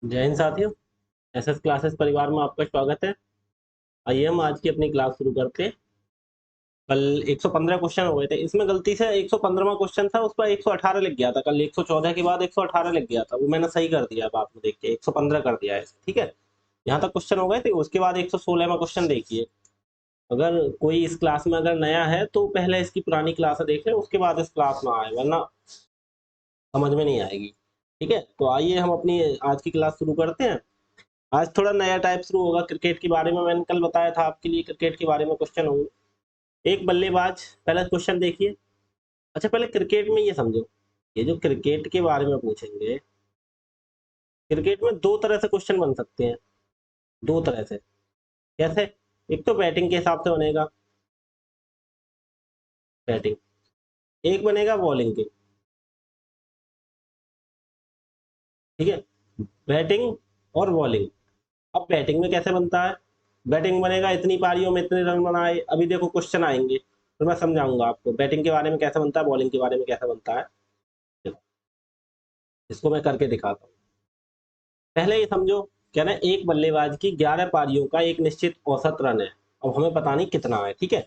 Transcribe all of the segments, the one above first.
जय हिंद साथियों। SS classes परिवार में आपका स्वागत है। आइए हम आज की अपनी क्लास शुरू करते हैं। कल 115 क्वेश्चन हो गए थे, इसमें गलती से 115वां क्वेश्चन था, उस पर 118 लिख गया था। कल 114 के बाद 118 लिख गया था, वो मैंने सही कर दिया। बाद में देख के 115 कर दिया है, ठीक है। यहाँ तक क्वेश्चन हो गए थे, उसके बाद 116वां क्वेश्चन देखिए। अगर कोई इस क्लास में अगर नया है तो पहले इसकी पुरानी क्लास देख ले, उसके बाद इस क्लास में आए, वरना समझ में नहीं आएगी। ठीक है, तो आइए हम अपनी आज की क्लास शुरू करते हैं। आज थोड़ा नया टाइप शुरू होगा क्रिकेट के बारे में। मैंने कल बताया था आपके लिए क्रिकेट के बारे में क्वेश्चन होंगे। एक बल्लेबाज, पहला क्वेश्चन देखिए। अच्छा, पहले क्रिकेट में ये समझो, ये जो क्रिकेट के बारे में पूछेंगे, क्रिकेट में दो तरह से क्वेश्चन बन सकते हैं। दो तरह से। कैसे? एक तो बैटिंग के हिसाब से बनेगा, बैटिंग। एक बनेगा बॉलिंग के। ठीक है, बैटिंग और बॉलिंग। अब बैटिंग में कैसे बनता है? बैटिंग बनेगा इतनी पारियों में इतने रन बनाए। अभी देखो क्वेश्चन आएंगे तो मैं समझाऊंगा आपको बैटिंग के बारे में कैसे बनता है, बॉलिंग के बारे में कैसे बनता है। देखो, इसको मैं करके दिखाता हूँ। पहले ये समझो, क्या ना, एक बल्लेबाज की 11 पारियों का एक निश्चित औसत रन है। अब हमें पता नहीं कितना है, ठीक है।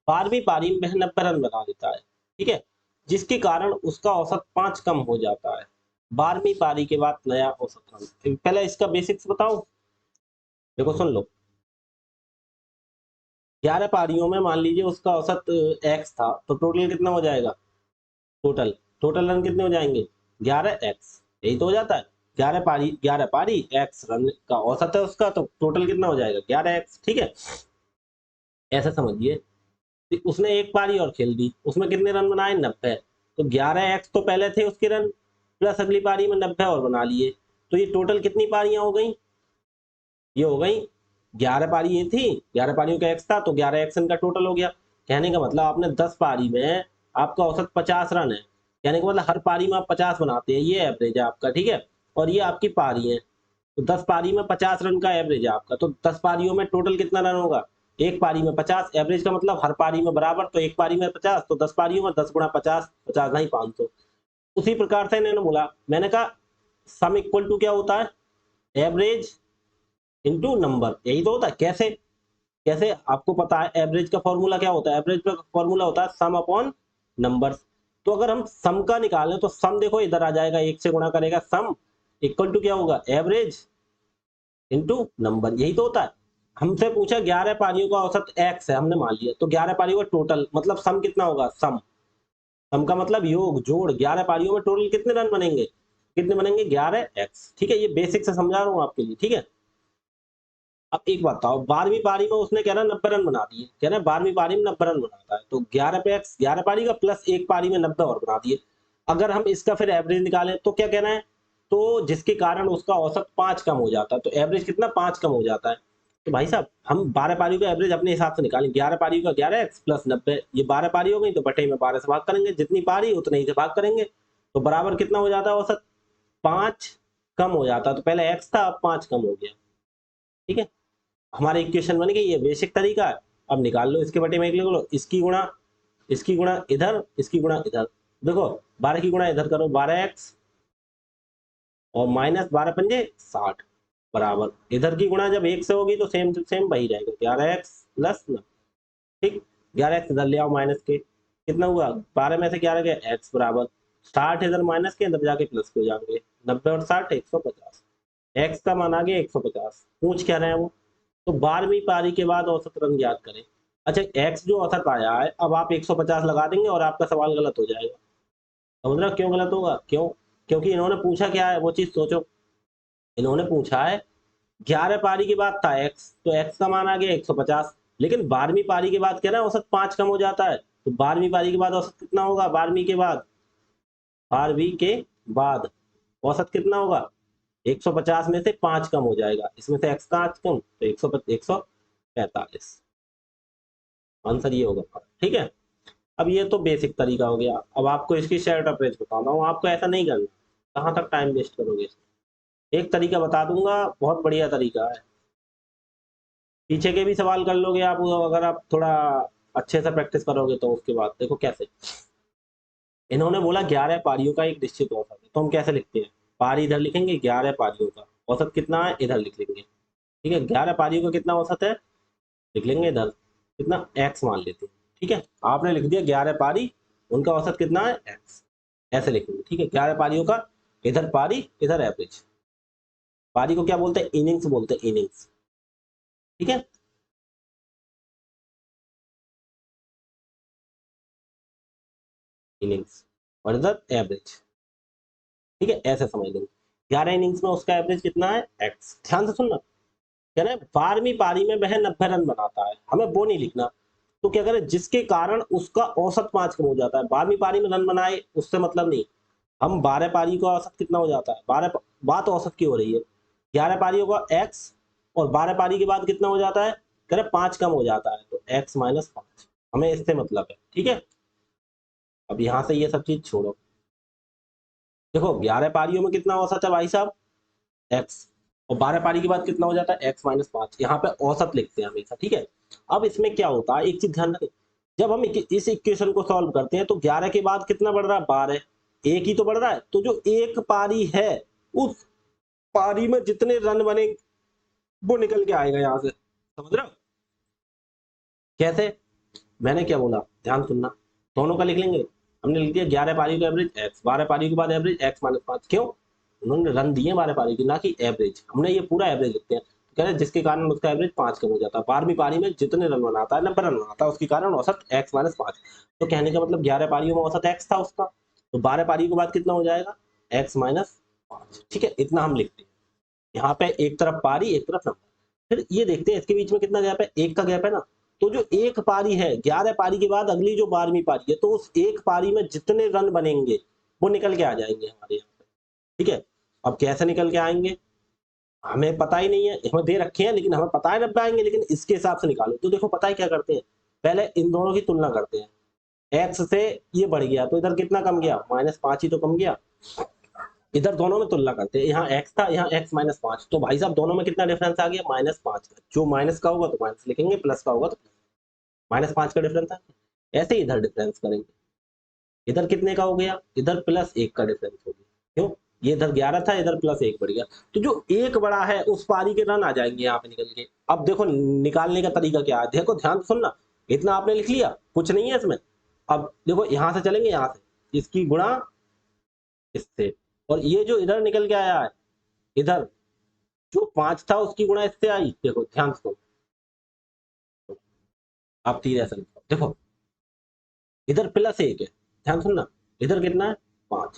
12वीं पारी में वह 90 रन बना देता है, ठीक है, जिसके कारण उसका औसत 5 कम हो जाता है। 12वीं पारी के बाद नया औसत रन। पहले इसका बेसिक्स बताऊं। देखो सुन लो। 11 पारियों में मान लीजिए उसका औसत एक्स था, तो टोटल कितना हो जाएगा? टोटल टोटल रन कितने हो जाएंगे? 11x। यही तो हो जाता है। 11 पारी एक्स रन का औसत है उसका, तो टोटल कितना हो जाएगा? 11x, ठीक है। ऐसा समझिए कि उसने एक पारी और खेल दी, उसमें कितने रन बनाए? 90। तो 11x तो पहले थे उसके रन, प्लस अगली पारी में 90 और बना लिए। तो ये टोटल कितनी पारियां हो गई? ये हो गई 11 पारी, ये थी 11 पारियों का एक्स था, तो 11x इनका टोटल हो गया। कहने का मतलब आपने 10 पारी में आपका औसत 50 रन है। कहने का मतलब हर पारी में आप 50 बनाते हैं, ये एवरेज है आपका, ठीक है। और ये आपकी पारी है, तो 10 पारी में 50 रन का एवरेज है आपका। तो 10 पारियों में टोटल कितना रन होगा? एक पारी में 50, एवरेज का मतलब हर पारी में बराबर, तो एक पारी में 50, तो 10 पारियों में 10 गुणा 50, 50 नहीं 500। उसी प्रकार से इन्होंने बोला, मैंने कहा सम इक्वल टू क्या होता है? एवरेज इनटू नंबर, यही तो होता है। कैसे? कैसे आपको पता है एवरेज का फॉर्मूला क्या होता है? एवरेज का फॉर्मूला होता है सम अपॉन नंबर्स। तो अगर हम सम का निकालें तो सम देखो इधर आ जाएगा, एक से गुणा करेगा सम, इक्वल टू क्या होगा? एवरेज इनटू नंबर, यही तो होता है। हमसे पूछा 11 पारियों का औसत एक्स है, हमने मान लिया, तो 11 पारियों का टोटल मतलब सम कितना होगा? सम, सम का मतलब योग, जोड़। 11 पारियों में टोटल कितने रन बनेंगे? कितने बनेंगे? 11x, ठीक है। ये बेसिक से समझा रहा हूँ आपके लिए, ठीक है। अब एक बात बताओ, 12वीं पारी में उसने कह रहा 90 रन बना दिए, कह रहा 12वीं पारी में 90 रन बनाता है, तो 11 पे एक्स, 11 पारी का प्लस एक पारी में 90 और बना दिए। अगर हम इसका फिर एवरेज निकालें तो क्या कहना है? तो जिसके कारण उसका औसत 5 कम हो जाता है, तो एवरेज कितना? 5 कम हो जाता है। तो भाई साहब हम 12 पारी का एवरेज अपने हिसाब से निकालें। 11 पारी का 11x प्लस 90, ये 12 पारी हो गई, तो बटे में 12 से भाग करेंगे, जितनी पारी उतने ही से भाग करेंगे, तो बराबर कितना हो जाता है औसत? 5 कम हो जाता है। तो पहले x था, अब 5 कम हो गया, ठीक है। हमारे इक्वेशन बन गई, ये बेसिक तरीका है। अब निकाल लो, इसके बटे में एक लिख लो, इसकी गुणा इधर, इसकी गुणा इधर। देखो 12 की गुणा इधर करो, 12x और माइनस 12 पंजे 60, बराबर इधर की गुणा जब एक से होगी तो सेम टू सेम वही रहेगा, 11x प्लस न, ठीक। 11x इधर ले आओ माइनस के, कितना हुआ? 12 में से 11 गया x बराबर 60, इधर माइनस के अंदर जाके प्लस हो जाएंगे, 90 और 60 150। x का मान आ गया 150। पूछ क्या रहे हैं वो? तो 12वीं पारी के बाद औसत रन ज्ञात करें। अच्छा, एक्स जो औसत आया है, अब आप 150 लगा देंगे और आपका सवाल गलत हो जाएगा। समझ रहे हो क्यों गलत होगा? क्यों? क्योंकि इन्होंने पूछा क्या है, वो चीज सोचो। इन्होंने पूछा है 11 पारी के बाद था एक्स, तो एक्स का मान आ गया 150, लेकिन 12वीं पारी के बाद क्या ना औसत 5 कम हो जाता है, तो 12वीं पारी के बाद औसत कितना होगा? 12वीं के बाद औसत कितना होगा? 150 में से 5 कम हो जाएगा, इसमें से एक्स का 5 कम, तो 145 आंसर ये होगा, ठीक है। अब ये तो बेसिक तरीका हो गया। अब आपको इसकी शेयर अप्रोच बताता हूँ, आपको ऐसा नहीं करना। कहाँ तक टाइम वेस्ट करोगे? एक तरीका बता दूंगा, बहुत बढ़िया तरीका है। पीछे के भी सवाल कर लोगे आप, अगर आप थोड़ा अच्छे से प्रैक्टिस करोगे तो। उसके बाद देखो कैसे। इन्होंने बोला 11 पारियों का एक निश्चित औसत है, तो हम कैसे लिखते हैं? पारी इधर लिखेंगे, 11 पारियों का औसत कितना है इधर लिख लेंगे, ठीक है। 11 पारियों का कितना औसत है लिख लेंगे इधर, कितना x मान लेते हैं, ठीक है। आपने लिख दिया 11 पारी, उनका औसत कितना है x, ऐसे लिखेंगे, ठीक है। 11 पारियों का, इधर पारी इधर एवरेज। पारी को क्या बोलते हैं इनिंग्स बोलते हैं, इनिंग्स, ठीक है। इनिंग्स और इधर एवरेज, ठीक है, ऐसे समझ लेंगे। 11 इनिंग्स में उसका एवरेज कितना है x। ध्यान से सुनना, कह रहे हैं 12वीं पारी में वह 90 रन बनाता है, हमें वो नहीं लिखना। तो क्या करें, जिसके कारण उसका औसत 5 कम हो जाता है। 12वीं पारी में रन बनाए उससे मतलब नहीं, हम 12 पारी का औसत कितना हो जाता है, 12 बात औसत की हो रही है, 11 पारियों का x और 12 पारी के बाद कितना हो जाता है, कह रहे 5 कम हो जाता है, तो x माइनस 5, हमें इससे मतलब है, ठीक है। अब यहां से ये सब चीज छोड़ो, देखो 11 पारियों में कितना औसत है भाई साहब x, और 12 पारी के बाद कितना हो जाता है x माइनस 5, यहाँ पे औसत लिखते हैं हमेशा, ठीक है। अब इसमें क्या होता है, एक चीज ध्यान रखें, जब हम इस इक्वेशन को सॉल्व करते हैं तो 11 के बाद कितना बढ़ रहा है 12, एक ही तो बढ़ रहा है, तो जो एक पारी है उस पारी में जितने रन बने वो निकल के आएगा यहाँ से, समझ रहे हो कैसे। मैंने क्या बोला, ध्यान सुनना, दोनों का लिख लेंगे। हमने लिख दिया 11 पारी का एवरेज x, 12 पारी के बाद एवरेज x माइनस 5, क्यों, उन्होंने रन दिए 12 पारी की, ना कि एवरेज। हमने ये पूरा एवरेज लिखते हैं, कह रहे जिसके कारण उसका एवरेज 5 कम हो जाता है। 12वीं पारी में जितने रन बनाता है 90 रन बनाता है, उसके कारण औसत x माइनस 5। तो कहने का मतलब 11 पारियों में औसत x था उसका, तो 12 पारी के बाद कितना हो जाएगा x माइनस 5, ठीक है। इतना हम लिखते हैं, यहाँ पे एक तरफ पारी एक तरफ नंबर। फिर ये देखते हैं इसके बीच में कितना गैप है, एक का गैप है ना। तो जो एक पारी है 11 पारी के बाद अगली जो 12वीं पारी है, तो उस एक पारी में जितने रन बनेंगे वो निकल के आ जाएंगे हमारे यहाँ पे, ठीक है। अब कैसे निकल के आएंगे हमें पता ही नहीं है, हमें दे रखे हैं लेकिन हमें पता है नब्बे आएंगे, लेकिन इसके हिसाब से निकालो। तो देखो पता है क्या करते हैं, पहले इन दोनों की तुलना करते हैं, एक्स से ये बढ़ गया तो इधर कितना कम गया -5 ही तो कम गया। इधर दोनों में तुलना करते हैं, यहाँ x था यहाँ x माइनस 5, तो भाई साहब दोनों में कितना डिफरेंस आ गया -5 का। जो माइनस का होगा तो माइनस लिखेंगे, प्लस का होगा तो -5 का डिफरेंस है। ऐसे ही इधर डिफरेंस करेंगे, इधर कितने का हो गया, इधर +1 का डिफरेंस हो गया, क्यों, ये इधर 11 था इधर +1 बढ़ गया। तो जो एक बड़ा है उस पारी के रन आ जाएंगे यहाँ पे निकल के। अब देखो निकालने का तरीका क्या है, देखो ध्यान से सुनना, इतना आपने लिख लिया कुछ नहीं है इसमें। अब देखो यहाँ से चलेंगे, यहाँ से इसकी गुणा इससे, और ये जो इधर निकल के आया है, इधर जो 5 था उसकी गुणा इससे आई, देखो ध्यान से, आप तीर ऐसा लिखो, देखो इधर +1 है, ध्यान सुनना, इधर कितना है 5।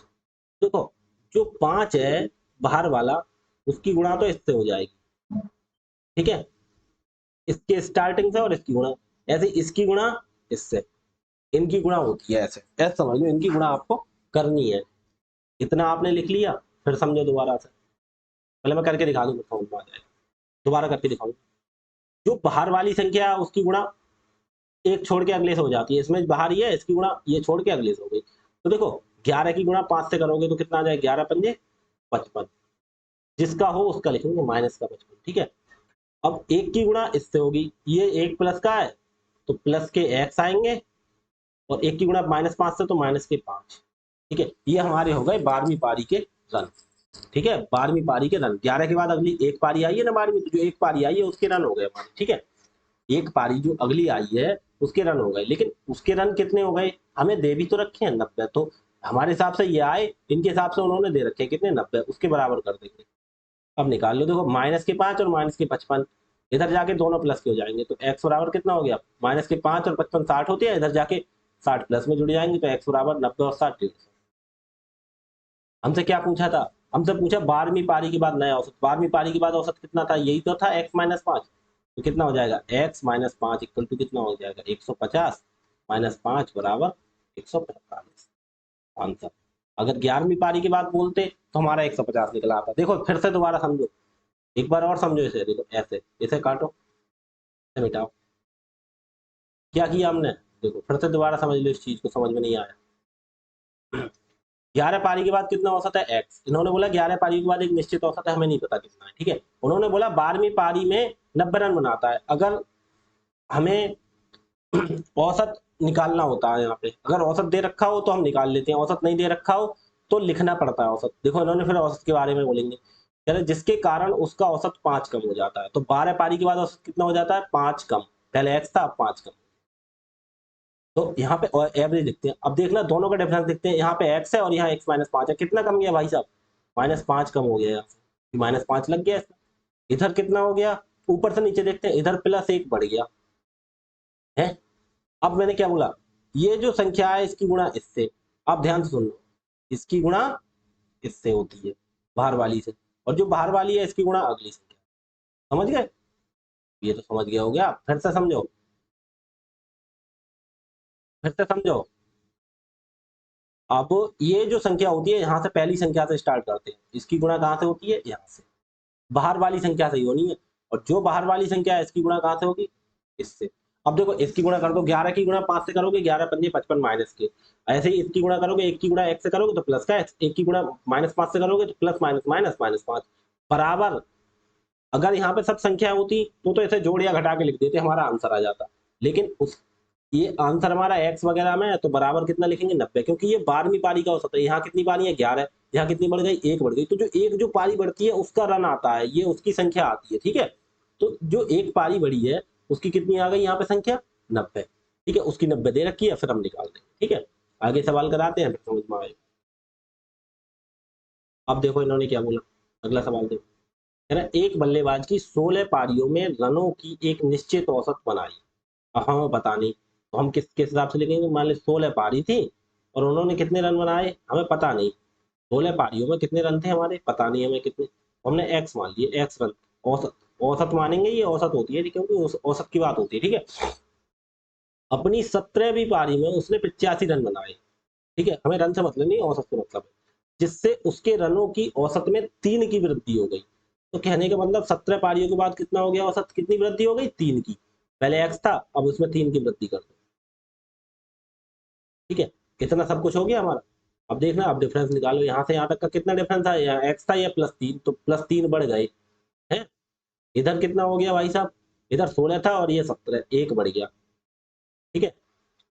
देखो जो 5 है बाहर वाला, उसकी गुणा तो इससे हो जाएगी, ठीक है, इसके स्टार्टिंग से, और इसकी गुणा ऐसे, इसकी गुणा इससे, इनकी गुणा होती है ऐसे, ऐसे समझ लो, इनकी गुणा आपको करनी है। इतना आपने लिख लिया, फिर समझो दोबारा से, पहले मैं करके दिखा दूं फिर समझ में आ जाएगा, दोबारा करके दिखाऊं। जो बाहर वाली संख्या है उसकी गुणा एक छोड़ के अगले से हो जाती है, इसमें बाहर ही है, इसकी गुणा ये छोड़ के अगले से हो गई। तो देखो 11 की गुणा 5 से करोगे तो कितना आ जाए, 11 पंजे 55, जिसका हो उसका लिखेंगे माइनस का 55, ठीक है। अब एक की गुणा इससे होगी, ये एक प्लस का है तो प्लस के x आएंगे, और एक की गुणा -5 से तो -5, ठीक है। ये हमारे हो गए 12वीं पारी के रन, ठीक है। 12वीं पारी के रन, 11 के बाद अगली एक पारी आई है ना 12वीं, तो जो एक पारी आई है उसके रन हो गए हमारे, ठीक है। एक पारी जो अगली आई है उसके रन हो गए, लेकिन उसके रन कितने हो गए, हमें दे भी तो रखे हैं 90, तो हमारे हिसाब से ये आए, इनके हिसाब से उन्होंने दे रखे हैं कितने 90, उसके बराबर कर देंगे। अब निकाल लो, देखो -5 और -55, इधर जाके दोनों प्लस के हो जाएंगे, तो x बराबर कितना हो गया, -5 और 55 60 होते हैं, इधर जाके 60 प्लस में जुड़ जाएंगे, तो x बराबर 90 और 60 150। हमसे क्या पूछा था, हमसे पूछा 12वीं पारी के बाद नया औसत, 12वीं पारी के बाद औसत कितना था, यही तो था x-5, तो कितना हो जाएगा x-5 इक्वल टू कितना हो जाएगा 150 -5 बराबर 145 आंसर। अगर 11वीं पारी की बात बोलते तो हमारा 150 निकला आता। देखो फिर से दोबारा समझो, एक बार और समझो इसे, देखो ऐसे इसे काटो, इसे मिटाओ, क्या किया हमने, देखो फिर से दोबारा समझ लो, इस चीज को समझ में नहीं आया। 11 पारी के बाद कितना औसत है x, इन्होंने बोला 11 पारी के बाद एक निश्चित औसत है, हमें नहीं पता कितना है, ठीक है। उन्होंने बोला 12वीं पारी में 90 रन बनाता है। अगर हमें औसत निकालना होता है, यहाँ पे अगर औसत दे रखा हो तो हम निकाल लेते हैं, औसत नहीं दे रखा हो तो लिखना पड़ता है औसत। देखो इन्होंने फिर औसत के बारे में बोलेंगे, कह रहे जिसके कारण उसका औसत 5 कम हो जाता है। तो 12 पारी के बाद औसत कितना हो जाता है? 5 कम। पहले x था, अब 5 कम। तो यहाँ पे एवरेज लिखते हैं। अब देखना दोनों का डिफरेंस देखते हैं। यहाँ पे x है और यहाँ x माइनस 5 है। कितना कम गया भाई साहब? -5 कम हो गया यहाँ से। -5 लग गया इसमें। इधर कितना हो गया? ऊपर से नीचे देखते हैं, इधर +1 बढ़ गया है। अब मैंने क्या बोला? ये जो संख्या है इसकी गुणा इससे। अब ध्यान से सुन लो, इसकी गुणा इससे होती है बाहर वाली से, और जो बाहर वाली है इसकी गुणा अगली संख्या। समझ गए? ये तो समझ गया हो गया। फिर से समझो, फिर से समझो। अब ये जो संख्या होती है, यहाँ से पहली संख्या से स्टार्ट करते हैं। इसकी गुणा कहाँ से होती है? यहाँ से। बाहर वाली संख्या से ही होनी है। और जो बाहर वाली संख्या है इसकी गुणा कहाँ से होगी? इससे। अब देखो इसकी गुणा कर दो, 11 की गुणा 5 से करोगे, 11 पंजे 55 माइनस के। ऐसे ही इसकी गुणा करोगे, 1 की गुणा x से करोगे तो प्लस का x, 1 की गुणा -5 से करोगे तो प्लस माइनस माइनस -5 बराबर। अगर यहाँ पे सब संख्या होती तो इसे जोड़ या घटा के लिख देते, हमारा आंसर आ जाता। लेकिन उस ये आंसर हमारा x वगैरह में है, तो बराबर कितना लिखेंगे? 90, क्योंकि ये 12वीं पारी का औसत है। यहाँ कितनी पारी है? 11। यहाँ कितनी बढ़ गई? 1 बढ़ गई। तो जो एक जो पारी बढ़ती है उसका रन आता है, ये उसकी संख्या आती है। ठीक है, तो जो एक पारी बढ़ी है उसकी कितनी आ गई यहाँ पे संख्या? 90। ठीक है, उसकी 90 दे रखी है, फिर हम निकाल देंगे। ठीक है, आगे सवाल कराते हैं, फिर समझ में आएगा। अब देखो इन्होंने क्या बोला, अगला सवाल देखो। कह रहा है, एक बल्लेबाज की 16 पारियों में रनों की एक निश्चित औसत बनाई। अब हमें पता नहीं, तो हम किस हिसाब से लिखेंगे? मान ली 16 पारी थी और उन्होंने कितने रन बनाए, हमें पता नहीं। 16 पारियों में कितने रन थे हमारे, पता नहीं हमें कितने। हमने एक्स मान लिए, एक्स रन। औसत, औसत मानेंगे, ये औसत होती है क्योंकि औसत की बात होती है। ठीक है, अपनी 17वीं पारी में उसने 85 रन बनाए। ठीक है, हमें रन से मतलब नहीं, औसत से मतलब है। जिससे उसके रनों की औसत में 3 की वृद्धि हो गई। तो कहने का मतलब 17 पारियों के बाद कितना हो गया औसत? कितनी वृद्धि हो गई? 3 की। पहले एक्स था, अब उसमें 3 की वृद्धि कर दो। ठीक है, कितना सब कुछ हो गया हमारा। अब देखना, अब डिफरेंस निकालो, यहाँ से यहाँ तक का कितना डिफरेंस था? यहाँ एक्स था, या +3, तो +3 बढ़ गए हैं। इधर कितना हो गया भाई साहब? इधर 16 था और ये 17, 1 बढ़ गया। ठीक है,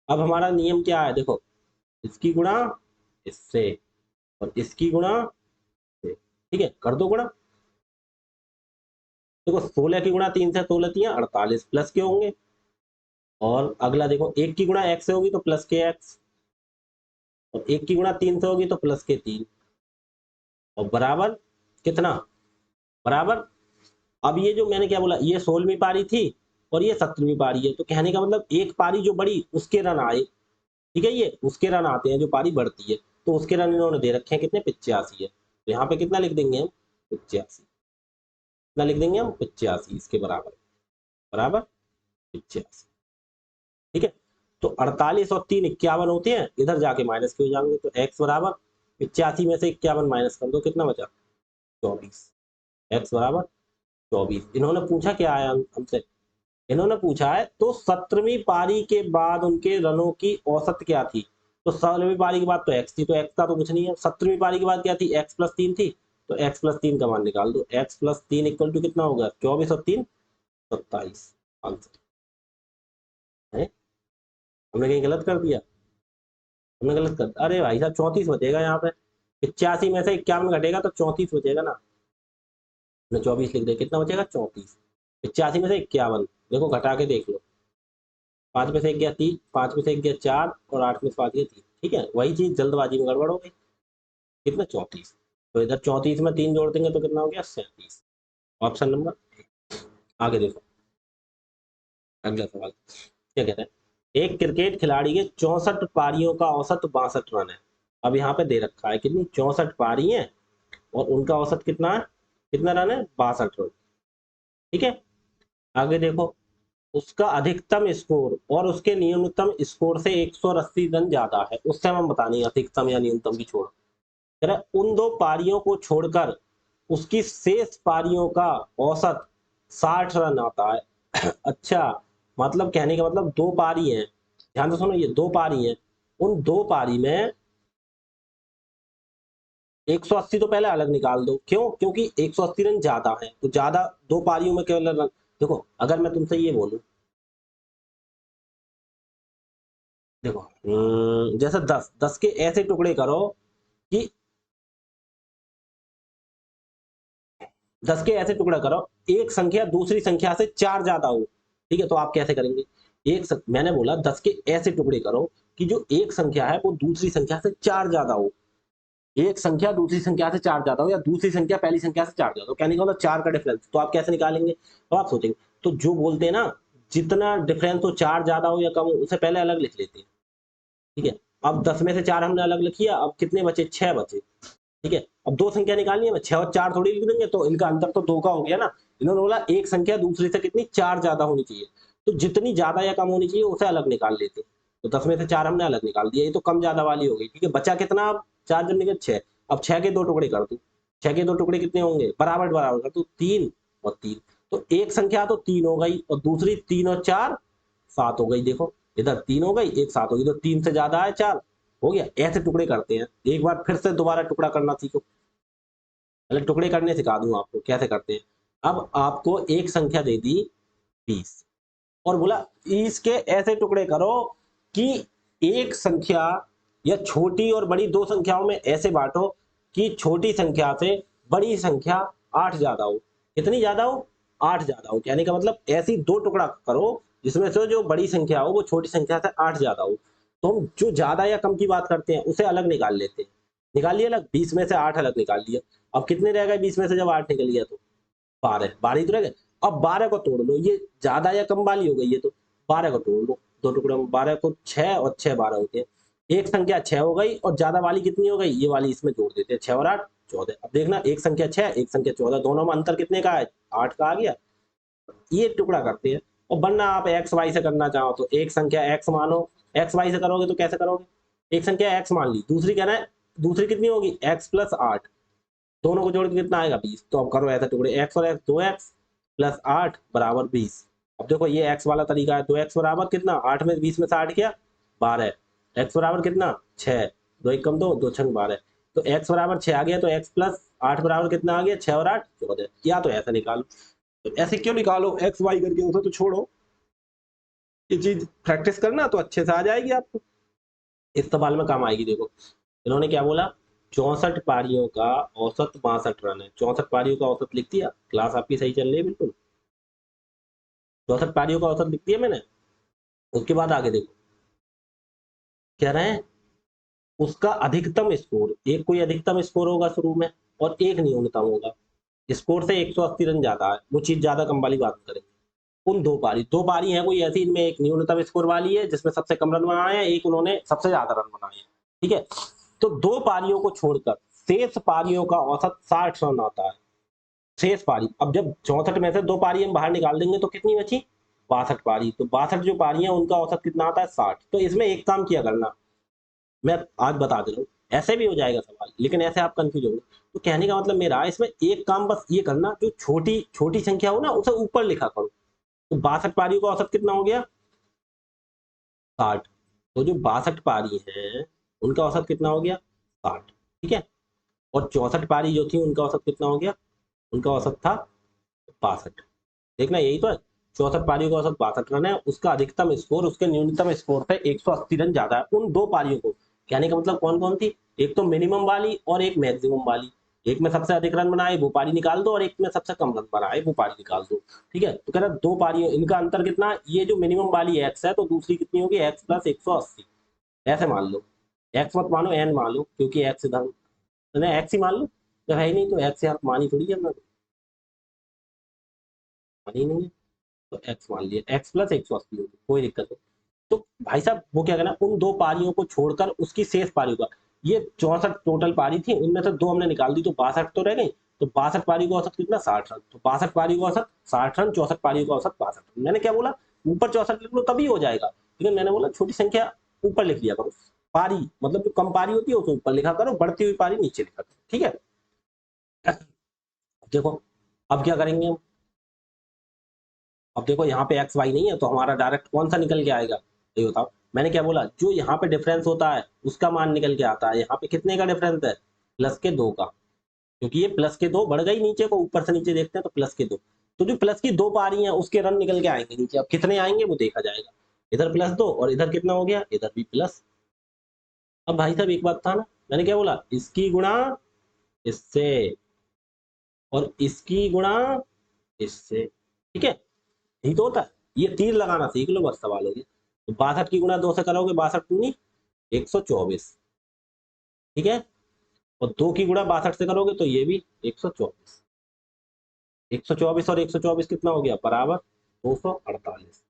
अब हमारा नियम क्या है? देखो, इसकी गुणा इससे और इसकी गुणा से। ठीक है, कर दो गुणा। देखो 16 की गुणा 3 से, 16 3 48 प्लस के होंगे। और अगला देखो, 1 की गुणा x से होगी तो प्लस के x, और 1 की गुणा 3 से होगी तो प्लस के 3, और बराबर कितना? बराबर। अब ये जो मैंने क्या बोला, ये 16वीं पारी थी और ये 17वीं पारी है। तो कहने का मतलब एक पारी जो बड़ी उसके रन आए। ठीक है, ये उसके रन आते हैं जो पारी बढ़ती है। तो उसके रन इन्होंने दे रखे हैं कितने? 85 है। तो यहाँ पे कितना लिख देंगे हम? 85। कितना लिख देंगे हम? 85, इसके बराबर। बराबर 85। ठीक है, तो 48 और 3 51 होते हैं, इधर जाके माइनस के हो जाएंगे। तो x बराबर 85 में से 51 माइनस कर दो, कितना बचा? 24। x बराबर 24। इन्होंने पूछा क्या है हमसे? इन्होंने पूछा है तो 17वीं पारी के बाद उनके रनों की औसत क्या थी। तो 16वीं पारी के बाद तो x थी, तो x का तो कुछ नहीं है। 17वीं पारी के बाद क्या थी? x + 3 थी। तो x + 3 का मान निकाल दो। x + 3 इक्वल टू कितना होगा? 24 और 3 27। आंसर है। हमने कहीं गलत कर दिया? हमने गलत कर, अरे भाई साहब 34 बचेगा यहाँ पे। 85 में से 51 घटेगा तो 34 बचेगा ना। हमने 24 लिख दिया, कितना बचेगा? 34। 85 में से 51, देखो घटा के देख लो। 5 में से 1 गया 3, 5 में से 1 गया 4, और 8 में से 5 गया 3। ठीक है, वही चीज जल्दबाजी में गड़बड़ हो गई। कितना? 34। तो इधर 34 में 3 जोड़ देंगे तो कितना हो गया? 37। Option number. आगे देखो, अगला सवाल क्या कहता है? एक क्रिकेट खिलाड़ी के 64 पारियों का औसत 62 रन है। अब यहाँ पे दे रखा है कितनी? 64 पारी है और उनका औसत कितना है? कितना रन है? 62 रन। ठीक है, आगे देखो, उसका अधिकतम स्कोर और उसके न्यूनतम स्कोर से 180 रन ज्यादा है। उससे हम बता नहीं अधिकतम या न्यूनतम की छोड़। कह रहा है, उन दो पारियों को छोड़कर उसकी शेष पारियों का औसत 60 रन आता है। अच्छा, मतलब कहने का मतलब दो पारी हैं। ध्यान से सुनो, ये दो पारी हैं। उन दो पारी में 180 तो पहले अलग निकाल दो। क्यों? क्योंकि 180 रन ज्यादा है, तो ज्यादा दो पारियों में केवल रन। देखो अगर मैं तुमसे ये बोलूं, देखो जैसे 10 के ऐसे टुकड़े करो कि 10 के ऐसे टुकड़ा करो एक संख्या दूसरी संख्या से 4 ज्यादा हो, ठीक है, तो आप कैसे करेंगे? मैंने बोला 10 के ऐसे टुकड़े करो कि जो एक संख्या है वो दूसरी संख्या से 4 ज्यादा हो, एक संख्या दूसरी संख्या से 4 ज्यादा हो या दूसरी संख्या पहली संख्या से 4 ज्यादा हो, कहने का मतलब 4 का डिफरेंस। तो आप कैसे निकालेंगे? तो आप सोचेंगे, तो जो बोलते हैं ना जितना डिफरेंस हो 4 ज्यादा हो या कम हो उसे पहले अलग लिख लेते हैं, ठीक है। अब 10 में से 4 हमने अलग लिख लिया, अब कितने बचे? 6 बचे, ठीक है। अब दो संख्या निकालनी है, 6 और 4 थोड़ी लिख देंगे, तो इनका अंतर तो 2 का हो गया ना। इन्होंने बोला एक संख्या दूसरी से कितनी 4 ज्यादा होनी चाहिए, तो जितनी ज्यादा या कम होनी चाहिए उसे अलग निकाल लेते। तो 10 में से 4 हमने अलग निकाल दिया, ये तो कम ज्यादा वाली हो गई, ठीक है। बचा कितना? अब 4 जन निकल 6। अब 6 के 2 टुकड़े कर दो, 6 के 2 टुकड़े कितने होंगे? बराबर बराबर कर दो, 3 और 3। तो एक संख्या तो 3 हो गई और दूसरी 3 और 4 7 हो गई। देखो इधर 3 हो गई, एक 7 हो गई, तो 3 से ज्यादा है 4, हो गया। ऐसे टुकड़े करते हैं। एक बार फिर से दोबारा टुकड़ा करना सीखो, पहले टुकड़े करने सिखा दूं आपको कैसे करते हैं। अब आपको एक संख्या दे दी 20 और बोला 20 के ऐसे टुकड़े करो कि एक संख्या या छोटी और बड़ी दो संख्याओं में ऐसे बांटो कि छोटी संख्या से बड़ी संख्या 8 ज्यादा हो। कितनी ज्यादा हो? 8 ज्यादा हो। कहने का मतलब ऐसी दो टुकड़ा करो जिसमें से जो बड़ी संख्या हो वो छोटी संख्या से 8 ज्यादा हो। तो हम जो ज्यादा या कम की बात करते हैं उसे अलग निकाल लेते हैं। निकाल लिया अलग, 20 में से 8 अलग निकाल लिया। अब कितने रह गए 20 में से जब 8 निकल गया? तो 12, 12 ही तो रह गए। अब 12 को तोड़ लो, ये ज्यादा या कम वाली हो गई है, तो 12 को तोड़ लो दो टुकड़ों में, 12 को 6 और 6 12 होते हैं। एक संख्या 6 हो गई और ज्यादा वाली कितनी हो गई? ये वाली इसमें जोड़ देते हैं, 6 और 8 14। अब देखना एक संख्या 6 एक संख्या 14, दोनों में अंतर कितने का है? 8 का आ गया। ये टुकड़ा करते हैं। और वरना आप एक्स वाई से करना चाहो तो एक संख्या एक्स मानो, एक्स वाई से करोगे तो कैसे करोगे? एक संख्या एक्स मान ली, दूसरी कहना है दूसरी कितनी होगी? एक्स प्लस 8, दोनों को जोड़ के कितना आएगा? 20। तो अब करो ऐसे टुकड़े, एक्स और एक्स 2x प्लस 8 बराबर 20। अब देखो ये एक्स वाला तरीका है, 2x बराबर कितना? 8 में 20 में से 8 किया 12, एक्स बराबर कितना? 6, 2 एक कम 2 2 छंग 12, तो एक्स बराबर 6 आ गया, तो एक्स प्लस 8 बराबर कितना आ गया? 6 और 8 14। या तो ऐसा निकालो, तो ऐसे क्यों निकालो एक्स वाई करके, उसे तो छोड़ो, ये चीज प्रैक्टिस करना तो अच्छे से आ जाएगी आपको, इस सवाल में काम आएगी। देखो इन्होंने क्या बोला, 64 पारियों का औसत 62 रन है। 64 पारियों का औसत लिख दिया, क्लास आपकी सही चल रही है बिल्कुल। 64 पारियों का औसत लिख दिया मैंने। उसके बाद आगे देखो कह रहे हैं उसका अधिकतम स्कोर, एक कोई अधिकतम स्कोर होगा शुरू में और एक न्यूनतम होगा। स्कोर से 180 रन ज्यादा है, वो चीज ज्यादा कम वाली बात करेंगे। उन दो पारी है कोई ऐसी, इनमें एक न्यूनतम स्कोर वाली है जिसमें सबसे कम रन बनाए हैं, एक उन्होंने सबसे ज्यादा रन बनाए हैं, ठीक है। तो दो पारियों को छोड़कर शेष पारियों का औसत 60 रन आता है। शेष पारी, अब जब 64 में से दो पारी हम बाहर निकाल देंगे तो कितनी बची? 62 पारी। तो 62 जो पारी है उनका औसत कितना आता है? 60। तो इसमें एक काम किया करना, मैं आज बता दे रहा हूँ, ऐसे भी हो जाएगा सवाल लेकिन ऐसे आप कंफ्यूज होंगे। तो कहने का मतलब मेरा इसमें एक काम बस ये करना, जो छोटी छोटी संख्या हो ना उसे ऊपर लिखा करो। तो 62 पारियों का औसत कितना हो गया? 60। तो जो 62 पारी है उनका औसत कितना हो गया? 60, ठीक है। और 64 पारी जो थी उनका औसत कितना हो गया? उनका औसत था 62। देखना यही तो है, 64 पारियों का औसत 62 रन है, उसका अधिकतम स्कोर उसके न्यूनतम स्कोर से 180 रन ज्यादा है उन दो पारियों को। कहने का मतलब कौन कौन थी? एक तो मिनिमम वाली और एक मैक्सिमम वाली। एक में सबसे अधिक रन बनाए वो पारी निकाल दो और एक में सबसे कम रन बनाए वो पारी निकाल दो, ठीक है। तो कह रहा दो पारियों इनका अंतर कितना, ये जो मिनिमम वाली एक्स है तो दूसरी कितनी होगी? X plus 180। ऐसे मान लो, एक्स मत मानो एन मान लो, क्योंकि एक्स इधर एक्स ही मान लो, जब है ही नहीं तो एक्स यार मानी थोड़ी है, मानी नहीं है। तो एक्स मान लिया, एक्स प्लस 180 होगी, कोई दिक्कत नहीं। तो भाई साहब वो क्या करना, उन दो पारियों को छोड़कर उसकी शेष पारियों का, ये 64 टोटल पारी थी उनमें से दो हमने निकाल दी तो 62 तो रह गई। तो 62 पारी का औसत कितना? 60 रन। तो 62 पारी का औसत 60 रन, 64 पारी का औसत 62 रन। मैंने क्या बोला, ऊपर 64 लिख लो तभी हो जाएगा, लेकिन मैंने बोला छोटी संख्या ऊपर लिख लिया करो। पारी मतलब जो कम पारी होती है उसे ऊपर लिखा करो, बढ़ती हुई पारी नीचे लिखा करो, ठीक है। देखो अब क्या करेंगे हम, अब देखो यहाँ पे एक्स वाई नहीं है तो हमारा डायरेक्ट कौन सा निकल के आएगा, ये बताओ। मैंने क्या बोला, जो यहाँ पे डिफरेंस होता है उसका मान निकल के आता है। यहाँ पे कितने का डिफरेंस है? प्लस के 2 का, क्योंकि ये प्लस के 2 बढ़ गई नीचे को, ऊपर से नीचे देखते हैं तो प्लस के 2। तो जो प्लस की दो पारी हैं उसके रन निकल के आएंगे नीचे। अब कितने आएंगे वो देखा जाएगा। इधर प्लस 2 और इधर कितना हो गया? इधर भी प्लस। अब भाई साहब एक बात था ना, मैंने क्या बोला, इसकी गुणा इससे और इसकी गुणा इससे, ठीक है, यही तो होता है। ये तीर लगाना सीख लो बस, सवाल हो गया। तो 62 की गुणा 2 से करोगे, 62 दूनी 124, ठीक है, और 2 की गुणा 62 से करोगे तो ये भी 124। 124 और 124 कितना हो गया, बराबर 248।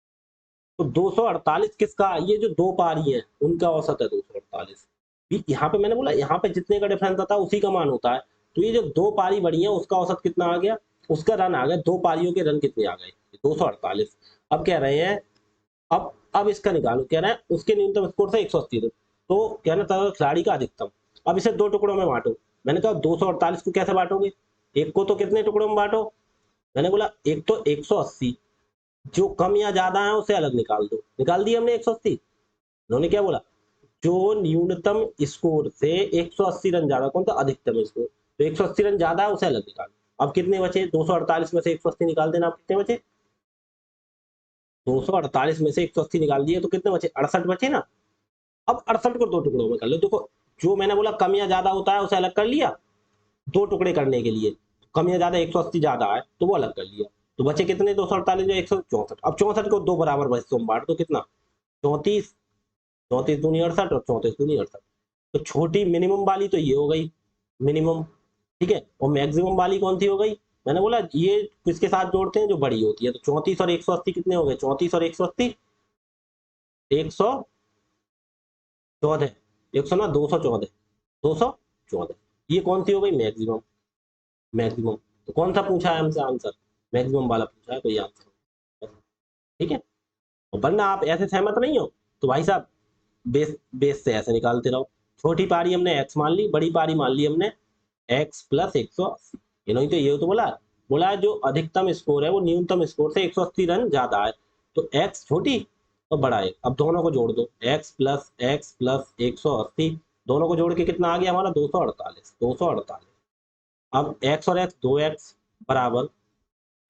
तो 248 किसका, ये जो दो पारी है उनका औसत है 248। यहाँ पे मैंने बोला यहाँ पे जितने का डिफरेंस आता है उसी का मान होता है। तो ये जो दो पारी बड़ी है उसका औसत कितना आ गया, उसका रन आ गया, दो पारियों के रन कितने आ गए, 248। अब कह रहे हैं, अब इसका निकालो, कह रहे हैं उसके न्यूनतम स्कोर से 180 दो, तो कहना था खिलाड़ी का अधिकतम। अब इसे दो टुकड़ों में बांटो। मैंने कहा 248 को कैसे बांटोगे, एक को तो कितने टुकड़ों में बांटो, मैंने बोला एक तो 180, जो कम या ज्यादा है उसे अलग निकाल दो। निकाल दिया हमने 180। उन्होंने क्या बोला, जो न्यूनतम स्कोर से 180 रन ज्यादा, कौन सा अधिकतम स्कोर, तो 180 रन ज्यादा है उसे अलग निकालो। अब कितने बचे, 248 में से 180 निकाल देना, आप कितने बचे, 248 में से 180 निकाल दिए तो कितने बचे, 68 बचे ना। अब 68 को दो टुकड़ों में कर लो। देखो जो मैंने बोला कम या ज्यादा होता है उसे अलग कर लिया दो टुकड़े करने के लिए, कम या ज्यादा 180 ज्यादा है तो वो अलग कर लिया। तो बचे कितने, 248 जो 164। अब 64 को दो बराबर हिस्सों में बांट दो, कितना, 34, 34 दूनी 68 और 34 दूनी 68। तो छोटी मिनिमम वाली तो ये हो गई मिनिमम, ठीक है, और मैक्सिमम वाली कौन सी हो गई, मैंने बोला ये किसके साथ जोड़ते हैं, जो बड़ी होती है। तो 34 और 180 कितने हो गए, 34 और 180 114, 100 ना 214, 214, ये कौन सी हो गई, मैक्सिमम। मैक्सिमम तो कौन सा पूछा है हमसे आंसर, मैक्सिमम वाला पूछा है, तो ये आंसर, ठीक है। और वरना आप ऐसे सहमत नहीं हो तो भाई साहब बेस बेस से ऐसे निकालते रहो। छोटी पारी हमने एक्स मान ली, बड़ी पारी मान ली हमने एक्स प्लस 180। इन्होंने तो ये तो बोला, बोला है जो अधिकतम स्कोर है वो न्यूनतम स्कोर से 180 रन ज्यादा है, तो एक्स छोटी और बड़ा है। अब दोनों को जोड़ दो, एक्स प्लस 180, दोनों को जोड़ के कितना आ गया हमारा, 248, 248। अब एक्स और एक्स, 2x बराबर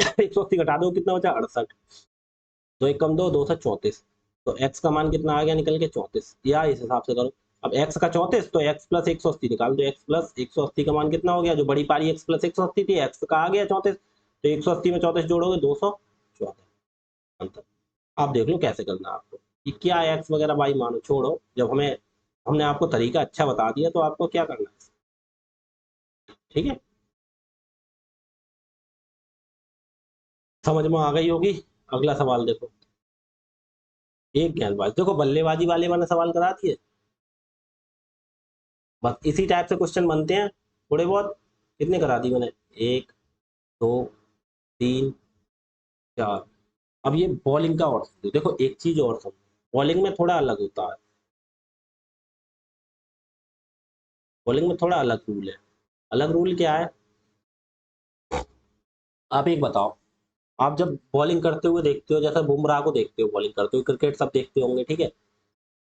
180 घटा दो कितना बचा, 68। तो एक कम दो, 234। तो x का मान कितना आ गया निकल के, 34, या इस हिसाब से करो। अब x का 34 तो x प्लस 180 निकाल दो, x प्लस 180 का मान कितना हो गया, जो बड़ी पारी x प्लस 180 थी, x का आ गया 34, तो 180 में 34 जोड़ोगे 214 अंतर। आप देख लो कैसे करना है आपको, कि क्या x वगैरह भाई मानो छोड़ो, जब हमने आपको तरीका अच्छा बता दिया तो आपको क्या करना है, ठीक है, समझ में आ गई होगी। अगला सवाल देखो, एक गेंदबाज, देखो बल्लेबाजी वाले मैंने सवाल करा दिए, बस इसी टाइप से क्वेश्चन बनते हैं थोड़े बहुत। कितने करा दिए मैंने, एक, दो, तीन, चार। अब ये बॉलिंग का और समझो। देखो एक चीज और समझो, बॉलिंग में थोड़ा अलग होता है, बॉलिंग में थोड़ा अलग रूल है। अलग रूल क्या है, आप एक बताओ, आप जब बॉलिंग करते हुए देखते हो, जैसे बुमराह को देखते हो बॉलिंग करते हुए, क्रिकेट सब देखते होंगे, ठीक है,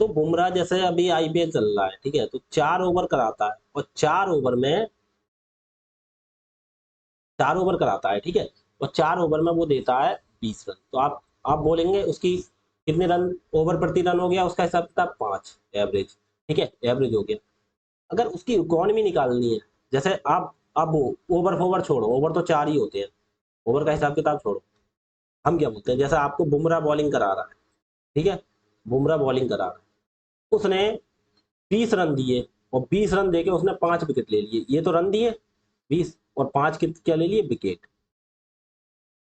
तो बुमराह जैसे अभी आईपीएल चल रहा है, ठीक है, तो 4 ओवर कराता है, और 4 ओवर में 4 ओवर कराता है, ठीक है, और 4 ओवर में वो देता है 20 रन। तो आप बोलेंगे उसकी कितने रन, ओवर प्रति रन हो गया, उसका हिसाब किताब 5 एवरेज, ठीक है, एवरेज हो गया। अगर उसकी इकोनॉमी निकालनी है, जैसे आप वो ओवर फोवर छोड़ो, ओवर तो 4 ही होते हैं, ओवर का हिसाब किताब छोड़ो, हम क्या बोलते हैं, जैसे आपको बुमराह बॉलिंग करा रहा है, ठीक है, बुमराह बॉलिंग करा रहा है, उसने 20 रन दिए, और 20 रन देके उसने 5 विकेट ले लिए, ये तो रन दिए 20, और 5 क्या ले लिए, विकेट।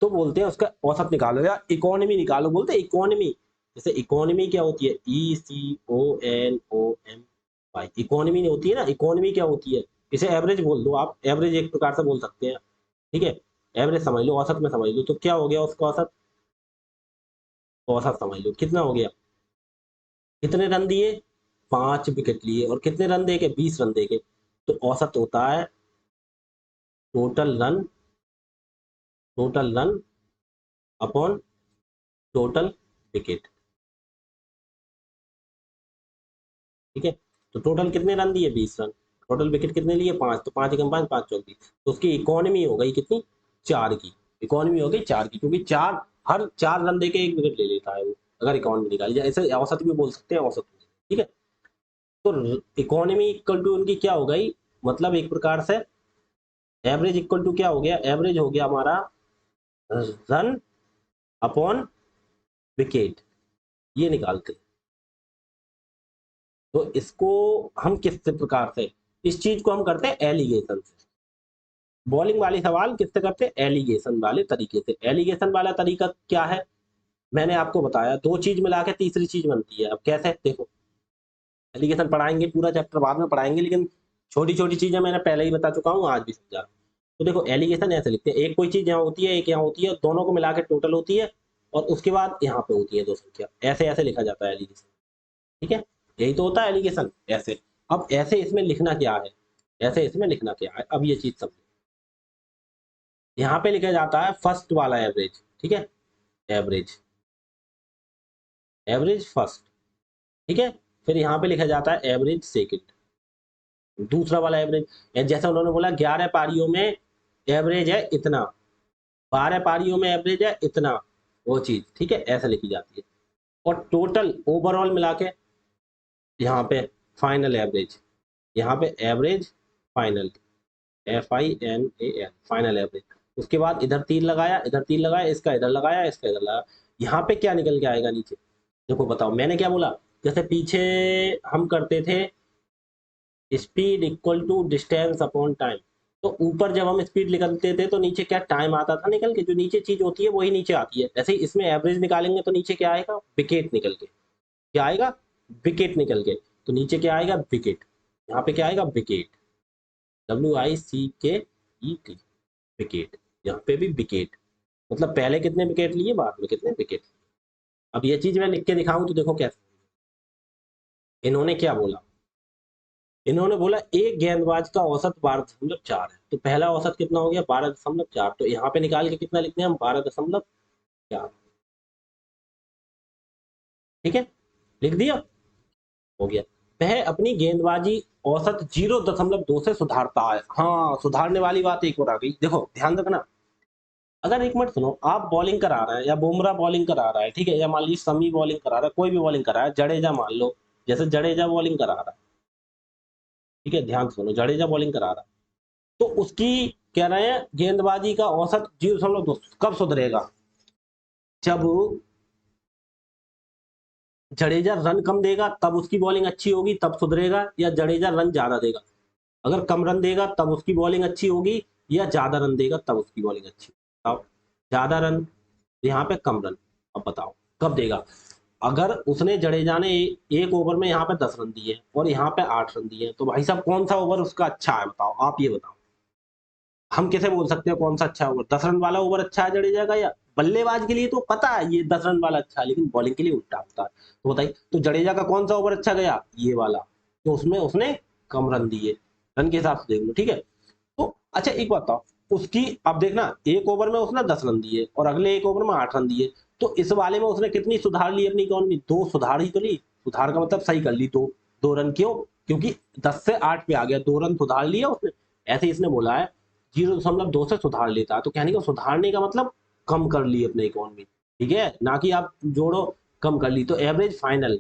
तो बोलते हैं उसका औसत निकालो या इकोनॉमी निकालो, बोलते हैं इकोनॉमी। जैसे इकोनॉमी क्या होती है, ECONOMY, इकोनॉमी नहीं होती है ना, इकोनॉमी क्या होती है, इसे एवरेज बोल दो आप, एवरेज एक प्रकार से बोल सकते हैं, ठीक है, एवरेज समझ लो, औसत में समझ लो, तो क्या हो गया उसका औसत, औसत समझ लो कितना हो गया, कितने रन दिए, 5 विकेट लिए, और कितने रन देके, 20 रन देके। तो औसत होता है total run, total run upon total wicket, ठीक है। तो टोटल कितने रन दिए, 20 रन, टोटल विकेट कितने लिए, 5, तो 5 एकम 5, 5 चौक 20, तो उसकी इकोनॉमी हो गई कितनी, 4 की, इकोनॉमी हो गई 4 की, क्योंकि चार, हर 4 रन देके एक विकेट ले लेता है वो, अगर इकोनॉमी निकाली जाए, ऐसे औसत भी बोल सकते हैं, औसत, ठीक है। तो इकोनॉमी इक्वल टू उनकी क्या हो गई, मतलब एक प्रकार से एवरेज इक्वल टू क्या हो गया, एवरेज हो गया हमारा रन अपॉन विकेट, ये निकालते हैं। तो इसको हम किस प्रकार से, इस चीज को हम करते हैं एलिगेशन से। बॉलिंग वाले सवाल किससे करते हैं, एलिगेशन वाले तरीके से। एलिगेशन वाला तरीका क्या है, मैंने आपको बताया, दो चीज मिला के तीसरी चीज बनती है। अब कैसे, देखो एलिगेशन पढ़ाएंगे, पूरा चैप्टर बाद में पढ़ाएंगे, लेकिन छोटी छोटी चीजें मैंने पहले ही बता चुका हूँ, आज भी समझा। तो देखो एलिगेशन ऐसे लिखते हैं, एक कोई चीज यहाँ होती है, एक यहाँ होती है, दोनों को मिला के टोटल होती है, और उसके बाद यहाँ पे होती है दो संख्या, ऐसे ऐसे लिखा जाता है एलिगेशन। ठीक है, यही तो होता है एलिगेशन ऐसे। अब ऐसे इसमें लिखना क्या है, ऐसे इसमें लिखना क्या है, अब ये चीज समझो। यहाँ पे लिखा जाता है फर्स्ट वाला एवरेज, ठीक है, एवरेज, एवरेज फर्स्ट, ठीक है। फिर यहाँ पे लिखा जाता है एवरेज सेकंड, दूसरा वाला एवरेज। जैसे उन्होंने बोला 11 पारियों में एवरेज है इतना, 12 पारियों में एवरेज है इतना, वो चीज, ठीक है, ऐसे लिखी जाती है। और टोटल ओवरऑल मिला के यहाँ पे फाइनल एवरेज, यहाँ पे average final, FINAL, final average. उसके बाद इधर तीर लगाया, इधर तीर लगाया, इसका इधर लगाया, इसका इधर लगाया, यहाँ पे क्या निकल के आएगा नीचे, देखो बताओ मैंने क्या बोला। जैसे पीछे हम करते थे speed equal to distance upon time, तो ऊपर जब हम स्पीड निकलते थे तो नीचे क्या टाइम आता था निकल के, जो नीचे चीज होती है वही नीचे आती है। ऐसे ही इसमें एवरेज निकालेंगे तो नीचे क्या आएगा, विकेट निकल के, क्या आएगा, विकेट निकल के। तो नीचे क्या आएगा, विकेट, यहाँ पे क्या आएगा, विकेट, WICKET, विकेट, यहाँ पे भी विकेट, मतलब पहले कितने विकेट लिए, बाद में कितने विकेट। अब ये चीज मैं लिख के दिखाऊं तो देखो कैसे, इन्होंने क्या बोला, इन्होंने बोला एक गेंदबाज का औसत 12.4 है, तो पहला औसत कितना हो गया, 12.4। तो यहाँ पे निकाल के कितना लिखते हैं हम, 12.4, ठीक है, लिख दिया, हो गया। वह अपनी गेंदबाजी औसत 0.2 से सुधारता है। हाँ, सुधारने वाली बात एक और आ गई, देखो ध्यान रखना। अगर एक मिनट सुनो, आप बॉलिंग करा रहे हैं या बुमराह बॉलिंग करा रहा है, ठीक है, या मान लीजिए शमी बॉलिंग करा रहा है, कोई भी बॉलिंग करा रहा है, जडेजा मान लो, जैसे जडेजा बॉलिंग करा रहा है, ठीक है, ध्यान सुनो, जडेजा बॉलिंग करा रहा है, तो उसकी कह रहे हैं गेंदबाजी का औसत 0.2 कब सुधरेगा, जब जडेजा रन कम देगा तब उसकी बॉलिंग अच्छी होगी, तब सुधरेगा, या जडेजा रन ज्यादा देगा, अगर कम रन देगा तब उसकी बॉलिंग अच्छी होगी, या ज्यादा रन देगा तब उसकी बॉलिंग अच्छी होगी। बताओ, ज्यादा रन, यहाँ पे कम रन, अब बताओ कब देगा। अगर उसने जडेजा ने एक ओवर में यहाँ पे 10 रन दिए और यहाँ पे 8 रन दिए, तो भाई साहब कौन सा ओवर उसका अच्छा है, बताओ, आप ये बताओ। हम कैसे बोल सकते हैं कौन सा अच्छा ओवर, 10 रन वाला ओवर अच्छा है जडेजा का, या बल्लेबाज के लिए तो पता है ये 10 रन वाला अच्छा है, लेकिन बॉलिंग के लिए उल्टा होता है। तो बताइए, तो जडेजा का कौन सा ओवर अच्छा गया, ये वाला, तो उसमें उसने कम रन दिए, रन के हिसाब से देख लो, ठीक है। तो अच्छा एक बात बताओ, उसकी अब देखना, एक ओवर में उसने 10 रन दिए और अगले एक ओवर में 8 रन दिए, तो इस वाले में उसने कितनी सुधार ली अपनी इकॉनमी, दो सुधार ही तो ली, सुधार का मतलब सही कर ली, दो, 2 रन, क्यों, क्योंकि 10 से 8 पे आ गया, 2 रन सुधार लिया उसने। ऐसे इसने बोला है 0.2 से सुधार लेता है, तो कहने का सुधारने का मतलब कम कर ली अपने इकॉनमी, ठीक है, ना कि आप जोड़ो, कम कर ली। तो एवरेज फाइनल,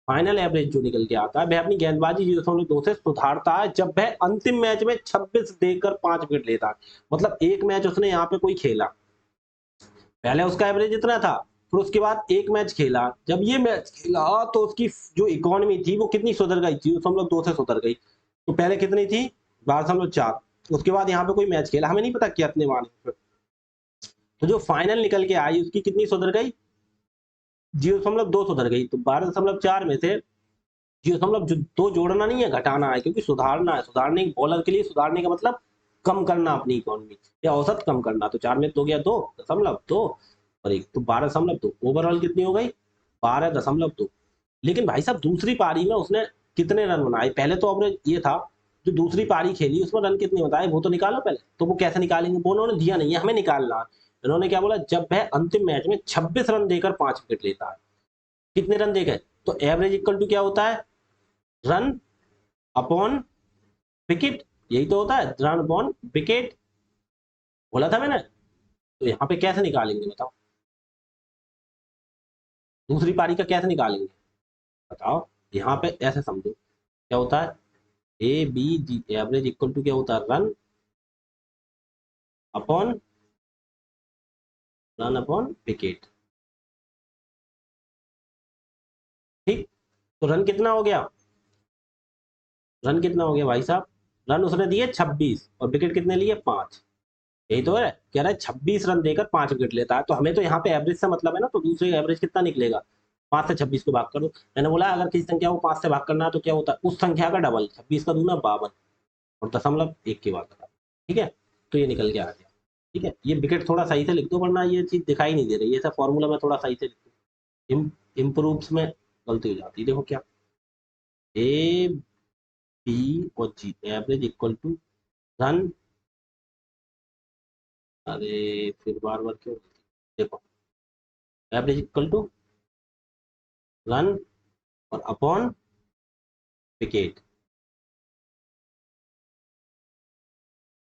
फाइनल एवरेज जो निकल के आता है, वह अपनी गेंदबाजी 0.2 से सुधारता है जब वह अंतिम मैच में 26 देकर 5 विकेट लेता है। मतलब एक मैच उसने यहाँ पे कोई खेला, पहले उसका एवरेज इतना था, फिर उसके बाद एक मैच खेला, जब ये मैच खेला तो उसकी जो इकोनॉमी थी वो कितनी सुधर गई, 0.2 से सुधर गई। तो पहले कितनी थी, 12.4, उसके बाद यहाँ पे कोई मैच खेला, हमें नहीं पता कितने मार्क्स, तो जो फाइनल निकल के आई उसकी कितनी सुधर गई, 0.2 सुधर गई। तो 12.4 में से 0.2 जोड़ना नहीं है, घटाना है, क्योंकि सुधारना है, सुधारने, बॉलर के लिए सुधारने का मतलब कम करना अपनी इकोनॉमी, या औसत कम करना। तो 4 में तो गया 2.2 और एक, तो 12.2, ओवरऑल कितनी हो गई, 12.2। लेकिन भाई साहब दूसरी पारी में उसने कितने रन बनाए, पहले तो अवरेज ये था, जो दूसरी पारी खेली उसमें रन कितने बताए वो तो निकालो पहले। तो वो कैसे निकालेंगे, वो उन्होंने दिया नहीं है, हमें निकालना। इन्होंने क्या बोला, जब वह अंतिम मैच में 26 रन देकर 5 विकेट लेता है, कितने रन देकर, तो एवरेज इक्वल टू क्या होता है, रन अपॉन विकेट, यही तो होता है, रन अपॉन विकेट, बोला था मैंने। तो यहाँ पे कैसे निकालेंगे बताओ, दूसरी पारी का कैसे निकालेंगे बताओ। यहाँ पे ऐसे समझो, क्या होता है, A B G, average equal to क्या होता है, run upon run upon wicket. ठीक, तो रन कितना हो गया, रन कितना हो गया भाई साहब, रन उसने दिए 26 और विकेट कितने लिए 5। यही तो है, कह रहा है 26 रन देकर 5 विकेट लेता है, तो हमें तो यहाँ पे एवरेज से मतलब है ना, तो दूसरे एवरेज कितना निकलेगा, 5 से 26 को भाग कर दो। मैंने बोला अगर किसी संख्या को 5 से भाग करना है तो क्या होता है, उस संख्या का डबल, 26 का दूना 52 और दशमलव एक की बात करा। ठीक है, तो ये निकल के आ गया। ठीक है, ये विकेट थोड़ा सही से लिख दो वरना ये चीज दिखाई नहीं दे रही है, ऐसा फॉर्मूला में थोड़ा सही से लिख दो, इम्प्रूव्स में गलती हो जाती है। देखो क्या, ए बी और जी एवरेज इक्वल टू रन, अरे फिर बार बार क्यों, देखो एवरेज इक्वल टू रन और अपॉन विकेट।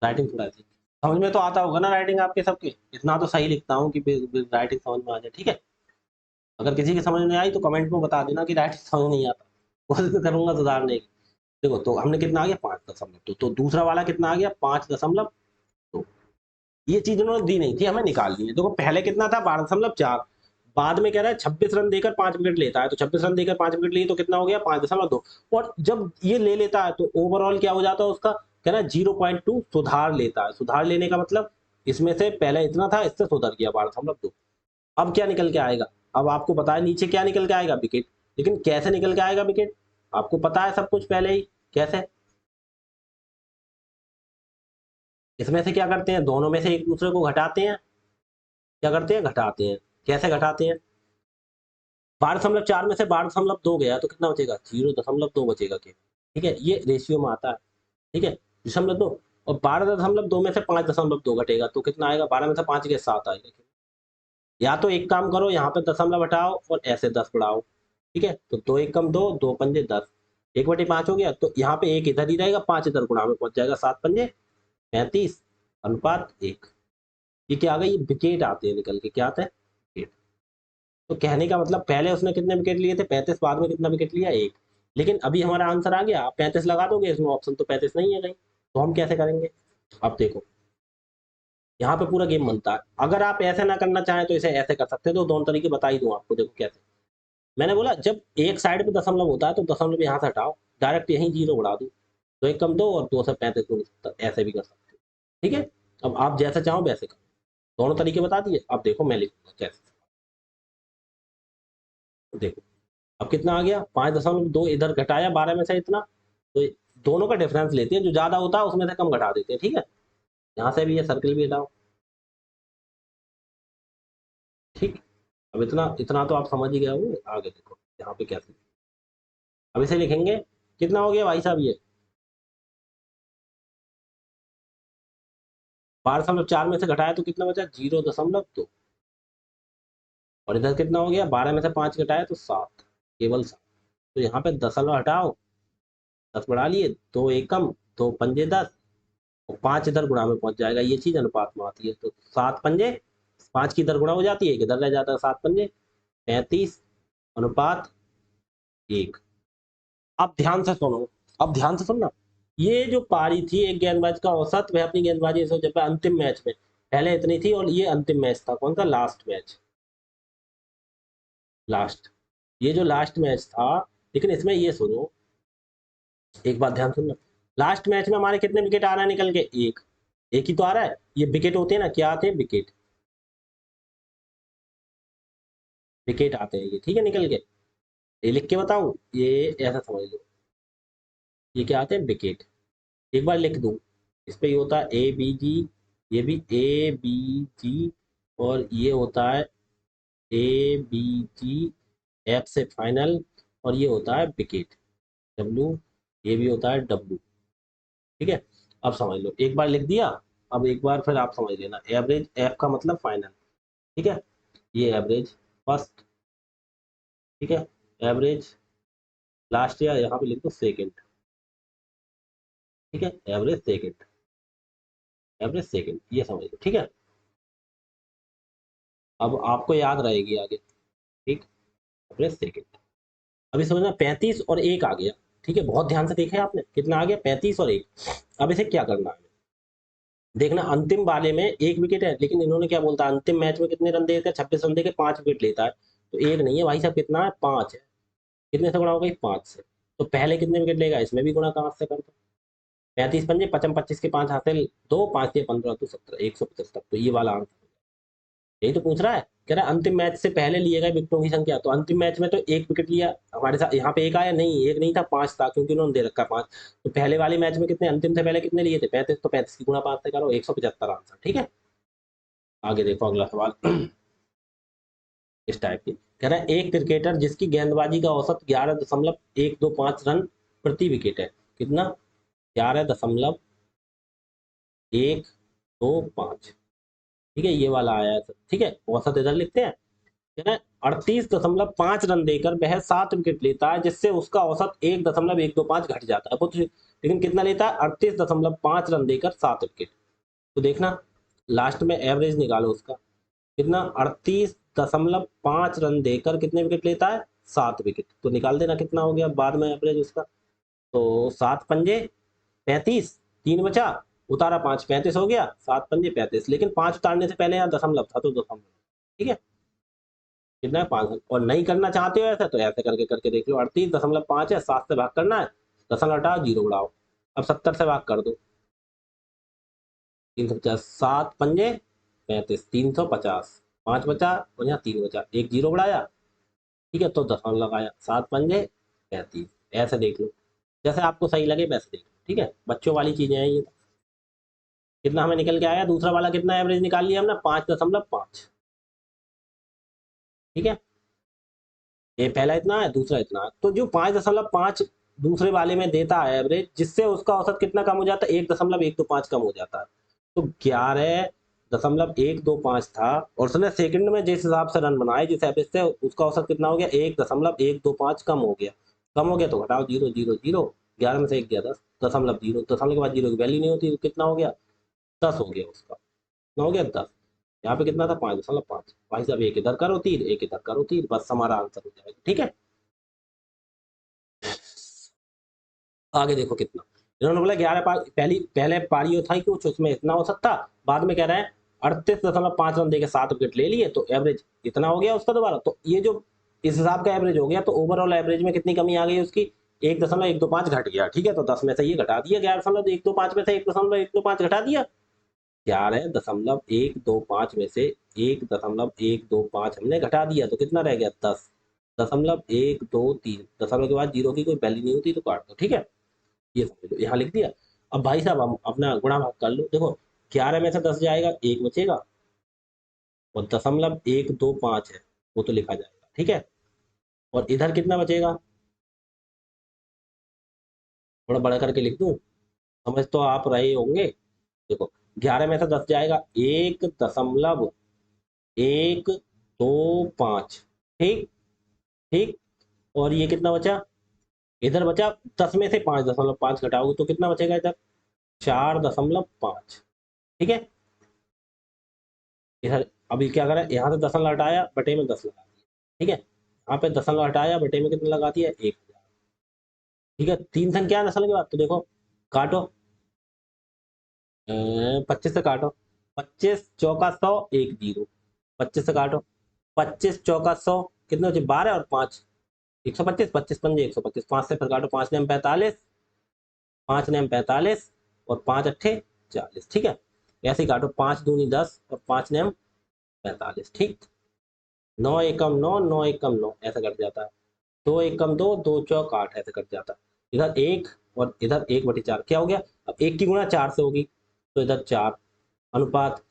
राइटिंग थोड़ा सी समझ में तो आता होगा ना, राइटिंग आपके सबके, इतना तो सही लिखता हूँ कि राइटिंग समझ में आ जाए। ठीक है, अगर किसी की समझ में आई तो कमेंट में बता देना कि राइटिंग समझ नहीं आता, कोशिश करूंगा सुधारने की। देखो तो हमने कितना आ गया 5.2, तो दूसरा वाला कितना आ गया 5.2। ये चीज उन्होंने दी नहीं थी, हमें निकालनी है। देखो पहले कितना था 12.4, बाद में कह रहा है 26 रन देकर 5 विकेट लेता है, तो 26 रन देकर 5 विकेट लिए तो कितना हो गया 5.2। और जब ये ले लेता है तो ओवरऑल क्या हो जाता है उसका, कह रहा है 0.2 सुधार लेता है। सुधार लेने का मतलब इसमें से पहले इतना था, इससे सुधर गया 12.2। अब क्या निकल के आएगा, अब आपको पता है नीचे क्या निकल के आएगा विकेट, लेकिन कैसे निकल के आएगा विकेट, आपको पता है सब कुछ पहले ही कैसे। इसमें से क्या करते हैं, दोनों में से एक दूसरे को घटाते हैं, क्या करते हैं घटाते हैं, कैसे घटाते हैं, 12.4 में से 12.2 गया तो कितना बचेगा 0.2 बचेगा के। ठीक है, ये रेशियो में आता है। ठीक है, 0.2, और 12.2 में से 5.2 घटेगा तो कितना आएगा, 12 में से 5 के 7 आएगा। या तो एक काम करो, यहाँ पे दशमलव हटाओ और ऐसे 10 बढ़ाओ। ठीक है, तो 2 एक कम 2, 2 पंजे 10, 1/5 हो गया, तो यहाँ पे एक इधर ही रहेगा, 5 इधर गुणा में पहुंच जाएगा, 7 पंजे 35 अनुपात 1। ये क्या आ गई, विकेट आते हैं निकल के, क्या आता है विकेट। तो कहने का मतलब पहले उसने कितने विकेट लिए थे 35, बाद में कितना विकेट लिया 1। लेकिन अभी हमारा आंसर आ गया, आप 35 लगा दोगे इसमें, ऑप्शन तो 35 नहीं है कहीं, तो हम कैसे करेंगे। अब देखो यहाँ पे पूरा गेम बनता है, अगर आप ऐसे ना करना चाहें तो इसे ऐसे कर सकते हो, तो दोनों तरीके बता ही दूं आपको। देखो कैसे, मैंने बोला जब एक साइड पे दशमलव होता है तो दशमलव यहाँ से हटाओ, डायरेक्ट यहीं जीरो बढ़ा दूं, तो एक कम 2 और 2 से 35 गुण 70, ऐसे भी कर सकते हो। ठीक है, अब आप जैसे चाहो वैसे करो, दोनों तरीके बता दिए। अब देखो मैं लिखूंगा कैसे, देखो अब कितना आ गया 5.2, इधर घटाया 12 में से इतना, तो दोनों का डिफरेंस लेते हैं, जो ज्यादा होता है उसमें से कम घटा देते हैं। ठीक है, यहाँ से भी ये सर्कल भी हटाओ। ठीक, अब इतना इतना तो आप समझ ही गए होंगे, आगे देखो यहाँ पे कैसे, अब इसे लिखेंगे, कितना हो गया भाई साहब ये 12.4 में से घटाया तो कितना बचा 0.2, और इधर कितना हो गया 12 में से 5 घटाया तो 7, केवल 7। तो यहाँ पे दशमलव हटाओ, 10 बढ़ा लिए, 2 एक कम, 2 पंजे 10 और 5 इधर गुणा में पहुंच जाएगा, ये चीज अनुपात में आती है। तो 7 पंजे 5 की इधर गुणा हो जाती है, एक इधर रह जाता है, 7 पंजे 35 अनुपात 1। अब ध्यान से सुनो, अब ध्यान से सुनना, ये जो पारी थी एक गेंदबाज का औसत, वह अपनी गेंदबाजी से जब अंतिम मैच में पहले इतनी थी, और ये अंतिम मैच था, कौन सा लास्ट मैच, लास्ट, ये जो लास्ट मैच था। लेकिन इसमें ये सुनो, एक बात ध्यान सुनना, लास्ट मैच में हमारे कितने विकेट आ रहे हैं निकल के, एक, एक ही तो आ रहा है। ये विकेट होते हैं ना, क्या आते हैं विकेट, विकेट आते हैं ये। ठीक है, निकल के ये लिख के बताऊं, ये ऐसा समझ लो, ये क्या आते हैं विकेट, एक बार लिख दूं, इस पे ये होता है ए बी जी, ये भी ए बी जी, और ये होता है ए बी जी, एफ से फाइनल, और ये होता है विकेट डब्ल्यू, ये भी होता है डब्ल्यू। ठीक है, अब समझ लो, एक बार लिख दिया, अब एक बार फिर आप समझ लेना, एवरेज एफ का मतलब फाइनल। ठीक है, ये एवरेज फर्स्ट, ठीक है, एवरेज लास्ट, या यहाँ पे लिख दो सेकेंड। ठीक है, एवरेज सेकेंड, एवरेज सेकेंड, ये समझ लो। ठीक है, अब आपको याद रहेगी आगे। ठीक, एवरेज सेकेंड, अभी समझना 35 और 1 आ गया। ठीक है, बहुत ध्यान से देखा है आपने, कितना आ गया 35 और 1। अब इसे क्या करना है, देखना अंतिम वाले में एक विकेट है, लेकिन इन्होंने क्या बोलता है अंतिम मैच में कितने रन देते हैं, 26 रन देके 5 विकेट लेता है। तो एक नहीं है भाई साहब, कितना है, 5 है। कितने से गुणा हो गई, 5 से। तो पहले कितने विकेट लेगा, इसमें भी गुणा 5 से कर दो। 35 पंजे 55, 25 के 5 हासिल, 2 5 से 15 तो 17, 175। तो ये वाला आंसर, यही तो पूछ रहा है। कह रहा है अंतिम मैच से पहले लिए गए विकेटों की संख्या। तो अंतिम मैच में तो एक विकेट लिया हमारे साथ, यहाँ पे एक आया नहीं, एक नहीं था, 5 था, क्योंकि उन्होंने दे रखा 5। तो पहले वाले मैच में कितने, अंतिम से पहले कितने लिए थे, 35। तो 35 की गुणा 5 से करो, 175 आंसर। ठीक है, आगे देखो अगला सवाल। इस टाइप की कह रहा है एक क्रिकेटर जिसकी गेंदबाजी का औसत 11.125 रन प्रति विकेट है, कितना, 11.125। ठीक है, ये वाला आया है। ठीक है, औसत इधर लिखते हैं। कह रहा है 38.5 रन देकर वह 7 विकेट लेता है, जिससे उसका औसत 1.125 घट जाता है। लेकिन कितना लेता है, 38.5 रन देकर 7 विकेट। तो देखना लास्ट में एवरेज निकालो उसका, कितना, 38.5 रन देकर कितने विकेट लेता है, 7 विकेट। तो निकाल देना कितना हो गया बाद में एवरेज उसका। तो 7 पंजे 35, 3 बचा, उतारा 5, 35 हो गया, 7 पंजे 35। लेकिन 5 उतारने से पहले यहाँ दशमलव था, तो दशमलव। ठीक है, कितना है, 5। और नहीं करना चाहते हो ऐसा, तो ऐसे करके करके देख लो। 38.5 है, 7 से भाग करना है, दशमलव हटाओ, जीरो उड़ाओ। अब 70 से भाग कर दो, 350, 7 पंजे 35, 350, 5 बचा और यहाँ 3 बचा, एक जीरो बढ़ाया। ठीक है, तो दशमलव लगाया, 7 पंजे 35। ऐसे देख लो, जैसे आपको सही लगे वैसे देख लो। ठीक है, बच्चों वाली चीजें हैं ये। कितना हमें निकल के आया, दूसरा वाला कितना एवरेज निकाल लिया हमने, 5.5। ठीक है, ये पहला इतना है, दूसरा इतना है। तो जो 5.5 दूसरे वाले में देता है एवरेज, जिससे उसका औसत कितना कम हो जाता है, 1.125 कम हो जाता है। तो 11.125 था, और उसने सेकंड में जिस हिसाब से रन बनाए, जिस एवरेज से, उसका औसत कितना हो गया, 1.125 कम हो गया। कम हो गया तो घटाओ, जीरो जीरो जीरो, 11 में से 1 गया 10, दशमलव जीरो, दशमलव के बाद जीरो की वैल्यू नहीं होती, तो कितना हो गया, 10 हो गया उसका। कितना हो गया, 10। यहाँ पे कितना था, 5.5। भाई साहब एक इधर करो तीर, एक इधर करो तीर, बस हमारा आंसर हो जाएगा। ठीक है, आगे देखो कितना। इन्होंने बोला 11 पहले पारियों था कुछ, उसमें इतना औसत था। बाद में कह रहे हैं 38.5 रन देके 7 विकेट ले लिए, तो एवरेज इतना हो गया उसका दोबारा। तो ये जो इस हिसाब का एवरेज हो गया, तो ओवरऑल एवरेज में कितनी कमी आ गई उसकी, 1.125 घट गया। ठीक है, तो 10 में से ये घटा दिया, 11.125 में से 1.125 घटा दिया, 11.125 में से 1.125 हमने घटा दिया, तो कितना रह गया, 10.123। दशमलव के बाद जीरो की कोई वैल्यू नहीं होती, तो काट दो। ठीक है, ये समझ लो, यहाँ लिख दिया। अब भाई साहब हम अपना गुणा भाग कर लो। देखो 11 में से 10 जाएगा, एक बचेगा, और 0.125 है, वो तो लिखा जाएगा। ठीक है, और इधर कितना बचेगा, थोड़ा बड़ा करके लिख दूं, समझ तो आप रहे होंगे। देखो 11 में से 10 जाएगा, 1.125। ठीक, ठीक। और ये कितना बचा, इधर बचा, 10 में से 5.5 घटाओगे तो कितना बचेगा इधर, 4.5। ठीक है, इधर अभी क्या करें, यहाँ से दशमलव हटाया, बटे में 10 लगा दिया। ठीक है, यहाँ पे दशमलव हटाया, बटे में कितना लगा दिया, 1,000। ठीक है, 3 संख्या है दशमलव के बाद, तो देखो काटो, 25 से काटो, 25 चौका 100, एक जीरो, 25 से काटो, 25 चौका 100, कितने बचे, 12 और 5, 125, 25 पंजे 125, 5 से फिर काटो, 5 नेम 45, 5 नेम 45, और 5 अट्ठे 40। ठीक है, ऐसे ही काटो, 5 दूनी 10 और 5 नेम 45। ठीक, 9 एकम 9, 9 एकम 9, ऐसा कट जाता है। 2 एकम 2, 2 चौक 8, ऐसे कट जाता है। इधर 1 और इधर 1/4, क्या हो गया, अब 1 की गुणा 4 से होगी, तो इधर 4 अनुपात।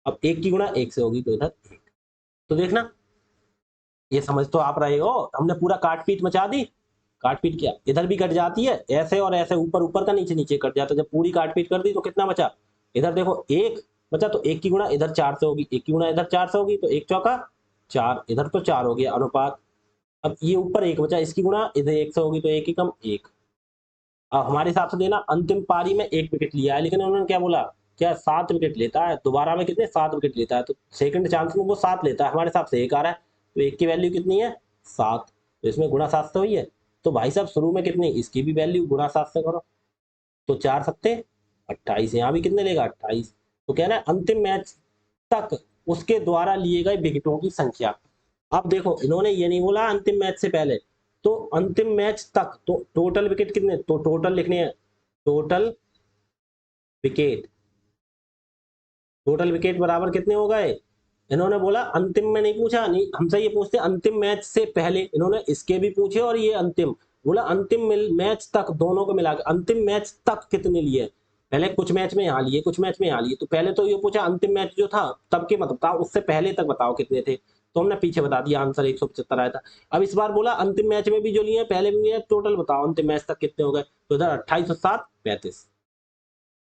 अब 1 की गुणा 1 से होगी, तो इधर 1। तो देखना, ये समझ तो आप रहे हो, हमने पूरा काट पीट मचा दी। काट पीट किया, इधर भी कट जाती है, ऐसे और ऐसे, ऊपर ऊपर का नीचे नीचे कट जाता है। जब पूरी काट पीट कर दी तो कितना बचा, इधर देखो 1 बचा, तो 1 की गुणा इधर 4 से होगी, 1 की गुणा इधर 4 से होगी, तो 1 चौका 4, इधर तो 4 हो गया अनुपात। अब ये ऊपर 1 बचा, इसकी गुणा इधर 1 से होगी, तो 1 एकम 1। अब हमारे हिसाब से देना, अंतिम पारी में 1 विकेट लिया है, लेकिन उन्होंने क्या बोला, क्या 7 विकेट लेता है, दोबारा में कितने, 7 विकेट लेता है। तो सेकंड चांस में वो 7 लेता है, हमारे हिसाब से 1 आ रहा है, तो 1 की वैल्यू कितनी है, 7। तो इसमें गुणा 7 से हुई है। तो भाई साहब शुरू में कितनी, इसकी भी वैल्यू गुणा 7 से करो, तो 4 सत्ते 28, यहाँ भी कितने लेगा, 28। तो कह रहा है अंतिम मैच तक उसके द्वारा लिए गए विकेटों की संख्या। अब देखो इन्होंने ये नहीं बोला अंतिम मैच से पहले, तो अंतिम मैच तक तो टोटल विकेट कितने, तो टोटल लिखने हैं, टोटल विकेट, टोटल विकेट बराबर कितने हो गए। इन्होंने बोला अंतिम में नहीं पूछा, नहीं हमसे ये पूछते अंतिम मैच से पहले, इन्होंने इसके भी पूछे और ये अंतिम बोला, अंतिम मैच तक दोनों को मिला के अंतिम मैच तक कितने लिए, पहले कुछ मैच में यहाँ लिए कुछ मैच में यहाँ लिए, तो पहले तो ये पूछा अंतिम मैच जो था तब के मत बताओ, उससे पहले तक बताओ कितने थे, तो हमने पीछे बता दिया, आंसर 175 आया था। अब इस बार बोला अंतिम मैच में भी जो लिए पहले भी लिए, टोटल बताओ अंतिम मैच तक कितने हो गए, तो इधर 28 और 7 35,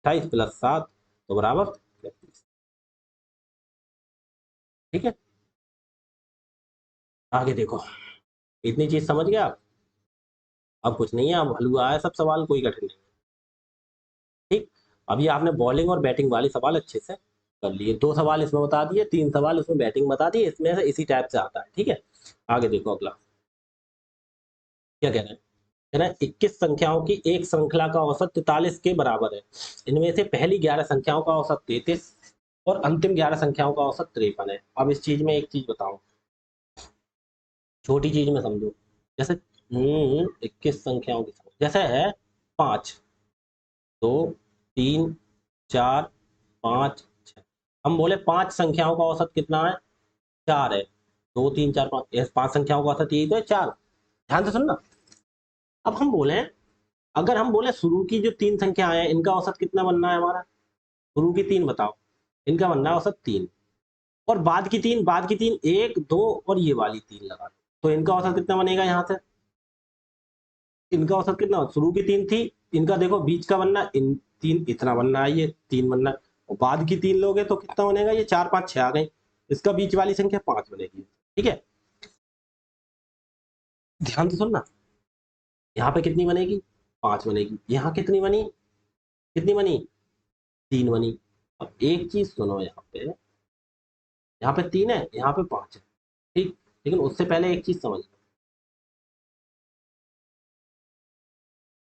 28 प्लस 7 तो बराबर 33। ठीक है, आगे देखो, इतनी चीज समझ गया आप। अब कुछ नहीं है, अब हलवा है सब सवाल, कोई कठिन नहीं। ठीक, अभी आपने बॉलिंग और बैटिंग वाले सवाल अच्छे से कर लिए, 2 सवाल इसमें बता दिए, 3 सवाल इसमें बैटिंग बता दिए, इसमें से इसी टाइप से आता है। ठीक है, आगे देखो अगला क्या कह रहे हैं। कह रहे हैं 21 संख्याओं की एक श्रृंखला का औसत 43 के बराबर है, इनमें से पहली 11 संख्याओं का औसत 33 और अंतिम 11 संख्याओं का औसत 53 है। अब इस चीज में एक चीज बताओ, छोटी चीज में समझो, जैसे 21 संख्याओं की जैसे है 5 2 3 4 5 6, हम बोले 5 संख्याओं का औसत कितना है, 4 है, 2 3 4 5, 5 संख्याओं का औसत यही तो है 4। ध्यान से सुनना, अब हम बोले अगर हम बोले शुरू की जो 3 संख्या है इनका औसत कितना बनना है हमारा, शुरू की 3 बताओ, इनका बनना है औसत 3, और बाद की तीन 1 2 और ये वाली 3 लगा दो, तो इनका औसत कितना बनेगा यहाँ से, इनका औसत कितना, शुरू की 3 थी, इनका देखो बीच का बनना इन 3 इतना बनना है, ये 3 बनना है, और बाद की 3 लोगे तो कितना बनेगा, ये 4 5 6 आ गई, इसका बीच वाली संख्या 5 बनेगी। ठीक है, ध्यान से सुनना, यहाँ पे कितनी बनेगी, 5 बनेगी, यहाँ कितनी बनी, कितनी बनी, 3 बनी। अब एक चीज सुनो, यहाँ पे 3 है, यहाँ पे 5 है। ठीक, लेकिन उससे पहले एक चीज समझ,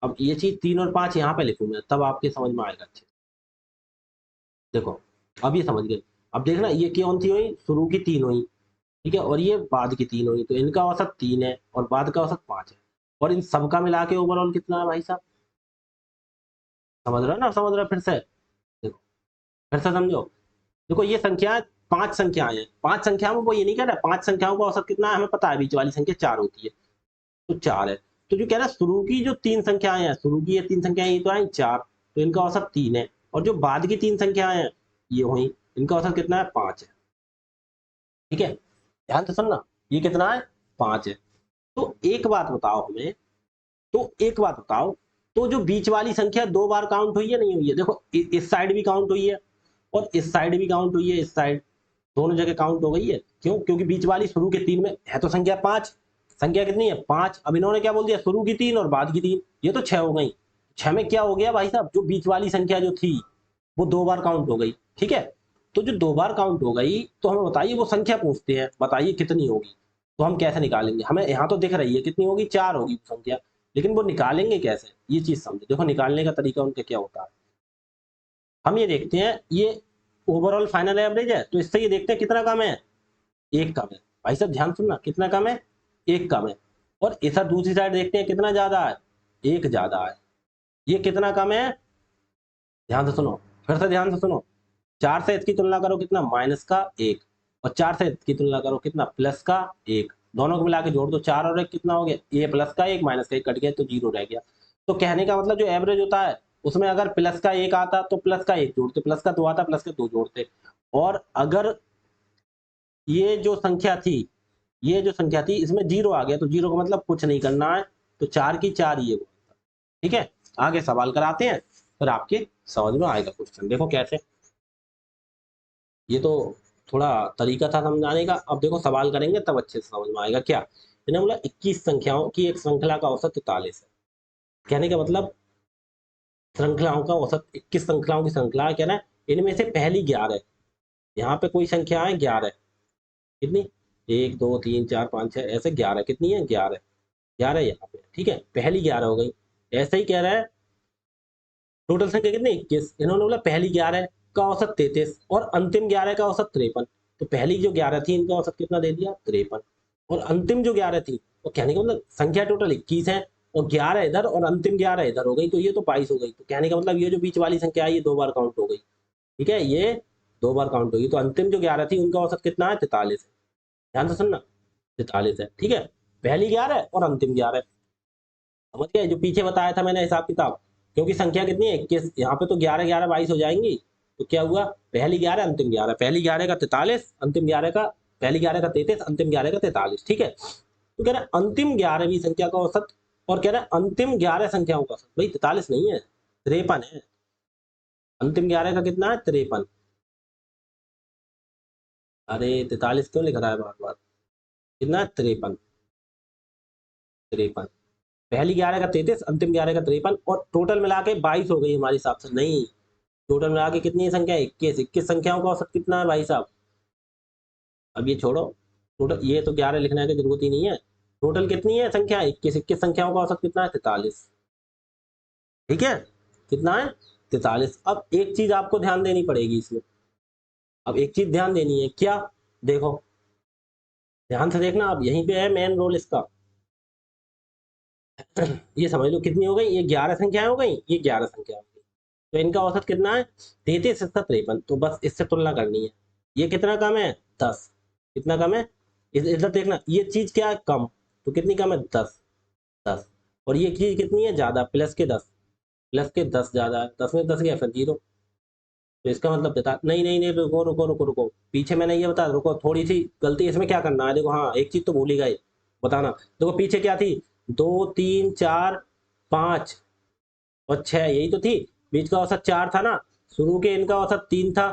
अब ये चीज 3 और 5 यहाँ पे लिखूंगा तब आपके समझ में आएगा अच्छे। देखो अब ये समझ गए, अब देखना ये कौन सी हुई, शुरू की 3 हुई, ठीक है, और ये बाद की 3 हुई, तो इनका औसत 3 है और बाद का औसत 5 है, और इन सबका मिला के ओवरऑल कितना है भाई साहब, समझ रहे हो ना, समझ रहे हो फिर से, देखो फिर से समझो, देखो ये संख्या 5 संख्याएं हैं, 5 संख्याओं में वो ये नहीं कह रहा 5 संख्याओं का औसत कितना है, हमें पता है बीच वाली संख्या 4 होती है, तो 4 है, तो जो कह रहा है शुरू की जो 3 संख्याएं हैं, शुरू की ये 3 संख्याएं ये तो आई 4, तो इनका औसत 3 है, और जो बाद की 3 संख्याएं हैं ये हुई, इनका औसत कितना है, 5 है। ठीक है, ध्यान से सुनना, ये कितना है, 5 है। तो एक बात बताओ हमें, तो एक बात बताओ, तो जो बीच वाली संख्या 2 बार काउंट हुई है नहीं हुई है, देखो इस साइड भी काउंट हुई है और इस साइड भी काउंट हुई है, इस साइड दोनों जगह काउंट हो गई है, क्यों, क्योंकि बीच वाली शुरू के 3 में है तो संख्या 5, संख्या कितनी है 5, अब इन्होंने क्या बोल दिया, शुरू की 3 और बाद की 3, ये तो 6 हो गई, 6 में क्या हो गया भाई साहब, जो बीच वाली संख्या जो थी वो 2 बार काउंट हो गई। ठीक है, तो जो 2 बार काउंट हो गई, तो हमें बताइए वो संख्या पूछते हैं, बताइए कितनी होगी, तो हम कैसे निकालेंगे, हमें यहाँ तो दिख रही है कितनी होगी, 4 होगी वो संख्या, लेकिन वो निकालेंगे कैसे, ये चीज समझो, देखो निकालने का तरीका उनका क्या होता है, हम ये देखते हैं, ये ओवरऑल फाइनल एवरेज है, तो इससे ये देखते हैं कितना कम है, 1 कम है, भाई साहब ध्यान सुनना, कितना कम है, 1 कम है, और इधर दूसरी साइड देखते हैं कितना ज्यादा है, 1 ज्यादा है, ये कितना कम है, ध्यान से सुनो, फिर से ध्यान से सुनो, 4 से इसकी तुलना करो कितना, माइनस का 1, और 4 से इसकी तुलना करो कितना, प्लस का 1, दोनों को मिला के जोड़ दो, 4 और 1 कितना हो गया, ये प्लस का 1 माइनस का 1 कट गया तो 0 रह गया। तो कहने का मतलब जो एवरेज होता है उसमें अगर प्लस का 1 आता तो प्लस का 1 जोड़ते, प्लस का 2 आता प्लस के 2 जोड़ते, और अगर ये जो संख्या थी, ये जो संख्या थी इसमें 0 आ गया तो 0 का मतलब कुछ नहीं करना है, तो 4 की 4 ही है वो। ठीक है, आगे सवाल कराते हैं, फिर आपके समझ में आएगा क्वेश्चन, देखो कैसे, ये तो थोड़ा तरीका था समझाने का, अब देखो सवाल करेंगे तब अच्छे से समझ में आएगा। क्या इन्होंने बोला 21 संख्याओं की एक श्रृंखला का औसत 43 है, कहने का मतलब श्रृंखलाओं का औसत 21 श्रृंखलाओं की श्रृंखला है, कहना है इनमें से पहली 11, यहाँ पे कोई संख्या है 11, कितनी, 1 2 3 4 5 6 ऐसे 11, कितनी है 11, 11 यहाँ पे, ठीक है, पहली 11 हो गई, ऐसे ही कह रहा है टोटल संख्या कितनी 21, इन्होंने बोला पहली 11 है, का औसत 33 और अंतिम 11 का औसत 53। तो पहली जो 11 थी इनका औसत कितना दे दिया 53, और अंतिम जो 11 थी वो कहने का मतलब संख्या टोटल 21 है और 11 इधर और अंतिम 11 इधर हो गई, तो ये तो 22 हो गई। तो कहने का मतलब ये जो बीच वाली संख्या है ये 2 बार काउंट हो गई, ठीक है, ये 2 बार काउंट होगी। तो अंतिम जो 11 थी उनका औसत कितना है 43 है। ध्यान से सुनना, 43 है, ठीक है, पहली 11 और अंतिम 11। समझ गए जो पीछे बताया था मैंने हिसाब किताब, क्योंकि संख्या कितनी है 21, यहाँ पे तो 11 11 22 हो जाएंगी। तो क्या हुआ, पहली 11 अंतिम 11, पहली 11 का 43, अंतिम 11 का, पहली 11 का 33, अंतिम 11 का 43, ठीक है। तो कह रहा है अंतिम 11वीं संख्या का औसत, और कह रहा है अंतिम 11 संख्याओं का औसत, भाई 43 नहीं है 53 है। अंतिम 11 का कितना है 53। अरे 43 क्यों लिख रहा है बार बार, कितना है 53, 53, पहली 11 का 33, अंतिम 11 का 53, और टोटल मिला के 22 हो गई हमारे हिसाब से। नहीं, टोटल मिला के कितनी संख्या 21, 21 संख्याओं का औसत कितना है भाई साहब। अब ये छोड़ो, टोटल ये तो 11 लिखने की जरूरत ही नहीं है, टोटल कितनी है संख्या 21, 21 संख्याओं का औसत कितना है 43, ठीक है, कितना है 43। अब एक चीज आपको ध्यान देनी पड़ेगी इसमें, अब एक चीज ध्यान देनी है, क्या, देखो ध्यान से देखना, अब यहीं पे है मेन रोल इसका। ये समझ लो कितनी हो गई, ये 11 संख्याएं हो गई, ये 11 संख्या हो गई। तो इनका औसत कितना है 33 इसका 53, तो बस इससे तुलना करनी है। ये कितना कम है 10, कितना कम है, इधर देखना, ये चीज क्या है कम, तो कितनी कम है 10, 10, और ये चीज कितनी है ज्यादा, प्लस के 10, प्लस के 10 ज्यादा है, 10 में 10 गया फिर 0। तो इसका मतलब बता, नहीं नहीं नहीं, रुको रुको रुको रुको, पीछे मैंने ये बता, रुको थोड़ी सी गलती इसमें क्या करना है, देखो हाँ एक चीज तो भूल ही गए बताना। देखो पीछे क्या थी, 2 3 4 5 और 6, यही तो थी, बीच का औसत 4 था ना, शुरू के इनका औसत 3 था,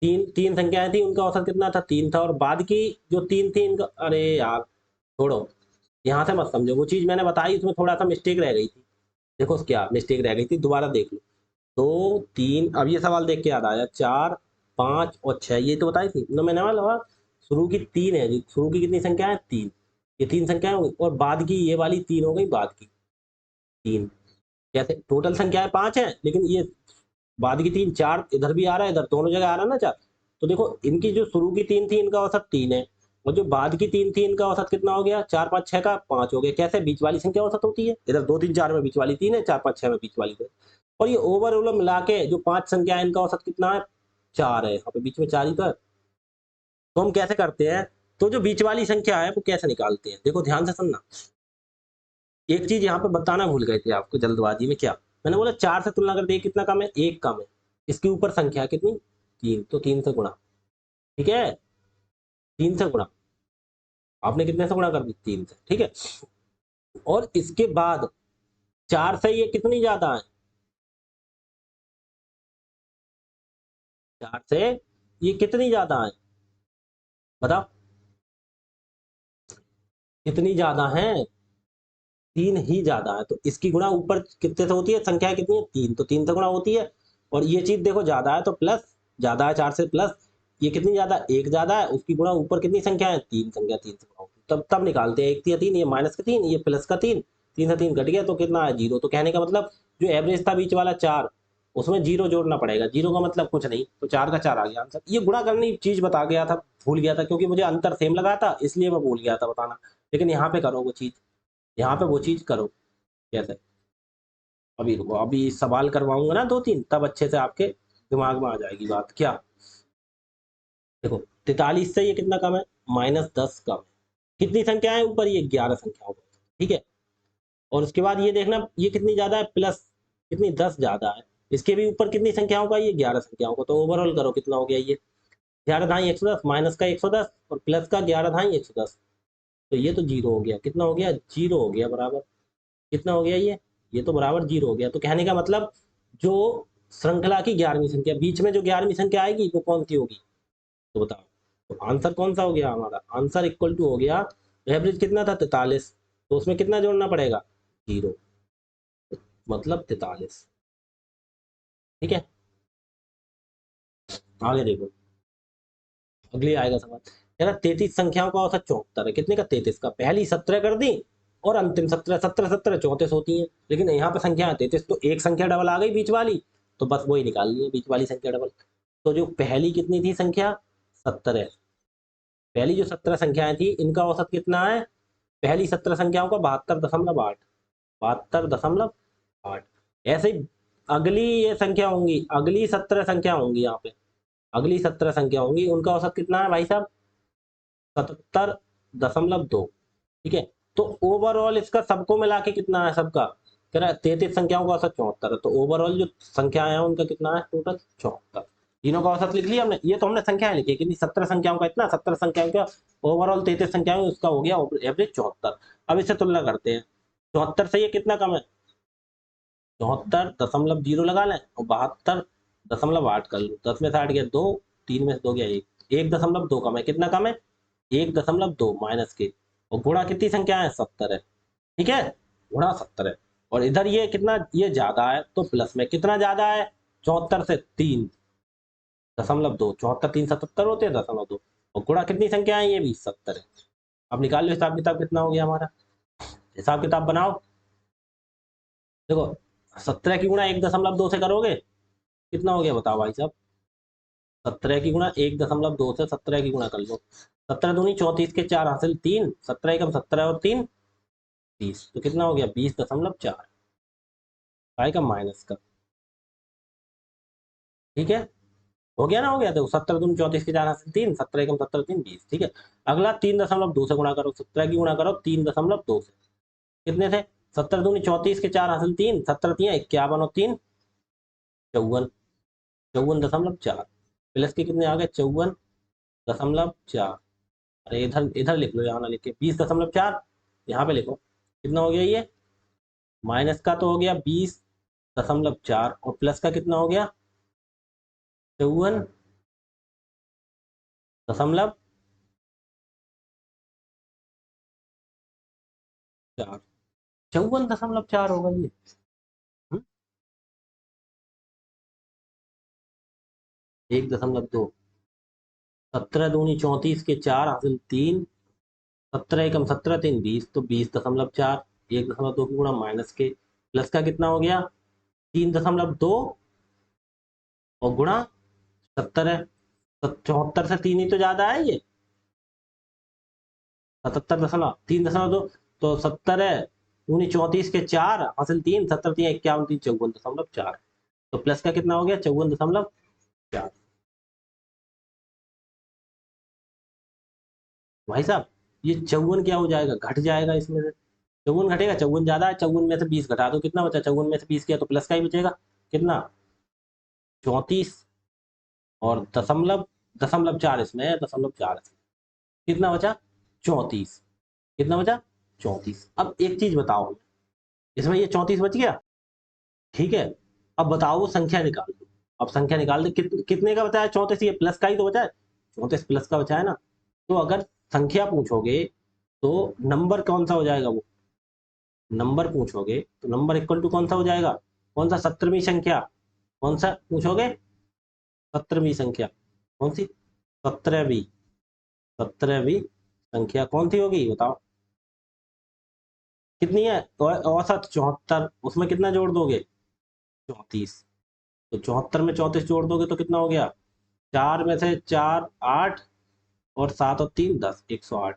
तीन तीन संख्याएं थी, उनका औसत कितना था 3 था, और बाद की जो 3 थी इनका, अरे यार छोड़ो, यहाँ से मत समझो, वो चीज मैंने बताई उसमें थोड़ा सा मिस्टेक रह गई थी। देखो क्या मिस्टेक रह गई थी, दोबारा देख लो। 2 3, अब ये सवाल देख के याद आया, 4 5 और 6 ये तो बताई थी ना मैंने, वाला शुरू की 3 है जी, शुरू की कितनी संख्या है 3, ये 3 संख्याएं हो गई, और बाद की ये वाली 3 हो गई, बाद की 3, कैसे टोटल संख्याएं 5 है, लेकिन ये बाद की 3 4 इधर भी आ रहा है, इधर दोनों जगह आ रहा है ना 4। तो देखो इनकी जो शुरू की 3 थी इनका औसत 3 है, और जो बाद की 3 थी इनका औसत कितना हो गया, 4 5 6 का 5 हो गया। कैसे, बीच वाली संख्या औसत होती है, इधर 2 3 4 में बीच वाली 3 है, 4 5 6 में बीच वाली 2, और ये ओवरऑल मिला के जो 5 संख्या है इनका औसत कितना है 4 है, यहाँ पे बीच में 4 ही तो है। तो हम कैसे करते हैं, तो जो बीच वाली संख्या है वो कैसे निकालते हैं, देखो ध्यान से सुनना। एक चीज यहाँ पे बताना भूल गए थे आपको जल्दबाजी में, क्या मैंने बोला 4 से तुलना करते कितना कम है, 1 कम है, इसके ऊपर संख्या कितनी 3, तो 3 से गुणा, ठीक है, 3 से गुणा, आपने कितने से गुणा कर दी 3 से, ठीक है। और इसके बाद 4 से ये कितनी ज्यादा है, 4 से ये कितनी ज्यादा है, बताओ कितनी ज्यादा है, 3 ही ज्यादा है। तो इसकी गुणा ऊपर कितने से होती है, संख्या कितनी है 3, तो 3 से गुणा होती है। और ये चीज देखो ज्यादा है तो प्लस, ज्यादा है 4 से प्लस, ये कितनी ज्यादा 1 ज्यादा है, उसकी गुणा ऊपर कितनी संख्या है 3 संख्या, 3 से गुणा होती है। तब निकालते हैं 1 3 3, ये माइनस का 3, ये प्लस का 3, 3 से 3 कट गया तो कितना है 0। तो कहने का मतलब जो एवरेज था बीच वाला 4, उसमें 0 जोड़ना पड़ेगा, 0 का मतलब कुछ नहीं, तो 4 का 4 आ गया आंसर। ये गुणा करनी चीज बता गया था, भूल गया था, क्योंकि मुझे अंतर सेम लगा था इसलिए मैं भूल गया था बताना। लेकिन यहाँ पे करो वो चीज, यहाँ पे वो चीज करो, कैसे, अभी रुको, अभी सवाल करवाऊंगा ना 2 3, तब अच्छे से आपके दिमाग में आ जाएगी बात। क्या, देखो 43 से ये कितना कम है, -10 कम है, कितनी संख्या है ऊपर, ये 11 संख्याओं का, ठीक है। और उसके बाद ये देखना ये कितनी ज्यादा है, प्लस कितनी 10 ज्यादा है, इसके भी ऊपर कितनी संख्याओं का, ये 11 संख्याओं का। तो ओवरऑल करो कितना हो गया, ये 11 ढाई 110, माइनस का 110 और प्लस का 11 ढाई 110, तो ये तो 0 हो गया, कितना हो गया 0 हो गया, बराबर कितना हो गया ये तो बराबर 0 हो गया। तो कहने का मतलब जो श्रृंखला की 11वीं संख्या, बीच में जो 11वीं संख्या आएगी वो कौन सी होगी, तो बताओ। तो आंसर कौन सा हो गया हमारा, आंसर इक्वल टू हो गया, एवरेज कितना था 43, तो उसमें कितना जोड़ना पड़ेगा 0, मतलब 43, ठीक है। आगे देखो, अगली आएगा सवाल, कह रहा 33 संख्याओं का औसत 74 है, कितने का 33 का, पहली 17 कर दी और अंतिम 17, 17 17 34 होती हैं, लेकिन यहाँ पे संख्या 33, तो एक संख्या डबल आ गई बीच वाली, तो बस वही निकालनी है, बीच वाली संख्या डबल। तो जो पहली कितनी थी संख्या, 17। पहली जो 17 संख्याएं थी इनका औसत कितना है, पहली 17 संख्याओं का 72.8, 72.8। ऐसे ही अगली ये संख्या होंगी, अगली 17 संख्या होंगी, यहाँ पे अगली 17 संख्या होंगी, उनका औसत कितना है भाई साहब, 77.2। ठीक है, तो ओवरऑल इसका सबको मिला के कितना है, सबका कह रहा है 33 संख्याओं का औसत 74 है, तो ओवरऑल जो संख्याएं हैं उनका कितना है, टोटल 74। तीनों का औसत लिख लिया हमने, ये तो हमने संख्याएं लिखी कितनी, 17 संख्याओं का इतना, 17 संख्याओं का ओवरऑल 33 संख्याओं उसका हो गया एवरेज 74। अब इससे तुलना करते हैं, 74 से ये कितना कम है, 74.0 लगा लें और 72.8 कर लो, 10 में से 8 गया 2, 3 में से 2 गया 1, 1.2 कम है, कितना कम है, 1.2 माइनस के, और गुणा कितनी संख्या है, 70 है। ठीक है, गुणा 70 है, और इधर ये कितना, ये ज्यादा है तो प्लस में कितना ज्यादा है, 74 से 3.2, 74 3 77 होते हैं 0.2, और गुणा कितनी संख्या है, ये भी 70 है। अब निकाल लो हिसाब किताब कितना हो गया हमारा, हिसाब किताब बनाओ। देखो 17 की गुणा 1.2 से करोगे कितना हो गया बताओ भाई साहब, 17 की गुणा 1.2 से 17 की गुणा कर लो, 17 दूनी 34 के 4 हासिल 3, 17 एकम 17 और 3 20, तो कितना हो गया 20.4 आएगा माइनस का। ठीक है, हो गया ना, हो गया, देखो 17 दूनी 34 के 4 हासिल 3, 17 एकम 17 3 20। ठीक है, अगला 3.2 से गुणा करो, 17 की गुणा करो 3.2 से, कितने थे, 17 दूनी 34 के 4 हासिल 3, 17 3 51 और 3 54, 54.4 प्लस के कितने आ गए 54.4। अरे इधर इधर लिख लो, यहाँ ना लिख के 20.4 यहाँ पे लिखो, कितना हो गया ये, माइनस का तो हो गया 20.4 और प्लस का कितना हो गया 54.4, 54.4 होगा ये। हम्म? 1.2, 17 दूनी 34 के 4 हासिल 3, 17 एकम 17 3 20, तो 20.4, 1.2 की गुणा माइनस के, प्लस का कितना हो गया 3.2 और गुणा 70 है, तो 74 से 3 ही तो ज्यादा है ये, 77.3.2, तो 70 है दूनी 34 के 4 हासिल 3, 70 3 51 3 54.4, तो प्लस का कितना हो गया 54.4। भाई साहब ये 54 क्या हो जाएगा, घट जाएगा इसमें से, 54 घटेगा, 54 ज्यादा है, 54 में से 20 घटा दो, कितना बचा, 54 में से 20 किया तो प्लस का ही बचेगा, कितना 34 और दशमलव, दशमलव 4 इसमें है, दशमलव 4 इसमें, कितना बचा 34, कितना बचा 34। अब एक चीज बताओ, इसमें ये 34 बच गया, ठीक है, अब बताओ वो संख्या निकाल दो, अब संख्या निकाल दो, कितने का बचा है 34, ये प्लस का ही तो बचा है, 34 प्लस का बचा है ना, तो अगर संख्या पूछोगे तो नंबर कौन सा हो जाएगा, वो नंबर पूछोगे तो नंबर इक्वल टू कौन सा हो जाएगा, कौन सा 17वीं संख्या, कौन सा पूछोगे 17वीं संख्या, कौन सी 17वीं, 17वीं संख्या कौन सी होगी बताओ, कितनी है, औसत 74, उसमें कितना जोड़ दोगे 34, तो 74 में 34 जोड़ दोगे तो कितना हो गया, 4 में से 4 8 और 7 और 3 10, 108,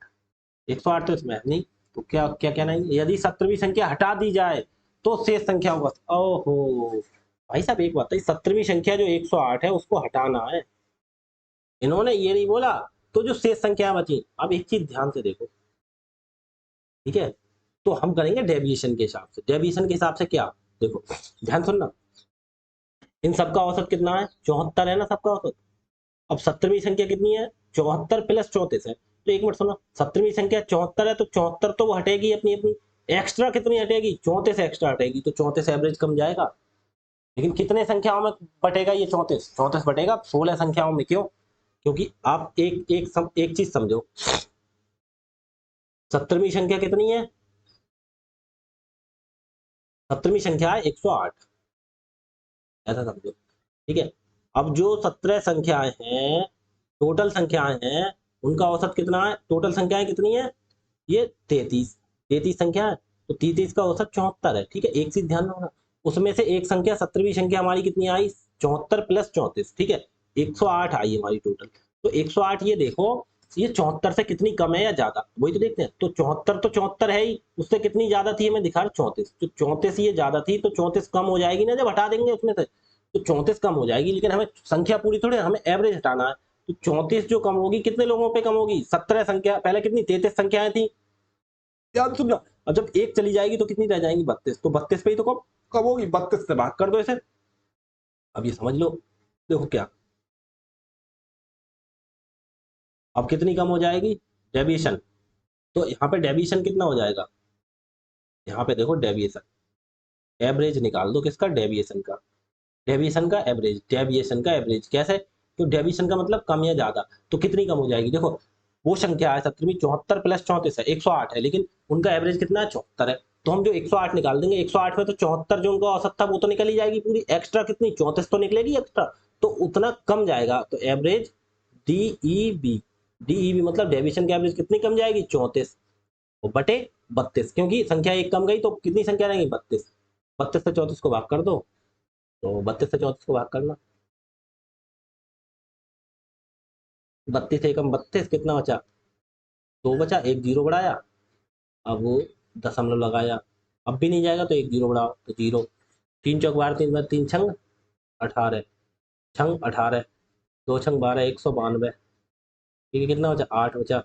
108 तो इसमें है नहीं, तो क्या क्या क्या नहीं, यदि 17वीं संख्या हटा दी जाए तो शेष संख्या होगा, ओहो भाई साहब एक बात है, 17वीं संख्या जो 108 है उसको हटाना है, इन्होंने ये नहीं बोला, तो जो शेष संख्या बची, अब एक चीज ध्यान से देखो, ठीक है, तो हम करेंगे डेविएशन के हिसाब से, डेविएशन के हिसाब से क्या, देखो ध्यान सुनना, इन सबका औसत कितना है 74 है ना सबका औसत, अब 17वीं संख्या कितनी है 74 प्लस 34 है, तो एक मिनट सुनो, 17वीं संख्या 74 है तो 74 तो वो हटेगी अपनी अपनी, एक्स्ट्रा कितनी हटेगी 34 एक्स्ट्रा हटेगी, तो 34 एवरेज कम जाएगा, लेकिन कितने संख्याओं में बटेगा ये 34, 34 बटेगा 16 संख्याओं में, क्यों, क्योंकि आप एक चीज समझो, 17वीं संख्या कितनी है, 17वीं संख्या है 108, ऐसा समझो, ठीक है, अब जो 17 संख्याएं हैं, टोटल संख्याएं हैं, उनका औसत कितना है, टोटल संख्याएं कितनी है, ये 33, 33 संख्या है, तो 33 का औसत 74 है, ठीक है, एक चीज ध्यान रखना, उसमें से एक संख्या 17वीं संख्या हमारी कितनी आई, 74 प्लस 34, ठीक है, 108 आई हमारी टोटल। तो 108 ये देखो, ये 74 से कितनी कम है या ज्यादा, वही तो देखते हैं। तो 74 तो 74 है ही, उससे कितनी ज्यादा थी हमें दिखा रहा 34, तो 34 ये ज्यादा थी, तो 34 कम हो जाएगी ना जब हटा देंगे उसमें से, तो 34 कम हो जाएगी। लेकिन हमें संख्या पूरी थोड़ी, हमें एवरेज हटाना है। तो 34 जो कम होगी कितने लोगों पे कम होगी, 17 संख्या, पहले कितनी 33 संख्याएं थी, याद सुनना। और जब एक चली जाएगी तो कितनी रह जाएंगी, 32, तो 32 पे ही तो कम कम होगी, 32 से भाग कर दो इसे। अब ये समझ लो, देखो क्या, अब कितनी कम हो जाएगी डेविएशन, तो यहाँ पे डेविएशन कितना हो जाएगा, यहाँ पे देखो डेविएशन, एवरेज निकाल दो किसका, डेविएशन का, डेविएशन का एवरेज, डेविएशन का एवरेज कैसे, तो डेविएशन का मतलब कम या ज्यादा, तो कितनी कम हो जाएगी, देखो वो संख्या है 17वीं, 74 प्लस 34 है, 108 है, लेकिन उनका एवरेज कितना है, 74 है। तो हम जो 108 निकाल देंगे, 108 में तो 74 जो उनका औसत था वो तो निकल ही जाएगी पूरी, एक्स्ट्रा कितनी 34 तो निकलेगी एक्स्ट्रा, तो उतना कम जाएगा। तो एवरेज डीईबी, डीईबी मतलब डेविएशन की एवरेज कितनी कम जाएगी, 34 बटे 32, क्योंकि संख्या एक कम गई तो कितनी संख्या रहेगी, 32, 32 से 34 को भाग कर दो, तो 32 से 34 को भाग करना, 32 से एकम 32, कितना बचा, 2 बचा, एक जीरो बढ़ाया, अब वो दशमलव लगाया, अब भी नहीं जाएगा तो एक जीरो बढ़ाओ तो जीरो, 3 चौक 12, 3 बार 3 छंग 18, छंग 18, 2 छंग 12, 192, ठीक है, कितना बचा, 8 बचा।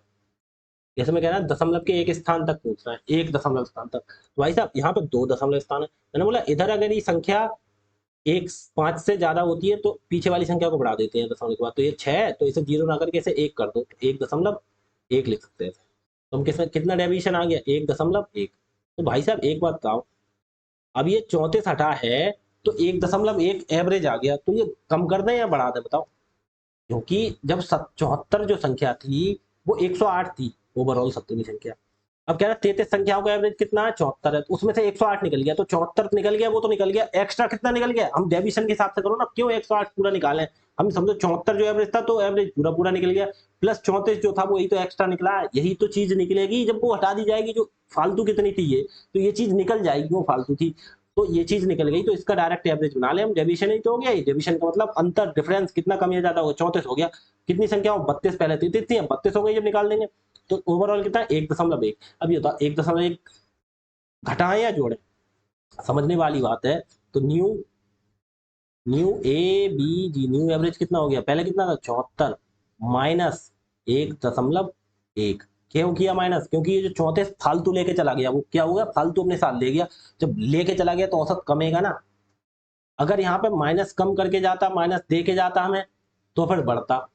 जैसे मैं कह रहा दशमलव के एक स्थान तक पूछ रहा है, एक दशमलव स्थान तक, तो भाई साहब यहाँ पे 2 दशमलव स्थान है, मैंने बोला इधर अगर ये संख्या एक 5 से ज्यादा होती है तो पीछे वाली संख्या को बढ़ा देते हैं दशमलव के बाद, तो ये 6 है तो इसे जीरो ना करके इसे 1 कर दो, तो 1.1 लिख सकते हैं। तो हम किसमें कितना डेविएशन आ गया, 1.1। तो भाई साहब एक बात बताओ, अब ये 34 हटा है तो 1.1 एवरेज आ गया, तो ये कम कर दें या बढ़ा दें बताओ, क्योंकि जब 74 जो संख्या थी वो 108 थी ओवरऑल 17वीं संख्या, अब कह रहा 33 संख्याओं का एवरेज कितना है, 74 है, तो उसमें से 108 निकल गया, तो 74 निकल गया, वो तो निकल गया, एक्स्ट्रा कितना निकल गया, हम डेविएशन के हिसाब से करो ना, क्यों 108 पूरा निकालें, हम समझो 74 जो एवरेज था तो एवरेज पूरा पूरा निकल गया, प्लस 34 जो था वो यही तो एक्स्ट्रा निकला, यही तो चीज निकलेगी जब वो हटा दी जाएगी, जो फालतू कितनी थी ये चीज निकल जाएगी, वो फालतू थी, तो ये चीज निकल गई, तो इसका डायरेक्ट एवरेज बना ले हम, डेविएशन ही तो हो गया, ये डेविएशन का मतलब अंतर, डिफरेंस कितना कम या ज्यादा होगा, 34 हो गया, कितनी संख्या हो, 32 पहले थी, 32 हो गई जब निकाल देंगे, तो ओवरऑल कितना 1.1। अब ये होता 1.1 घटाएं या जोड़ें, समझने वाली बात है। तो new new A B G, new average कितना हो गया, पहले कितना था 74 माइनस 1.1, क्यों किया माइनस, क्योंकि ये जो 34 फालतू लेके चला गया, वो क्या होगा, फालतू अपने साथ ले गया, जब लेके चला गया तो औसत कमेगा ना, अगर यहाँ पे माइनस कम करके जाता, माइनस दे के जाता हमें, तो फिर बढ़ता।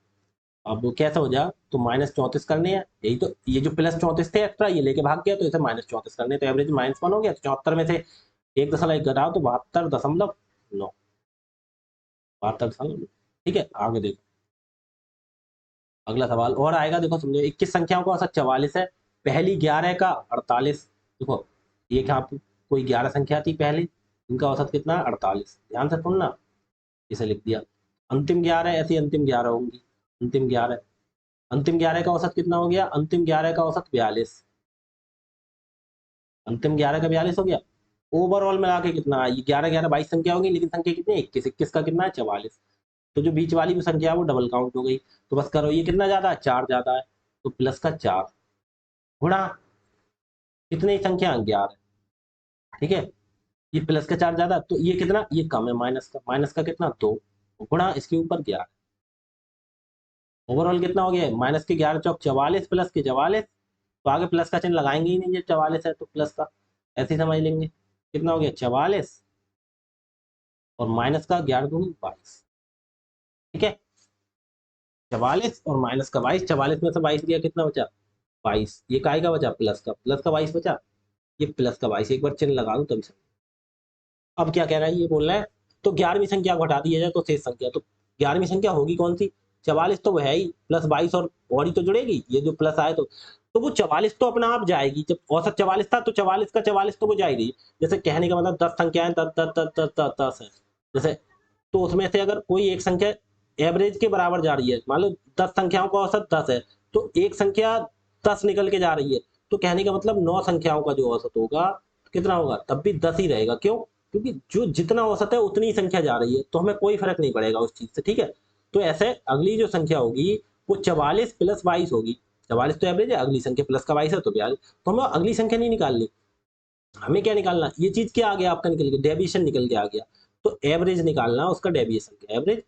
अब वो कैसे हो जाए, तो -34 करने हैं, यही तो, ये जो +34 थे एक्स्ट्रा ये लेके भाग गया, तो इसे -34 करने, तो एवरेज -1 हो गया, तो 74 में से 1.1 घटाओ तो 72.9, 72.9, ठीक है, आगे देखो अगला सवाल और आएगा, देखो समझो 21 संख्याओं का औसत 44 है, पहली 11 का 48, देखो एक यहाँ पे कोई 11 संख्या थी पहली, इनका औसत कितना है 48, ध्यान से सुनना, इसे लिख दिया, अंतिम 11 ऐसी अंतिम 11 होंगी, अंतिम 11, अंतिम 11 का औसत कितना हो गया, अंतिम 11 का औसत 42, अंतिम 11 का 42 हो गया, ओवरऑल मिला के कितना है, ये 11 11 22 संख्या होगी, लेकिन संख्या कितनी है 21, 21 का कितना है 44, तो जो बीच वाली भी संख्या है वो डबल काउंट हो गई, तो बस करो ये कितना ज्यादा है, 4 ज्यादा है, तो प्लस का 4 गुणा कितनी संख्या 11, ठीक है, ये प्लस का 4 ज्यादा, तो ये कितना, ये कम है माइनस का कितना 2 गुणा इसके ऊपर 11, ओवरऑल कितना हो गया, माइनस के 11 चौक 44 प्लस के 44, तो आगे प्लस का चिन्ह लगाएंगे ही नहीं, जब 44 है तो प्लस का ऐसे ही समझ लेंगे, कितना हो गया 44 और माइनस का 11 दूनी 22, ठीक है, 44 और माइनस का 22, 44 में से 22 गया कितना बचा 22, ये काय का बचा प्लस का 22 बचा, ये प्लस का 22, एक बार चिन्ह लगा दूं तभी समझ। अब क्या कह रहा है, ये बोल रहा है तो 11वीं संख्या को हटा दिया जाए तो शेष संख्या, तो 11वीं संख्या होगी कौन सी, 44 तो वो है ही, प्लस 22 और ही तो जुड़ेगी, ये जो प्लस आए तो वो 44 तो अपना आप जाएगी, जब औसत 44 था तो 44 का 44 तो वो जाएगी, जैसे कहने का मतलब 10 संख्याएं 10 है, जैसे, तो उसमें से अगर कोई एक संख्या एवरेज के बराबर जा रही है, मान लो 10 संख्याओं का औसत 10 है, तो एक संख्या 10 निकल के जा रही है, तो कहने का मतलब 9 संख्याओं का जो औसत होगा कितना होगा, तब भी 10 ही रहेगा, क्यों, क्योंकि जो जितना औसत है उतनी ही संख्या जा रही है, तो हमें कोई फर्क नहीं पड़ेगा उस चीज से, ठीक है। तो ऐसे अगली जो संख्या होगी वो 44 प्लस 22 होगी। 44 तो एवरेज है, अगली संख्या प्लस का 22 है तो 42। तो हमें अगली संख्या नहीं निकालनी, हमें क्या निकालना, ये चीज क्या आ गया आपका, निकल गया डेविएशन निकल के आ गया। तो एवरेज निकालना उसका डेविएशन का, एवरेज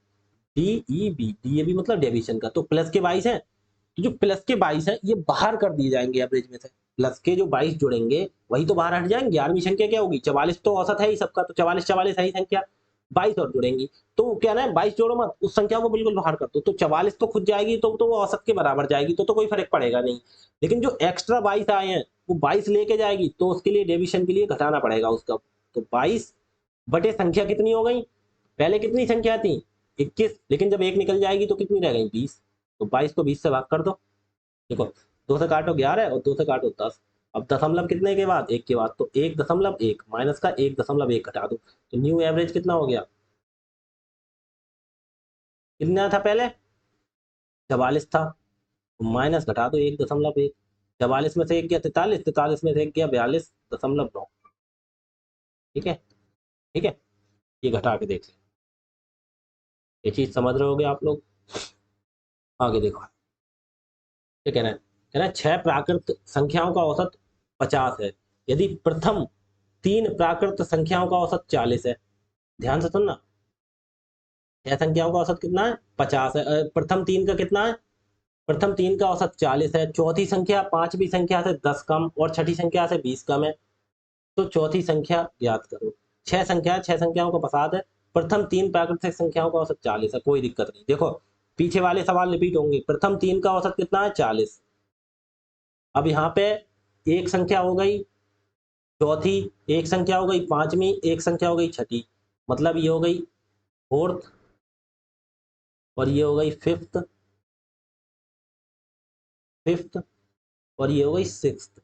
डी ए बी मतलब डेविएशन का। तो प्लस के 22 है, तो जो प्लस के 22 है ये बाहर कर दिए जाएंगे एवरेज में से। प्लस के जो 22 जुड़ेंगे वही तो बाहर हट जाएंगे। 11वीं संख्या क्या होगी, 44 तो औसत है ही सबका, तो 44 44 है ही संख्या, 22 और जुड़ेंगी। तो क्या ना है, 22 जोड़ो मत, उस संख्या को बिल्कुल बाहर कर दो, तो 44 तो खुद जाएगी, तो वो औसत के बराबर जाएगी, तो कोई फर्क पड़ेगा नहीं। लेकिन जो एक्स्ट्रा 22 आए हैं वो 22 लेके जाएगी, तो उसके लिए डेविएशन के लिए घटाना पड़ेगा उसका। तो 22 बटे संख्या कितनी हो गई, पहले कितनी संख्या थी 21, लेकिन जब एक निकल जाएगी तो कितनी रह गई 20। तो 22 को 20 से भाग कर दो, देखो 2 से काटो 11 और 2 से काटो 10। अब दशमलव कितने के बाद, एक के बाद, तो 1.1 माइनस का 1.1 घटा दो, तो न्यू एवरेज कितना हो गया, कितना था पहले 44 था, तो माइनस घटा दो 1.1। 44 में से एक गया 43, 43 में से एक गया 42.9। ठीक है, ठीक है, ये घटा के देख लें, ये चीज समझ रहे होगे आप लोग। आगे देखो, ये कहना है 6 प्राकृत संख्याओं का औसत 50 है, यदि प्रथम 3 प्राकृत संख्याओं का औसत 40 है। ध्यान से सुनना, 6 संख्याओं का औसत कितना है 50 है, प्रथम 3 का कितना है, प्रथम 3 का औसत 40 है, चौथी संख्या पांचवी संख्या से 10 कम और छठी संख्या से 20 कम है, तो चौथी संख्या ज्ञात करो। 6 संख्याओं का प्रसाद है, प्रथम 3 प्राकृतिक संख्याओं का औसत 40 है, कोई दिक्कत नहीं। देखो पीछे वाले सवाल रिपीट होंगे, प्रथम 3 का औसत कितना है 40। अब यहाँ पे एक संख्या हो गई चौथी, एक संख्या हो गई पांचवी, एक संख्या हो गई छठी, मतलब ये हो गई फोर्थ और ये हो गई फिफ्थ, फिफ्थ और ये हो गई सिक्स्थ।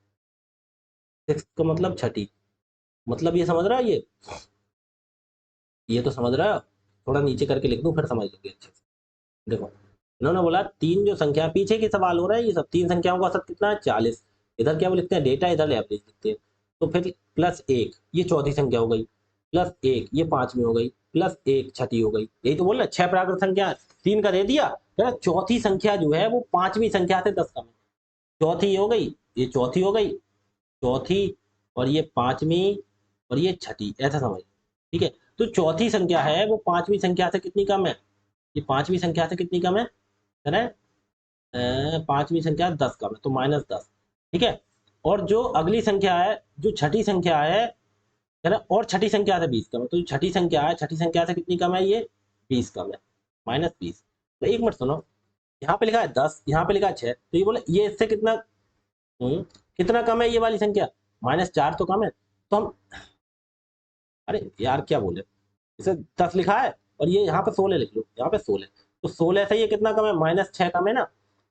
सिक्स्थ का मतलब छठी, मतलब ये समझ रहा है, ये तो समझ रहा है। थोड़ा नीचे करके लिख दूं फिर समझ लोगे अच्छे से। देखो इन्होंने बोला तीन जो संख्या, पीछे के सवाल हो रहा है ये सब, 3 संख्याओं का औसत कितना है 40। इधर क्या वो लिखते हैं डेटा, इधर एवरेज लिखते हैं। तो फिर प्लस 1 ये चौथी संख्या हो गई, प्लस 1 ये पांचवी हो गई, प्लस 1 छठी हो गई। यही तो बोल रहे 6 प्राकृत संख्या, 3 का दे दिया, फिर चौथी संख्या जो है वो पांचवी संख्या से 10 कम है। चौथी हो गई, ये चौथी हो गई, चौथी और ये पांचवी और ये छठी, ऐसा समझ, ठीक है। तो चौथी संख्या है वो पांचवी संख्या से कितनी कम है, ये पांचवी संख्या से कितनी कम है ना, पांचवी संख्या 10 कम है, तो -10, ठीक है। और जो अगली संख्या है, जो छठी संख्या है ना, और छठी संख्या से 20 कम है, तो जो छठी संख्या है, छठी संख्या से कितनी कम है, ये 20 कम है, -20। तो एक मिनट सुनो, यहाँ पे लिखा है 10, यहाँ पे लिखा है 6, तो ये बोले ये इससे कितना, कितना कम है ये वाली संख्या, -4 तो कम है। तो हम, अरे यार क्या बोले, इसे 10 लिखा है और ये यहाँ पे 16 लिख लो, यहाँ पे 16, तो 16 से ये कितना कम है, -6 कम है ना।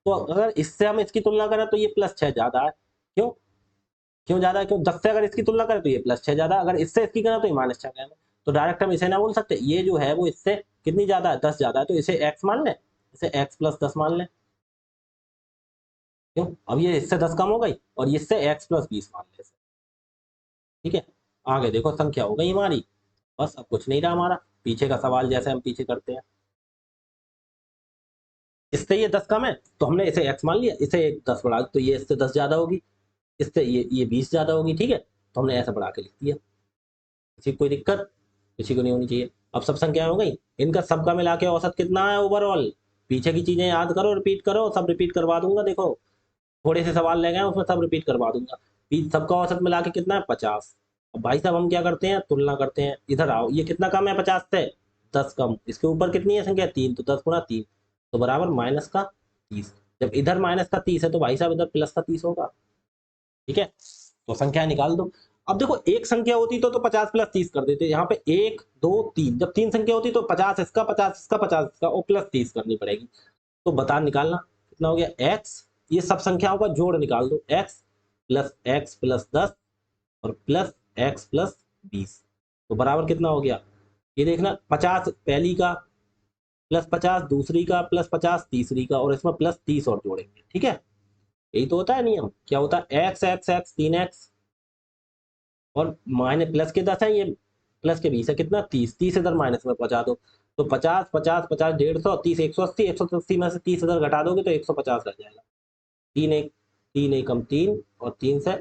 तो अगर इससे हम इसकी तुलना करें तो ये +6 ज्यादा है, क्यों, क्यों ज्यादा है, क्यों 10 से अगर इसकी तुलना करें तो ये +6 ज्यादा, अगर इससे इसकी करें तो ये -6 कम है। तो डायरेक्ट हम इसे ना बोल सकते, ये जो है वो इससे कितनी ज्यादा है, 10 ज्यादा है, तो इसे x मान लें, इसे x + 10 मान लें, क्यों, अब ये इससे 10 कम हो गई और इससे x + 20 मान लें, ठीक है। आगे देखो संख्या हो गई हमारी, बस अब कुछ नहीं रहा हमारा, पीछे का सवाल जैसे हम पीछे करते हैं, इससे ये 10 कम है तो हमने इसे x मान लिया, इसे एक 10 बढ़ा, तो ये इससे 10 ज्यादा होगी, इससे ये 20 ज्यादा होगी, ठीक है। तो हमने ऐसा बढ़ा के लिख दिया, किसी को कोई दिक्कत, किसी को नहीं होनी चाहिए। अब सब संख्याएं हो गई, इनका सबका मिला के औसत कितना है ओवरऑल, पीछे की चीजें याद करो, रिपीट करो, सब रिपीट करवा दूंगा, देखो थोड़े से सवाल ले गए उसमें सब रिपीट करवा दूंगा। सबका औसत मिला के कितना है 50। अब भाई साहब हम क्या करते हैं, तुलना करते हैं, इधर आओ, ये कितना कम है 50 से, 10 कम, इसके ऊपर कितनी है संख्या 3, तो 10 गुणा 3 तो बराबर -30। जब इधर -30 है तो भाई साहब इधर +30 होगा, ठीक है। तो संख्या निकाल दो। अब देखो एक संख्या होती तो 50 + 30 कर देते, यहाँ पे 1 2 3, जब 3 संख्या होती तो 50 इसका 50 इसका 50 इसका और +30 करनी पड़ेगी। तो बता निकालना कितना हो गया x, ये सब संख्याओं का जोड़ निकाल दो, x + 10 और +x + 20, तो बराबर कितना हो गया, ये देखना 50 पहली का, +50 दूसरी का, +50 तीसरी का, और इसमें +30 और जोड़ेंगे, ठीक है। यही तो होता है नियम, क्या होता है x x x 3x और माइनस प्लस के 10 है, ये प्लस के 20 है कितना 30, 30 इधर माइनस में पहुंचा दो तो 50 50 50 150 30 180, 180 में से 30 इधर घटा दोगे तो 150 रह जाएगा। 3 एक कम 3 और 3 से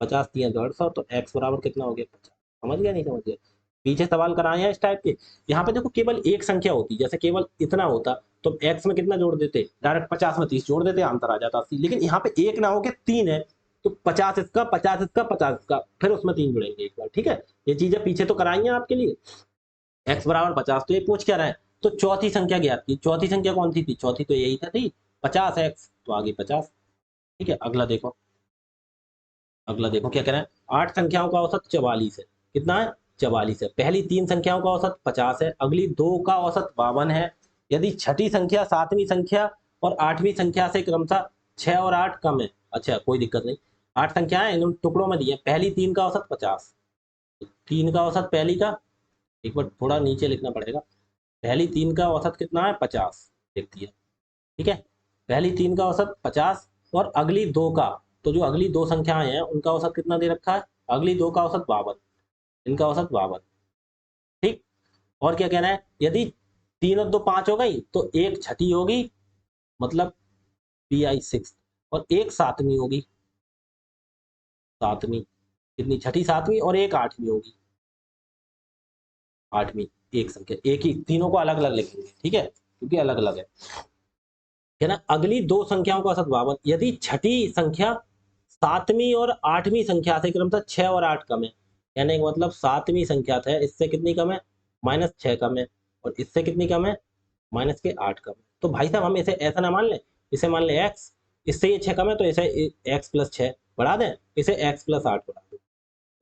50 3 150 तो x बराबर कितना हो गया 50। समझ गया नहीं समझ गया? पीछे सवाल कराए हैं इस टाइप के। यहाँ पे देखो केवल एक संख्या होती, जैसे केवल इतना होता तो x में कितना जोड़ देते, डायरेक्ट 50 में 30 जोड़ देते, आंसर आ जाता 80। लेकिन यहाँ पे एक ना हो के 3 है तो 50 इसका 50 इसका 50 इसका, फिर उसमें 3 जुड़ेंगे एक बार। ठीक है, ये चीजें पीछे तो कराई हैं आपके लिए। x बराबर 50 तो ये पूछ क्या रहा है, तो चौथी संख्या ज्ञात की। चौथी संख्या कौन सी थी, चौथी तो यही थी 50x, तो आगे 50। ठीक है, अगला देखो, अगला देखो क्या कह रहा है, 8 संख्याओं का औसत 44 है। कितना है 44 है। पहली 3 संख्याओं का औसत 50 है, अगली 2 का औसत 52 है। यदि छठी संख्या 7वीं संख्या और 8वीं संख्या से क्रमशः 6 और 8 कम है। अच्छा कोई दिक्कत नहीं, 8 संख्याएं इन टुकड़ों में दी है, पहली 3 का औसत 50, 3 का औसत पहली का, एक बार थोड़ा नीचे लिखना पड़ेगा, पहली 3 का औसत कितना है 50 लिख दिया। ठीक है, पहली 3 का औसत 50 और अगली 2 का, तो जो अगली 2 संख्याएं हैं उनका औसत कितना दे रखा है, अगली 2 का औसत 52, इनका औसत 52। ठीक, और क्या कहना है, यदि 3 और 2 5 हो गई तो एक छठी होगी, मतलब PI 6, और एक 7वीं होगी, 7वीं कितनी, छठी 7वीं और एक 8वीं होगी, 8वीं एक संख्या, एक ही, तीनों को अलग अलग लिखेंगे। ठीक है, क्योंकि अलग अलग है ना। अगली 2 संख्याओं का औसत 52, यदि छठी संख्या 7वीं और 8वीं संख्या से क्रमशः 6 और 8 कम है, कहने का मतलब 7वीं संख्या है इससे कितनी कम है, -6 कम है, और इससे कितनी कम है, -8 कम है। तो भाई साहब हम इसे ऐसा ना मान लें, इसे मान ले x, इससे ये 6 कम है तो इसे x + 6 बढ़ा दें, इसे x + 8 बढ़ा दें,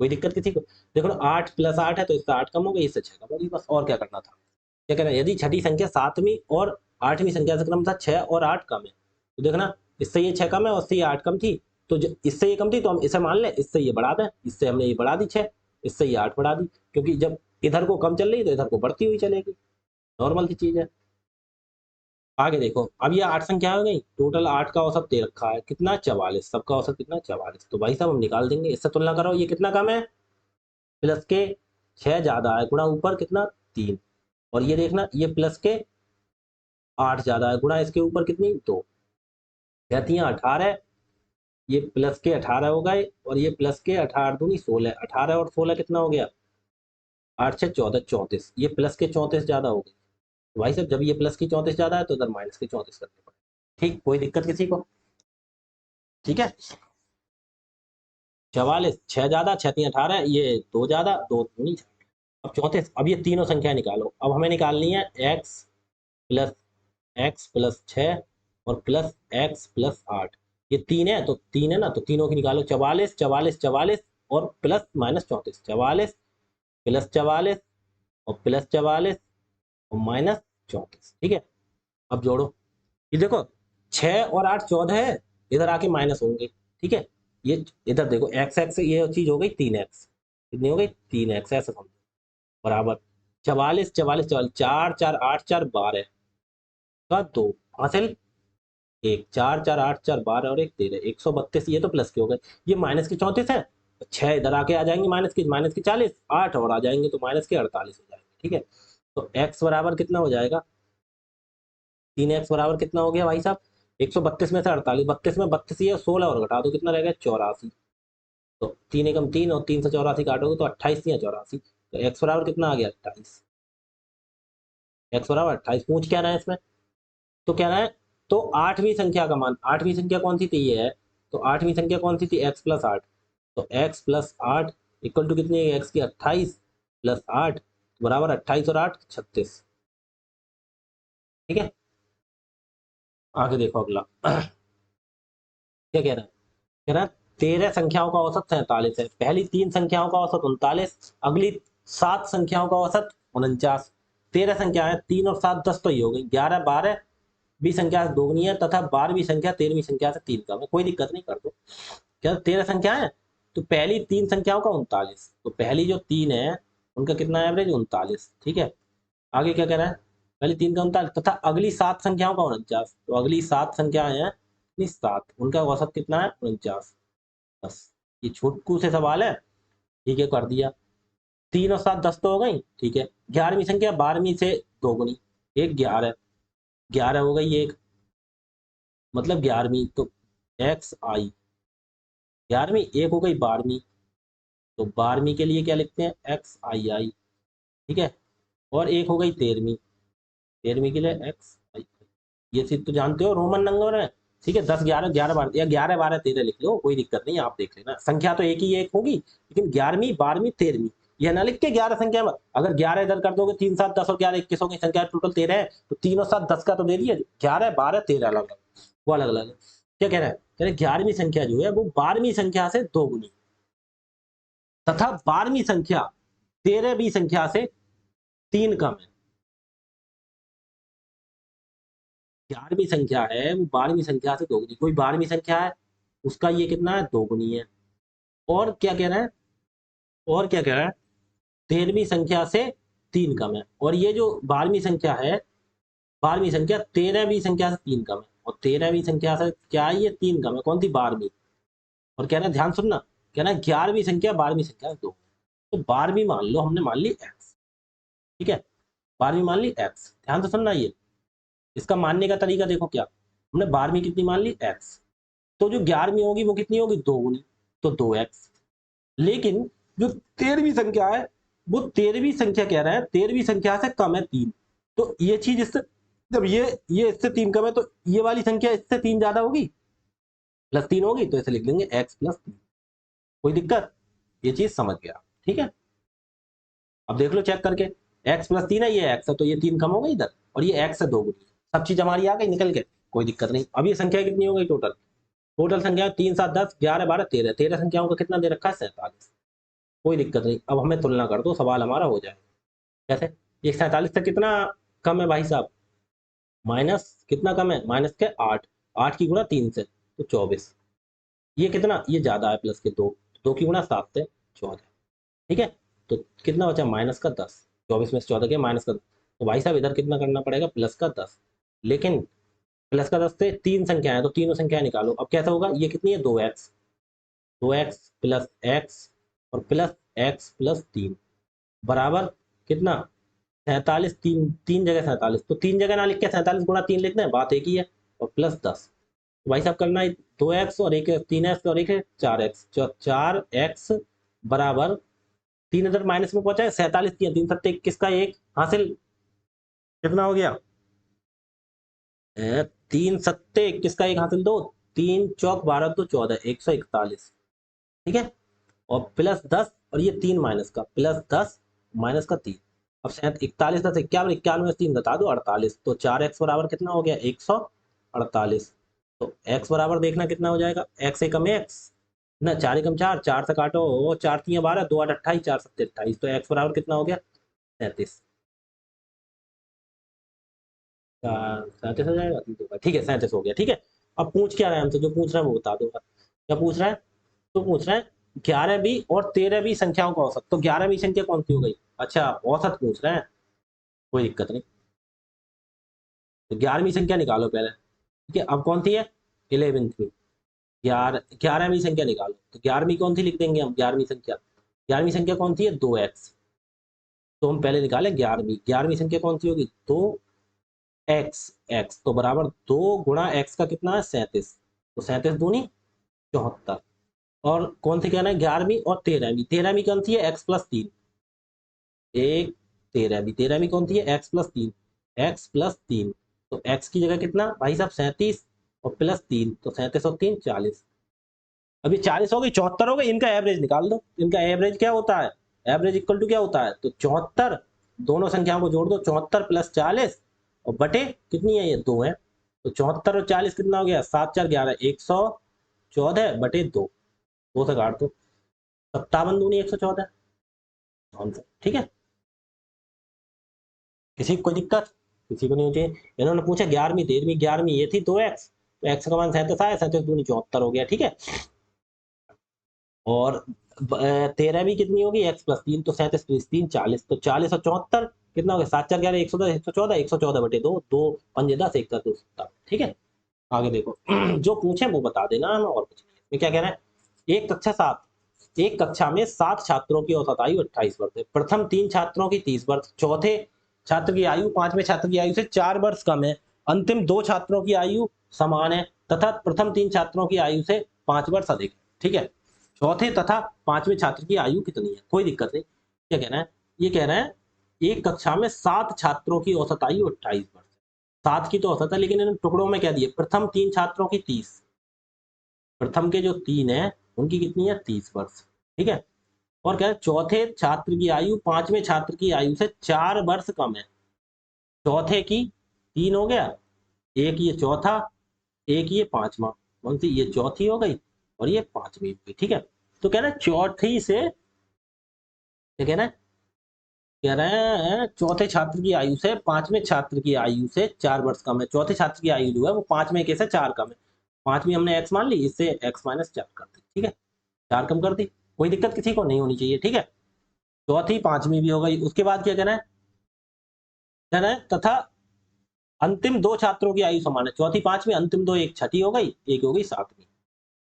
कोई दिक्कत किसी को। देखो 8 + 8 है तो इससे 8 कम हो गई, इससे 6 कम होगी, बस। और क्या करना था, क्या कहना है, यदि छठी संख्या 7वीं और 8वीं संख्या से क्रमशः 6 और 8 कम है, तो देखना इससे ये 6 कम है और इससे ये 8 कम थी, तो इससे ये कम थी तो हम इसे मान लें, इससे ये बढ़ा दें, इससे हमने ये बढ़ा दी 6, इससे ये 8 बढ़ा दी, क्योंकि जब इधर को कम चल रही तो इधर को बढ़ती हुई चलेगी, नॉर्मल सी चीज है। आगे देखो, अब ये 8 संख्या हो गई, टोटल 8 का औसत दे रखा है कितना 44, सबका औसत कितना 44, तो भाई साहब हम निकाल देंगे, इससे तुलना करो, ये कितना कम है, प्लस के 6 ज्यादा है, गुणा ऊपर कितना 3, और ये देखना ये प्लस के 8 ज्यादा है, गुणा इसके ऊपर कितनी 2, कहती है 18, ये प्लस के 18 हो गए, और ये प्लस के 18 दूनी 16, 18 और 16 कितना हो गया 8 से 14 34, ये प्लस के 34 ज्यादा हो गए। तो भाई साहब जब ये प्लस की 34 ज्यादा है तो इधर माइनस के 34 करने पड़े। ठीक, कोई दिक्कत किसी को? ठीक है, 44, 6 ज्यादा, 6 3 18, ये 2 ज्यादा, 2 दूनी 4, अब 34। अब ये तीनों संख्या निकालो, अब हमें निकालनी है x प्लस 6 और प्लस x प्लस 8, ये 3 है तो 3 है ना, तो तीनों की निकालो, 44 44 44 और प्लस -34, 44 प्लस 44 और प्लस 44 और -34। ठीक है, अब जोड़ो, ये देखो 6 और 8 14 है, इधर आके माइनस होंगे। ठीक है, ये इधर देखो x x ये चीज हो गई 3x, कितनी हो गई 3x, ऐसा समझो, बराबर 44 44 44 4 4 8 4 12 का 2 हासिल, एक 4 4 8 4 12 और एक 13, 132, ये तो प्लस के हो गए, ये माइनस के 34 है, 6 इधर आके आ जाएंगे माइनस के 40, 8 और आ जाएंगे तो माइनस के 48 हो जाएंगे। ठीक है, तो x बराबर कितना हो जाएगा, 3x बराबर कितना हो गया भाई साहब, 132 में से 48, 32 में 32 ये 16 और घटा दो, कितना रहेगा 84, तो 3 एकम 3 और 3 से 84 काटोगे तो 28 या 84, तो x बराबर कितना आ गया 28, x बराबर 28। पूछ क्या रहा है इसमें, तो कह रहा है तो 8वीं संख्या का मान, 8वीं संख्या कौन सी थी, ये है, तो 8वीं संख्या कौन सी थी, x + 8, तो x + 8 इक्वल टू कितनी है, x की 28 + 8 बराबर 28 और 8 36। ठीक है, आगे देखो अगला क्या कह रहा है, कह रहा है 13 संख्याओं का औसत 47 है, पहली 3 संख्याओं का औसत 39, अगली 7 संख्याओं का औसत 49। 13 संख्याएं 3 और 7 10 तो ही हो गई, 11 12 20 संख्या से दोगुनी है तथा 12वीं संख्या 13वीं संख्या से 3 कम है, कोई दिक्कत नहीं, कर दो। क्या 13 संख्या है तो पहली 3 संख्याओं का 39, तो पहली जो 3 है उनका कितना एवरेज 39। ठीक है, आगे क्या कह रहा है, पहली 3 का 39 तथा अगली 7 संख्याओं का 49, तो अगली 7 संख्याएं हैं 7, उनका औसत कितना है 49। बस, ये छोटकू से सवाल है। ठीक है, कर दिया। 3 और 7 10 तो हो गई, ठीक है। 11वीं संख्या 12वीं से दोगुनी, एक 11, 11 हो गई एक, मतलब 11वीं, तो एक्स आई, 11वीं एक हो गई 12वीं, तो 12वीं के लिए क्या लिखते हैं, एक्स आई आई, ठीक है। और एक हो गई 13वीं, 13वीं के लिए एक्स आई, ये चीज तो जानते हो रोमन नंबर है, ठीक है। 10 11 11 12 या 11 12 13 लिख लो, कोई दिक्कत नहीं, आप देख लेना, संख्या तो एक ही एक होगी, लेकिन 11वीं 12वीं 13वीं, यह ना लिख के 11 संख्या में, अगर 11 इधर कर दोगे 3 7 10 और 11 21 हो गई, संख्या टोटल 13 है, तो 3 और 7 10 का तो दे दिया, 11 12 13 अलग अलग, वो अलग अलग। क्या कह रहा है, कह रहे 11वीं संख्या जो है वो 12वीं संख्या से दोगुनी, तथा 12वीं संख्या 13वीं संख्या से 3 कम है। 11वीं संख्या है वो 12वीं संख्या से दोगुनी, कोई 12वीं संख्या है उसका ये कितना है, दोगुनी है। और क्या कह रहा है, और क्या कह रहा है, 13वीं संख्या से 3 कम है, और ये जो 12वीं संख्या है, 12वीं संख्या 13वीं संख्या से 3 कम है, और 13वीं संख्या से क्या है, ये 3 कम है, कौन सी, 12वीं। और कह रहा है ध्यान सुनना, कह रहा है 11वीं संख्या 12वीं संख्या से 2, तो 12वीं मान लो, हमने मान ली एक्स, ठीक है, 12वीं मान ली एक्स, ध्यान से सुनना, ये इसका मानने का तरीका देखो, क्या हमने 12वीं कितनी मान ली, एक्स, तो जो 11वीं होगी वो कितनी होगी, दोगुनी, तो 2x। लेकिन जो 13वीं संख्या है वो 13वीं संख्या कह रहा है 13वीं संख्या से कम है 3, तो ये चीज इससे, जब ये इससे 3 कम है, तो ये वाली संख्या इससे 3 ज्यादा होगी, +3 होगी, तो इसे लिख देंगे x+3, कोई दिक्कत, ये चीज समझ गया, ठीक है। अब देख लो चेक करके, x+3 है, ये x है, तो ये 3 कम हो गई इधर, और ये x है दोगुनी, सब चीज हमारी आ गई निकल के, कोई दिक्कत नहीं। अब ये संख्या कितनी हो गई टोटल, टोटल संख्या 3 7 10 11 12 13, 13 संख्याओं का कितना दे रखा है, 47, कोई दिक्कत नहीं। अब हमें तुलना कर दो, सवाल हमारा हो जाएगा। कैसे, ये 47 से कितना कम है भाई साहब, माइनस कितना कम है, माइनस के 8, 8 की गुणा 3 से तो 24, ये कितना, ये ज्यादा है प्लस के 2, 2 की गुणा 7 से 14, ठीक है। तो कितना बचा, माइनस का 10, 24 में से 14 के माइनस का 10, तो भाई साहब इधर कितना करना पड़ेगा, प्लस का 10, लेकिन प्लस का 10 से 3 संख्या है, तो तीनों संख्या निकालो, अब कैसा होगा, ये कितनी है, 2x, 2x प्लस एक्स और प्लस एक्स प्लस 3 बराबर कितना, 47, तीन तीन जगह 47, तो 3 जगह ना लिख के 47 गुणा 3 लिखना है, बात एक ही है, और +10, तो भाई साहब करना है 2x और एक 3x और एक 4x, 4x बराबर 3 इधर माइनस में पहुंचा है, 47 की 3 सत्ते 21 का एक हासिल, कितना हो गया, 3 सत्ते 21 का एक हासिल, 2 3 चौक 12 तो 14, 141, ठीक है। और +10, और ये 3 माइनस का, +10 माइनस का 3, अब शायद 41 10 51, 51 में 3 बता दो 48, तो 4x बराबर कितना हो गया, 148, तो x बराबर देखना कितना हो जाएगा, x एकम x, ना 4 एकम 4, 4 से काटो, वो 4 3 12, 2 8 28, 4 7 28, तो x बराबर कितना हो गया, 37, 37 हो जाएगा, ठीक है 37 हो गया, ठीक है। अब पूछ क्या रहा है हमसे, जो पूछ रहा है वो बता दो, क्या पूछ रहा है, तो पूछ रहा है 11वीं और 13वीं संख्याओं का औसत, तो 11वीं संख्या कौन सी हो गई, अच्छा औसत पूछ रहे हैं, कोई दिक्कत नहीं, तो 11वीं संख्या निकालो पहले, ठीक है। अब कौन सी है, 11वीं, 11वीं संख्या निकालो, तो 11वीं कौन सी लिख देंगे हम, 11वीं संख्या, 11वीं संख्या कौन सी है, 2x, तो हम पहले निकाले 11वीं, 11वीं संख्या कौन सी होगी, 2x, x तो बराबर 2 गुणा x का कितना है, 37, तो 37 दूनी 74, और कौन सी कहना है, 11वीं और 13वीं, 13वीं कौन सी है, x+3, एक 13वीं, 13वीं कौन सी है, x+3, x+3, तो x की जगह कितना भाई साहब, 37, और +3, तो 37 और 3 40, अभी 40 हो गई, 74 हो गई, इनका एवरेज निकाल दो, इनका एवरेज क्या होता है, एवरेज इक्वल टू क्या होता है, तो 74, दोनों संख्याओं को जोड़ दो, 74 + 40, और बटे कितनी है, ये 2 है, तो 74 और 40 कितना हो गया, 7 4 11, 114 बटे 2, 2 से काट दो, 57 दूनी 114, आंसर, ठीक है। किसी को कोई दिक्कत, किसी को नहीं होती। इन्होंने पूछा 11वीं 13वीं, 11वीं ये थी 2x, तो x का मान 37 आया, 37 दूनी 74 हो गया, ठीक है। और 13वीं कितनी होगी, x+3, तो 37 + 3 40, तो 40 और 74 कितना हो गया, 7 4 11, 110, 114, 114 बटे 2, 2 5 10, 1 10 2 17, ठीक है। आगे देखो जो पूछे वो बता देना हमें, और कुछ नहीं। इसमें क्या कह रहा है, एक कक्षा 7 एक कक्षा में 7 छात्रों की औसत आयु 28 वर्ष है। प्रथम 3 छात्रों की 30 वर्ष, चौथे छात्र की आयु 5वें छात्र की आयु से 4 वर्ष कम है, अंतिम 2 छात्रों की आयु समान है तथा प्रथम 3 छात्रों की आयु से 5 वर्ष अधिक है। ठीक है, चौथे तथा 5वें छात्र की आयु कितनी है? कोई दिक्कत नहीं। क्या कहना है? ये कह रहे हैं एक कक्षा में 7 छात्रों की औसत आयु 28 वर्ष, 7 की तो औसत है, लेकिन इन्होंने टुकड़ों में क्या दिए? प्रथम 3 छात्रों की 30, प्रथम के जो 3 है उनकी कितनी है? 30 वर्ष। ठीक है, और क्या है? चौथे छात्र की आयु 5वें छात्र की आयु से 4 वर्ष कम है। चौथे की 3 हो गया, एक ये चौथा, एक ये 5वां, कौन सी? ये चौथी हो गई और ये 5वीं हो गई। ठीक है, तो कह रहे हैं चौथी से, क्या कह रहे हैं? कह रहे हैं चौथे छात्र की आयु से 5वें छात्र की आयु से 4 वर्ष कम है। चौथे छात्र की आयु जो है वो 5वें के से 4 कम है। 5वीं हमने x मान ली, इससे x माइनस 4 कर दी। ठीक है, 4 कम कर दी, कोई दिक्कत किसी को नहीं होनी चाहिए। ठीक है, चौथी 5वीं भी हो गई। उसके बाद क्या कहना है? कहना है तथा अंतिम 2 छात्रों की आयु समान है। चौथी 5वीं, अंतिम 2, एक छठी हो गई, एक हो गई 7वीं,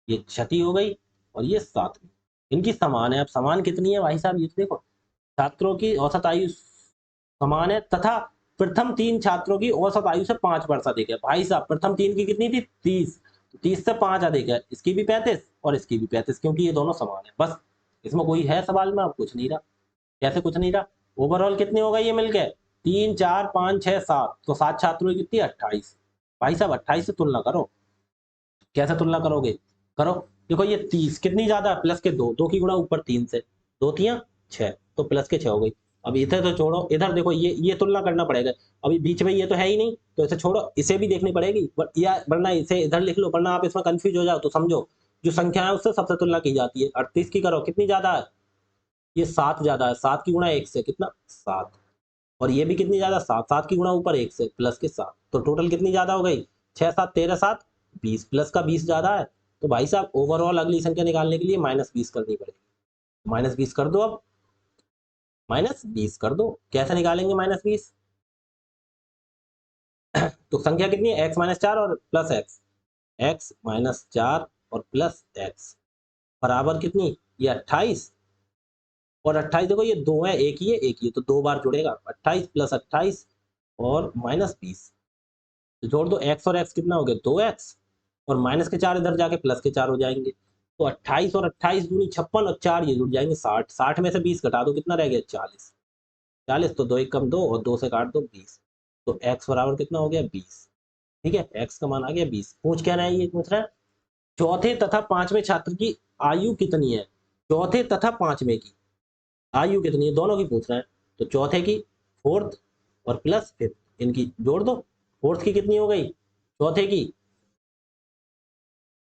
ये छठी हो गई और ये 7वीं, इनकी समान है। अब समान कितनी है भाई साहब? ये तो देखो, छात्रों की औसत आयु समान है तथा प्रथम 3 छात्रों की औसत आयु से 5 वर्ष अधिक है। भाई साहब प्रथम 3 की कितनी थी? 30, 30 से 5 अधिक है, इसकी भी 35 और इसकी भी 35, क्योंकि ये दोनों समान है। बस इसमें कोई है सवाल में? अब कुछ नहीं रहा। कैसे कुछ नहीं रहा? ओवरऑल कितने हो गए ये मिलके? 3 4 5 6 7, तो 7 छात्रों की कितनी? 28। भाई साहब 28 से तुलना करो। कैसे तुलना करोगे? करो, देखो ये 30 कितनी ज्यादा है? प्लस के 2, 2 की गुणा ऊपर 3 से, 2 तियां 6, तो प्लस के 6 हो गई। अब इधर तो छोड़ो, इधर देखो, ये तुलना करना पड़ेगा। अभी बीच में ये तो है ही नहीं, तो इसे छोड़ो, इसे भी देखनी पड़ेगी, या वरना इसे इधर लिख लो, वरना आप इसमें कंफ्यूज हो जाओ। तो समझो, जो संख्या है उससे सबसे तुलना की जाती है। 38 की करो, कितनी ज्यादा है? ये 7 ज्यादा है, 7 की गुणा 1 से कितना? 7, और ये भी कितनी ज्यादा? 7, 7 की गुणा ऊपर 1 से प्लस के 7, तो टोटल कितनी ज्यादा हो गई? 6 7 13 7 20, प्लस का 20 ज्यादा है। तो भाई साहब ओवरऑल अगली संख्या निकालने के लिए -20 करनी पड़ेगी। -20 कर दो, अब -20 कर दो। कैसे निकालेंगे -20? तो संख्या कितनी है? x माइनस 4 और प्लस एक्स, x-4 और प्लस एक्स बराबर कितनी? ये 28, और 28 देखो ये 2 है, एक ही है एक ही है, तो 2 बार जुड़ेगा। 28 प्लस 28 और -20, तो जोड़ दो, x और x कितना हो गया? 2x, और माइनस के 4 इधर जाके प्लस के 4 हो जाएंगे। तो 28 और 28 दूनी 56, और 4 ये जुड़ जाएंगे 60, 60 में से 20 घटा दो, कितना रह गया? 40, 40, तो 2 1 कम 2, और 2 से काट दो 20, तो x बराबर कितना हो गया? 20। ठीक है, x का मान आ गया 20। पूछ क्या रहा है? ये पूछ रहा है चौथे तथा 5वें छात्र की आयु कितनी है? चौथे तथा 5वें की आयु कितनी है, दोनों की पूछ रहे हैं। तो चौथे की 4th और प्लस 5th, इनकी जोड़ दो। 4th की कितनी हो गई? चौथे की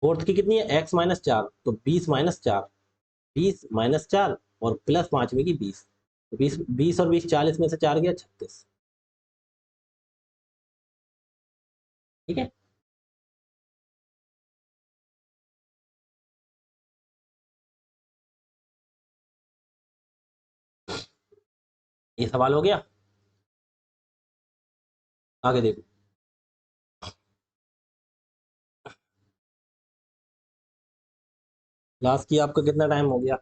4th की कितनी है? x-4, तो 20-4, 20-4 और प्लस 5वें की 20, तो 20 20 और 20 40 में से 4 गया 36। ठीक है, ये सवाल हो गया। आगे देखो, क्लास की आपका कितना टाइम हो गया?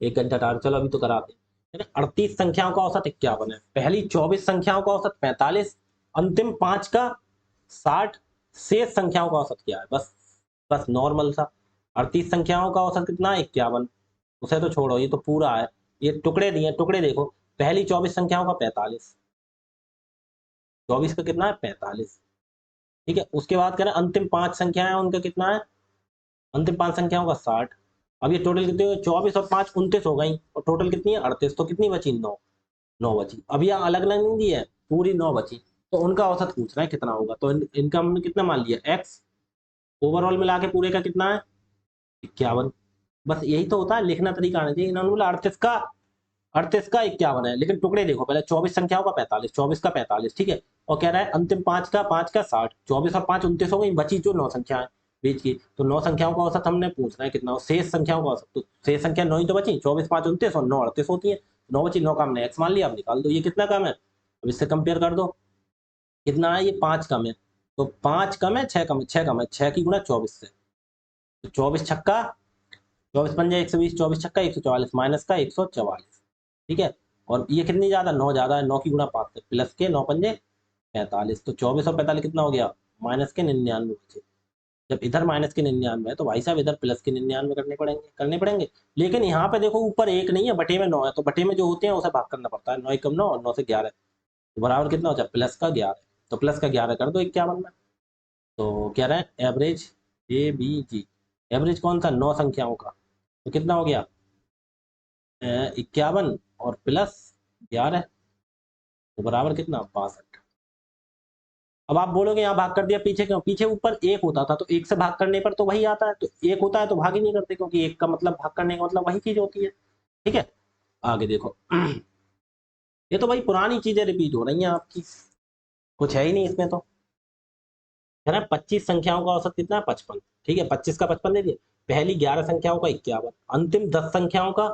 1 घंटा टार, चलो अभी तो कराते हैं। 38 संख्याओं का औसत 51 है, पहली 24 संख्याओं का औसत 45, अंतिम 5 का 60, शेष संख्याओं का औसत क्या है? बस बस नॉर्मल सा। 38 संख्याओं का औसत कितना है? 51, उसे तो छोड़ो, ये तो पूरा है। ये टुकड़े दिए, टुकड़े देखो, पहली 24 संख्याओं का 45, 24 का कितना है? 45। ठीक है, उसके बाद कह रहे हैं अंतिम 5 संख्याएं हैं, उनका कितना है? अंतिम 5 संख्याओं का 60। अब ये टोटल कितने हुए? 24 और 5 29 हो गई, और टोटल कितनी है? 38, तो कितनी बची? 9, 9 बची। अब यहाँ अलग अलग नहीं दी है, पूरी 9 बची, तो उनका औसत पूछ रहा है कितना होगा। तो इनका हमने कितना मान लिया? x, ओवरऑल मिला के पूरे का कितना है? 51। बस यही तो होता है, लिखना तरीका आना चाहिए। इन्होंने बोला 38 का 51 है, लेकिन टुकड़े देखो, पहले 24 संख्याओं का 45, 24 का 45, ठीक है, और कह रहा है अंतिम 5 का 60, 24 और 5 29 हो गई, बची जो 9 संख्या है बीच की, तो 9 संख्याओं का औसत हमने पूछना है कितना हो। शेष संख्याओं का औसत, तो शेष संख्या 9 ही तो बची, 24 5 29 और 9 38 होती है। 9 बची, 9 का हमने x मान लिया, अब निकाल दो ये कितना कम है। अब इससे कंपेयर कर दो, कितना है? ये 5 कम है, तो 5 कम है, 6 कम है, 6 कम है, 6 की गुणा 24 से, तो 24 छक्का 24 पंजे 120, 24 छक्का 144, माइनस का 144। ठीक है, और ये कितनी ज्यादा, 9 ज्यादा है, 9 की गुणा 5 से, प्लस के 9 पंजे 45, तो 24 और 45 कितना हो गया, माइनस के 99 बचे। जब इधर माइनस के 99 है तो भाई साहब इधर प्लस के 99 करने पड़ेंगे। लेकिन यहाँ पे देखो ऊपर एक नहीं है, बटे में 9 है, तो बटे में जो होते हैं उसे भाग करना पड़ता है। 9 कम 9 और 9 से 11, तो बराबर कितना हो जाए, प्लस का 11। तो प्लस का 11 कर दो 51 में। तो कह रहे हैं एवरेज ABG, एवरेज कौन सा, 9 संख्याओं का, तो कितना हो गया 51 और प्लस 11, तो बराबर कितना 62। अब आप बोलोगे यहाँ भाग कर दिया, पीछे क्यों, पीछे ऊपर एक होता था तो एक से भाग करने पर तो वही आता है, तो एक होता है तो भाग ही नहीं करते, क्योंकि एक का मतलब भाग करने का मतलब वही चीज होती है। ठीक है, आगे देखो ये तो भाई पुरानी चीजें रिपीट हो रही हैं आपकी, कुछ है ही नहीं इसमें तो। है ना, 25 संख्याओं का औसत कितना है, 55। ठीक है, 25 का 55 दे दिया। पहली 11 संख्याओं का 51, अंतिम 10 संख्याओं का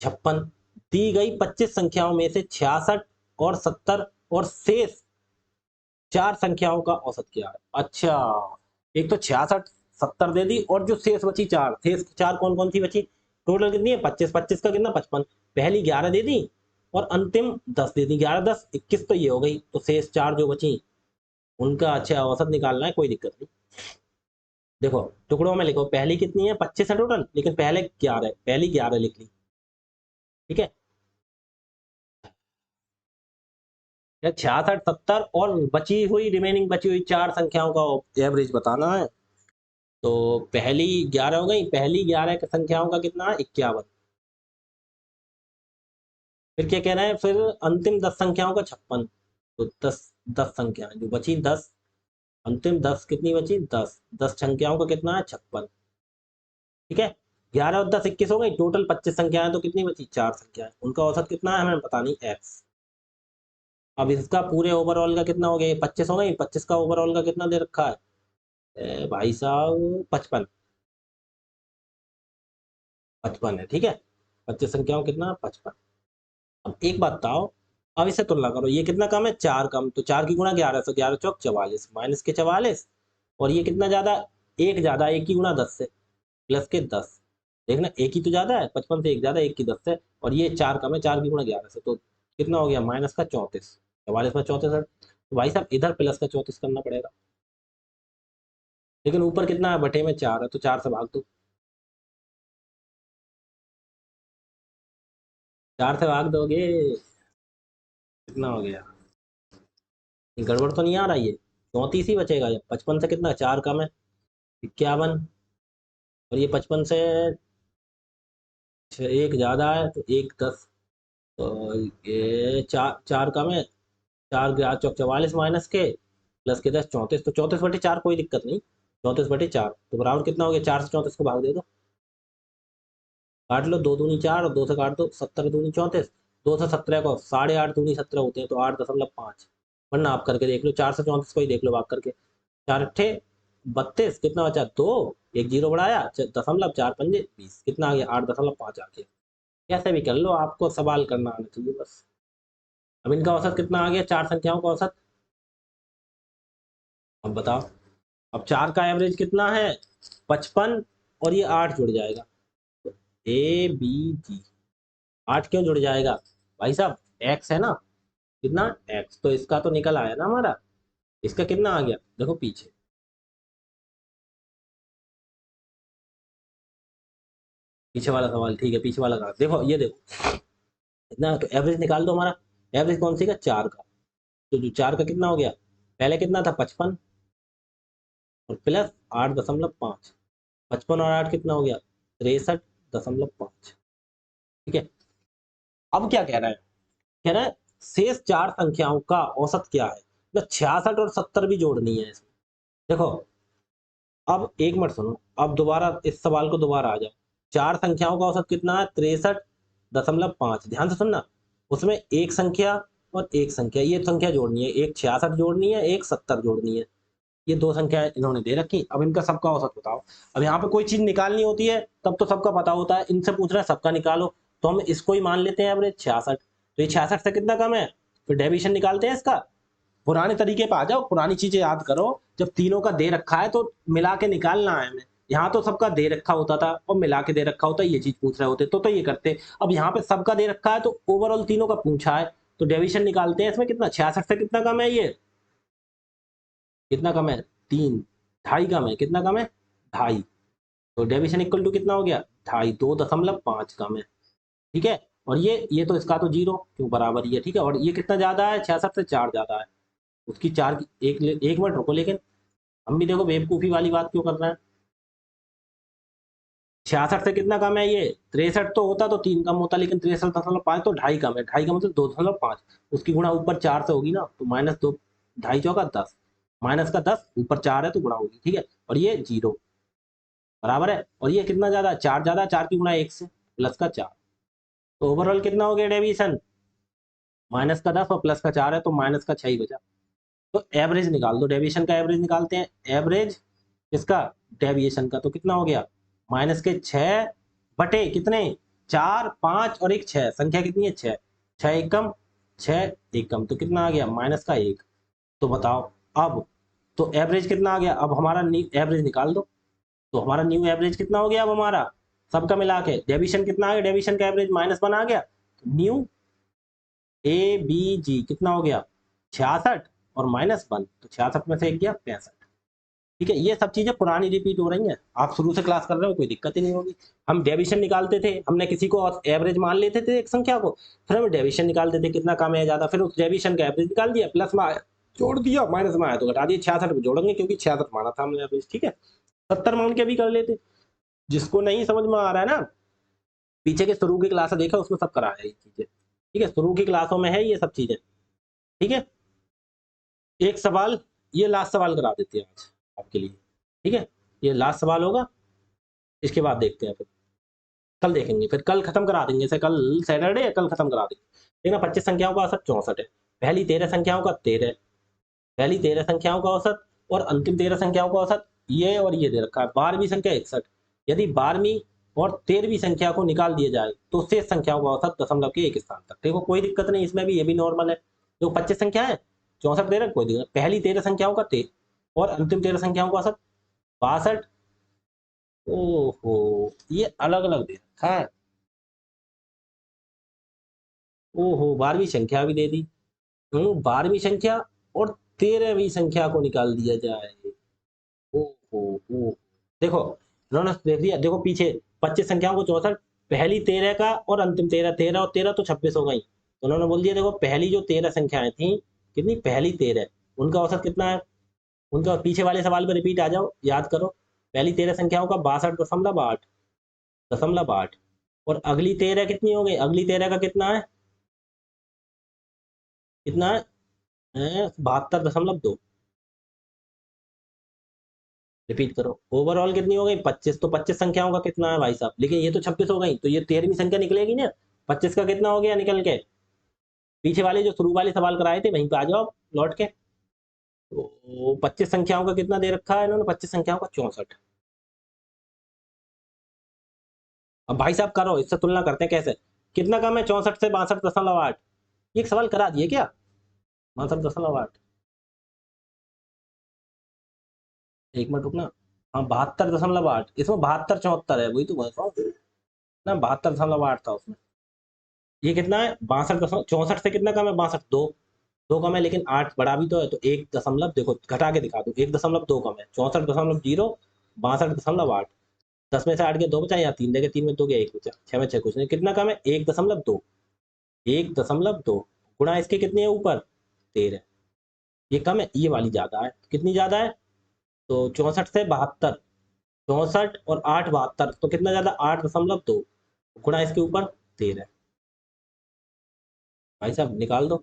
56। दी गई 25 संख्याओं में से 66 और 70 और शेष 4 संख्याओं का औसत क्या है। अच्छा, एक तो 66 70 दे दी, और जो शेष बची 4, शेष 4 कौन कौन सी बची, टोटल कितनी है 25, 25 का कितना 55, पहली 11 दे दी और अंतिम 10 दे दी, 11 10 21 तो ये हो गई, तो शेष 4 जो बची उनका अच्छा औसत निकालना है, कोई दिक्कत नहीं। देखो टुकड़ों में लिखो, पहली कितनी है 25 है टोटल, लेकिन पहले 11, पहली 11 लिख ली। ठीक है, 66 70 और बची हुई रिमेनिंग बची हुई 4 संख्याओं का एवरेज बताना है। तो पहली 11 हो गई, पहली 11 संख्याओं का कितना है 51। फिर क्या कह रहे हैं, फिर अंतिम 10 संख्याओं का 56, तो 10 10 संख्याएं जो बची 10, अंतिम 10 कितनी बची 10, 10 संख्याओं का कितना है 56। ठीक है, 11 और 10 21 हो गई, टोटल 25 संख्याएं, तो कितनी बची 4 संख्याएं, उनका औसत कितना है हमें पता नहीं, x। अब इसका पूरे ओवरऑल का कितना हो गया, 25 हो गई, 25 का ओवरऑल का कितना दे रखा है भाई साहब 55, 55 है। ठीक है, 25 संख्याओं कितना 55। अब एक बात बताओ, अब इसे तुलना करो, ये कितना कम है 4 कम, तो 4 की गुणा 11, तो 11 चौक 44, माइनस के 44, और ये कितना ज्यादा, एक ज्यादा, एक की गुणा 10 से, प्लस के 10। देखना एक ही तो ज्यादा है, 55 से एक ज्यादा, एक की 10 से, और ये 4 कम है, 4 की गुणा 11 से, तो कितना हो गया माइनस का 34, 44 में 34 है, तो भाई साहब इधर प्लस का 34 करना पड़ेगा। लेकिन ऊपर कितना है, बटे में 4 है, तो 4 से भाग दो, 4 से भाग दोगे, कितना हो गया, ये गड़बड़ तो नहीं आ रही है, 34 ही बचेगा। ये 55 से कितना 4 कम है 51, और ये 55 से एक ज्यादा है, तो एक 10, तो ये 4 4 कम है, 4 ग्यारह चौक 44, माइनस के प्लस के 10 34, तो 34/4 कोई दिक्कत नहीं, 34/4, तो बराबर कितना हो गया, 4 से 34 को भाग दे दो, काट लो, 2 दूनी 4 और 2 से काट दो, 70 दूनी 34, 2 से 17 को 8.5 दूनी 17 होते हैं, तो 8.5, वरना आप करके देख लो, 4 से 34 को ही देख लो भाग करके, 4 अट्ठे 32, कितना बचा 2, एक जीरो बढ़ाया, 0.4 पंजे 20, कितना आ गया 8.5 आ गया। कैसे भी कर लो, आपको सवाल करना आना चाहिए बस। अब इनका औसत कितना आ गया, 4 संख्याओं का औसत, अब बताओ। अब 4 का एवरेज कितना है 55, और ये 8 जुड़ जाएगा, तो ABG 8 क्यों जुड़ जाएगा भाई साहब, x है ना, कितना x, तो इसका तो निकल आया ना हमारा, इसका कितना आ गया देखो पीछे, पीछे वाला सवाल, ठीक है पीछे वाला कहा, देखो ये देखो इतना, तो एवरेज निकाल दो हमारा, एवरेज कौन सी का 4 का, तो जो 4 का कितना हो गया, पहले कितना था 55 और प्लस 8.5, 55 और 8 कितना हो गया 63.5। ठीक है, अब क्या कह रहा है, कह रहा है शेष 4 संख्याओं का औसत क्या है, मतलब 66 और 70 भी जोड़नी है इसमें। देखो अब एक मिनट सुनो, अब दोबारा इस सवाल को दोबारा आ जाओ, 4 संख्याओं का औसत कितना है 63.5, ध्यान से सुनना, उसमें एक संख्या और एक संख्या, ये संख्या जोड़नी है, एक 66 जोड़नी है, एक 70 जोड़नी है, ये 2 संख्या इन्होंने दे रखी, अब इनका सबका औसत बताओ। अब यहाँ पे कोई चीज निकालनी होती है तब तो सबका पता होता है, इनसे पूछ रहा है सबका निकालो, तो हम इसको ही मान लेते हैं एवरेज 66, तो ये 66 से कितना कम है, फिर डेविएशन निकालते हैं इसका, पुराने तरीके पे आ जाओ, पुरानी चीजें याद करो, जब तीनों का दे रखा है तो मिला के निकालना है हमें, यहाँ तो सबका दे रखा होता था और मिला के दे रखा होता, ये चीज पूछ रहे होते तो ये करते। अब यहाँ पे सबका दे रखा है तो ओवरऑल तीनों का पूछा है, तो डेविएशन निकालते हैं। इसमें कितना 66 से कितना कम है, ये कितना कम है 3, ढाई कम है, कितना कम है ढाई। तो डेविएशन इक्वल टू कितना हो गया ढाई, 2.5 कम है। ठीक है, और ये तो इसका तो जीरो क्यों बराबर ही है। ठीक है, और ये कितना ज्यादा है 66 से 4 ज्यादा है, उसकी 4 की एक मिनट रुको, लेकिन हम भी देखो बेवकूफी वाली बात क्यों कर रहे हैं। 66 से कितना कम है, ये 63 तो होता तो 3 कम होता, लेकिन 63.5 तो ढाई कम है, ढाई का मतलब 2.5, उसकी गुणा ऊपर 4 से होगी ना, तो -2, ढाई चौका 10, माइनस का 10 ऊपर 4 है तो गुणा होगी। ठीक है, और ये जीरो बराबर है, और ये कितना ज्यादा 4 ज्यादा, 4 की गुणा 1 से प्लस का 4, तो ओवरऑल कितना हो गया डेविएशन, -10 और प्लस का 4 है तो -6 ही बचा। तो एवरेज निकाल दो, डेविएशन का एवरेज निकालते हैं। एवरेज इसका डेविएशन का तो कितना हो गया -6 बटे कितने 4, 5 और एक 6, संख्या कितनी है 6, 6 एकम 6 एकम, तो कितना आ गया -1। तो बताओ अब, तो एवरेज कितना आ गया, अब हमारा एवरेज निकाल दो। तो हमारा न्यू एवरेज कितना हो गया अब हमारा सबका मिला के, डेविएशन कितना आ गया, डेविएशन का एवरेज -1 आ गया, तो न्यू ABG कितना हो गया 66 और -1, तो 66 में से एक गया 65। ठीक है, ये सब चीजें पुरानी रिपीट हो रही हैं, आप शुरू से क्लास कर रहे हो कोई दिक्कत ही नहीं होगी। हम डेविएशन निकालते थे, हमने किसी को एवरेज मान लेते थे एक संख्या को, फिर हम डेविएशन निकालते थे कितना कम है ज्यादा, फिर उस डेविएशन का एवरेज निकाल दिया, प्लस में आया जोड़ दिया, माइनस में आया तो घटा दिया, 66 पे जोड़ेंगे क्योंकि 66 माना था हमने एवरेज। ठीक है, 70 मान के भी कर लेते। जिसको नहीं समझ में आ रहा है ना, पीछे के शुरू की क्लास देखा, उसमें सब करा है ये चीजें। ठीक है, शुरू की क्लासों में है ये सब चीजें। ठीक है, एक सवाल, ये लास्ट सवाल करा देते हैं आज आपके लिए। ठीक है, ये लास्ट सवाल होगा, इसके बाद देखते हैं, फिर कल देखेंगे, फिर कल खत्म करा देंगे, जैसे कल सैटरडे है, कल खत्म करा देंगे। देखना 25 संख्याओं का औसत 64 है, पहली 13 संख्याओं का 13, पहली 13 संख्याओं का औसत और अंतिम 13 संख्याओं का औसत ये और ये दे रखा है, 12वीं संख्या 61। यदि 12वीं और 13वीं संख्या को निकाल दिया जाए तो शेष संख्याओं का औसत दशमलव के एक स्थान तक। देखो कोई दिक्कत नहीं इसमें भी, ये भी नॉर्मल है। जो 25 संख्या है 64 दे रहा, कोई दिक्कत, पहली 13 संख्याओं का 13 और अंतिम 13 संख्याओं का औसत 62। ओहो, ये अलग अलग दे रखा है। ओहो, 12वीं संख्या भी दे दी। 12वीं संख्या और 13वीं संख्या को निकाल दिया जाए। ओहो ओ, देखो इन्होंने देख लिया, देखो पीछे 25 संख्याओं को 64, पहली 13 का और अंतिम 13, 13 और 13 तो 26 हो गई, तो उन्होंने बोल दिया देखो पहली जो 13 संख्याएं थी, कितनी पहली 13, उनका औसत कितना है, उनका पीछे वाले सवाल पर रिपीट आ जाओ, याद करो। पहली 13 संख्याओं का 62.8 और अगली 13 कितनी हो गई, अगली 13 का कितना है, कितना है 72.2। रिपीट करो, ओवरऑल कितनी हो गई 25, तो 25 संख्याओं का कितना है भाई साहब, लेकिन ये तो 26 हो गई, तो ये 13वीं संख्या निकलेगी ना, 25 का कितना हो गया निकल के, पीछे वाले जो शुरू वाले सवाल कराए थे वहीं पे आ जाओ आप लौट के। तो 25 संख्याओं का कितना दे रखा है इन्होंने, 25 संख्याओं का 64। अब भाई साहब करो, इससे तुलना करते हैं कैसे, कितना कम है 64 से 62.8, ये एक सवाल करा दिए क्या 62.8, एक मिनट रुकना। हाँ 72.8, इसमें 72 74 है, वही तो बोल रहा हूँ ना, 72.8 था उसमें। ये कितना है 62.64 से कितना कम है 62, दो, दो कम है, लेकिन 8 बड़ा भी तो है, तो एक दशमलव देखो घटा के दिखा दो, 1.2 कम है, 64.0, 62.8, 10 में से 8 के 2 बचा, यहाँ 3 देखे, 3 में 2 गया 1 बचा, 6 में 6 कुछ नहीं, कितना कम है 1.2, 1.2 गुणा इसके कितने है ऊपर 13, ये कम है, ये वाली ज्यादा है, कितनी ज्यादा है, तो 64 से 72, 64 और 8 72, तो कितना ज्यादा 8.2 गुणा इसके ऊपर 13। भाई साहब निकाल दो,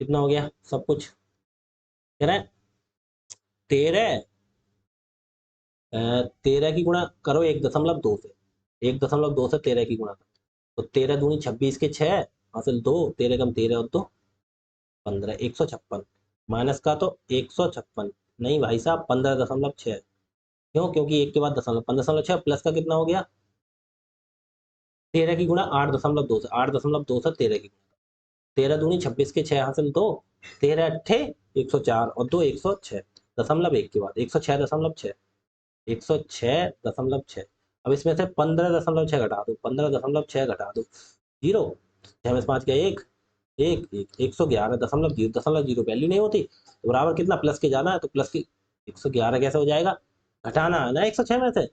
कितना हो गया सब कुछ, कह रहे हैं 13, 13 की गुणा करो 1.2 से, 1.2 से 13 की गुणा करो, तो 13 दूनी 26 के 6 हासिल 2, 13 कम 13 और 2 15, 156, माइनस का तो 156, नहीं भाई साहब 15.6, क्यों, क्योंकि एक के बाद दशमलव, 15.6 प्लस का कितना हो गया 13 की गुणा 8.2 से, 8.2 से 13 की गुणा, 13 दूनी 26 के 6 हासिल 2, 13 अट्ठे 104 और 2 106, दशमलव एक के बाद 106.6, 106.6। अब इसमें से 15.6 घटा दो, 15.6 घटा दो, 0। 6 में से 5 गया 1, 111.0 वैल्यू नहीं होती, तो बराबर कितना प्लस के जाना है, तो प्लस की 111 कैसे हो जाएगा, घटाना है ना 106 में से।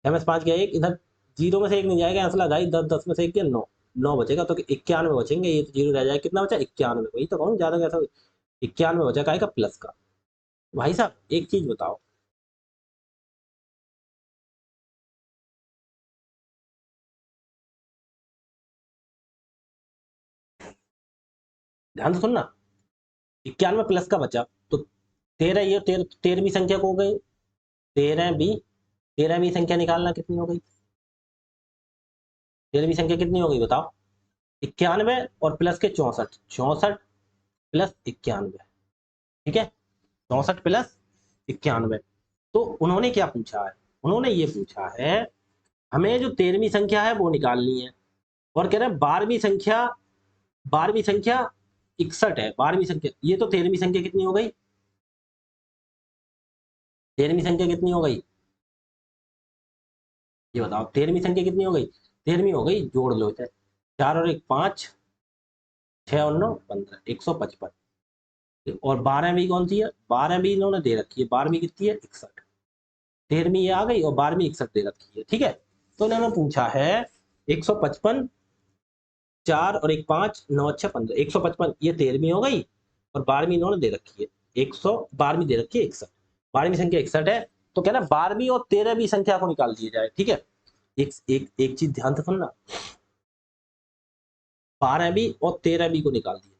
6 में से 5 गया 1, इधर 0 में से 1 नहीं जाएगा, आंसर लगाई 10, 10 में से 1 गया 9, 9 बचेगा, तो 91 बचेंगे, ये तो 0 रह जाएगा, कितना बचा 91, वही तो कहूँ ज्यादा कैसा 91 बचा का प्लस का। भाई साहब एक चीज बताओ, ध्यान से सुनना, 91 प्लस का बचा, तो 13, ये 13वीं संख्या को हो गई, 13 बी, 13वीं संख्या निकालना कितनी हो गई, 13वीं संख्या कितनी हो गई बताओ, 91 और प्लस के 64, 64 प्लस 91, ठीक है, 64 प्लस 91। तो उन्होंने क्या पूछा है, उन्होंने ये पूछा है हमें जो 13वीं संख्या है वो निकालनी है, और कह रहे हैं 12वीं संख्या, 12वीं संख्या 61 है, 12वीं संख्या, ये तो 13वीं संख्या कितनी हो गई, 13वीं संख्या कितनी हो गई, ये बताओ 13वीं संख्या कितनी हो गई, 13वीं हो गई, जोड़ लो इसे, 4 और 1 5, 6 और 9 15, 155। और 12वीं कौन सी है, 12वीं इन्होंने दे रखी है, 12वीं कितनी है 61, 13वीं ये आ गई और 12वीं 61 दे रखी है, ठीक है। तो इन्होंने पूछा है 155, 4 और 1 5, 9 6 15, 155 ये 13वीं हो गई, और 12वीं इन्होंने दे रखी है 112वीं दे रखी है 61, 12वीं संख्या 61 है, तो कहना 12वीं और 13वीं संख्या को निकाल दिया जाए, ठीक है। एक चीज ध्यान से सुनना, 12वीं और 13वीं को निकाल दिया।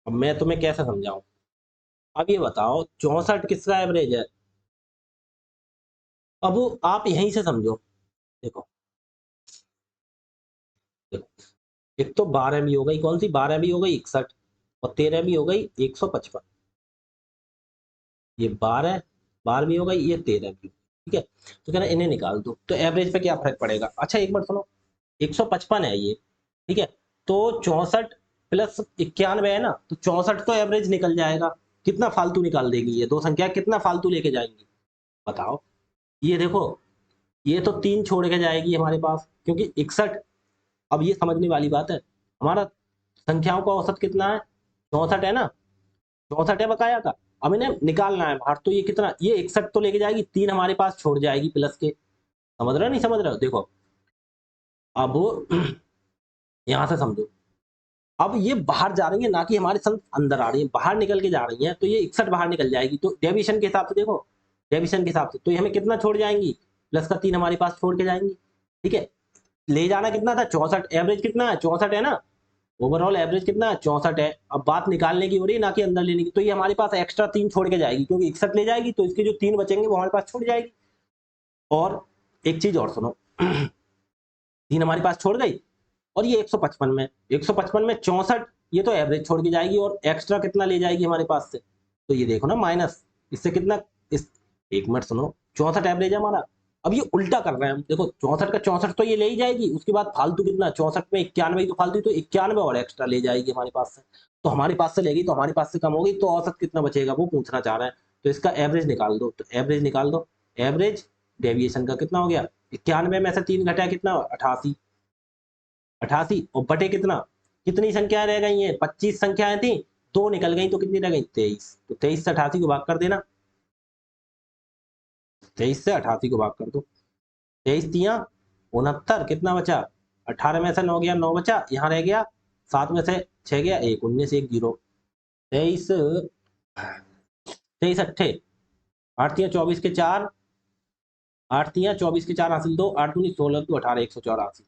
अब मैं तुम्हें कैसे समझाऊं, अब ये बताओ 64 किसका एवरेज है, अब आप यहीं से समझो, देखो, देखो एक तो 12वीं हो गई, कौन सी 12वीं हो गई 61, और 13वीं हो गई 155, ये 12वीं हो गई, ये 13वीं, ठीक है। तो कहना इन्हें निकाल दो, तो एवरेज पे क्या फर्क पड़ेगा, अच्छा एक बार सुनो, 155 है ये, ठीक है, तो 64 प्लस 91 है ना, तो 64 तो एवरेज निकल जाएगा, कितना फालतू निकाल देगी ये दो संख्या, कितना फालतू लेके जाएंगी बताओ, ये देखो, ये तो 3 छोड़ के जाएगी हमारे पास, क्योंकि 61, अब ये समझने वाली बात है, हमारा संख्याओं का औसत कितना है, 64 है ना, 64 है बकाया का, अब इन्हें निकालना है बाहर, तो ये कितना, ये 61 तो लेके जाएगी, 3 हमारे पास छोड़ जाएगी प्लस के, समझ रहे हो नहीं समझ रहे हो, देखो अब यहां से समझो, अब ये बाहर जा रही है ना कि हमारे संग अंदर आ रही है, बाहर निकल के जा रही है, तो ये 61 बाहर निकल जाएगी, तो डेविएशन के हिसाब से देखो, डेविएशन के हिसाब से तो ये हमें कितना छोड़ जाएंगी, प्लस का 3 हमारे पास छोड़ के जाएंगी, ठीक है। ले जाना कितना था 64, एवरेज कितना है 64 है ना, ओवरऑल एवरेज कितना है 64 है, अब बात निकालने की हो रही है ना कि अंदर लेने की, तो ये हमारे पास एक्स्ट्रा 3 छोड़ के जाएगी, क्योंकि 61 ले जाएगी, तो इसके जो 3 बचेंगे वो हमारे पास छोड़ जाएगी। और एक चीज और सुनो, 3 हमारे पास छोड़ गई, और ये 155 में, 155 में 64, ये तो एवरेज छोड़ के जाएगी, और एक्स्ट्रा कितना ले जाएगी हमारे पास से, तो ये देखो ना माइनस, इससे कितना, इस, एक मिनट सुनो, 64 एवरेज है हमारा, अब ये उल्टा कर रहे हैं हम, देखो 64 का 64 तो ये ले ही जाएगी, उसके बाद फालतू कितना, 64 में 91 तो फालतू, तो 91 और एक्स्ट्रा ले जाएगी हमारे पास से, तो हमारे पास से लेगी, तो हमारे पास से कम होगी, तो औसत कितना बचेगा वो पूछना चाह रहे हैं, तो इसका एवरेज निकाल दो, तो एवरेज निकाल दो, एवरेज डेविएशन का कितना हो गया, 91 में से 3 घटाया कितना 88, 88 और बटे कितना, कितनी संख्याएं रह गई हैं, 25 संख्याएं थी, 2 निकल गई, तो कितनी रह गई 23, तो 23 से 88 को भाग कर देना, 23 से 88 को भाग कर दो, 23 तिया 69, कितना बचा, 18 में से 9 गया 9 बचा, यहाँ रह गया 7 में से 6 गया 1, 19 1 0, 23, 23 अट्ठे 8 तिया 24 के 4, 8 तिया 24 के 4 हासिल 2, 8 दूनी 16 2 18, 184,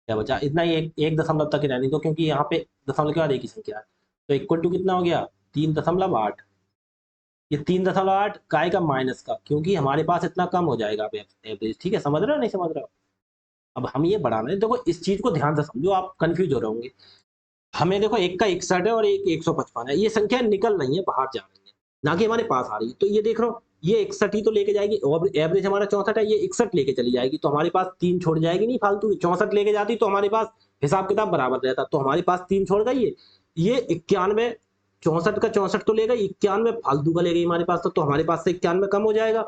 क्या बचा, इतना ही, एक दशमलव तक ही रहने दो, क्योंकि यहाँ पे दशमलव के बाद एक ही संख्या है, तो इक्वल टू कितना हो गया 3.8, ये 3.8 काय का माइनस का, क्योंकि हमारे पास इतना कम हो जाएगा अब एवरेज, ठीक है, समझ रहे हो नहीं समझ रहे हो। अब हम ये बढ़ा रहे हैं, देखो इस चीज को ध्यान से समझो, आप कंफ्यूज हो रहे होंगे, हमें देखो एक का 61 है और एक 155 है, ये संख्या निकल रही है बाहर जा रही है, ना कि हमारे पास आ रही है, तो ये देख रहे हो ये 61 ही तो लेके जाएगी, और एवरेज हमारा 64 है, ये 61 लेके चली जाएगी, तो हमारे पास 3 छोड़ जाएगी नहीं फालतू, 64 लेके जाती तो हमारे पास हिसाब किताब बराबर रहता, तो हमारे पास 3 छोड़ गई है, ये 91 64 का 64 तो लेगा, 91 फालतू का लेगा हमारे पास, तो हमारे पास से 91 कम हो जाएगा।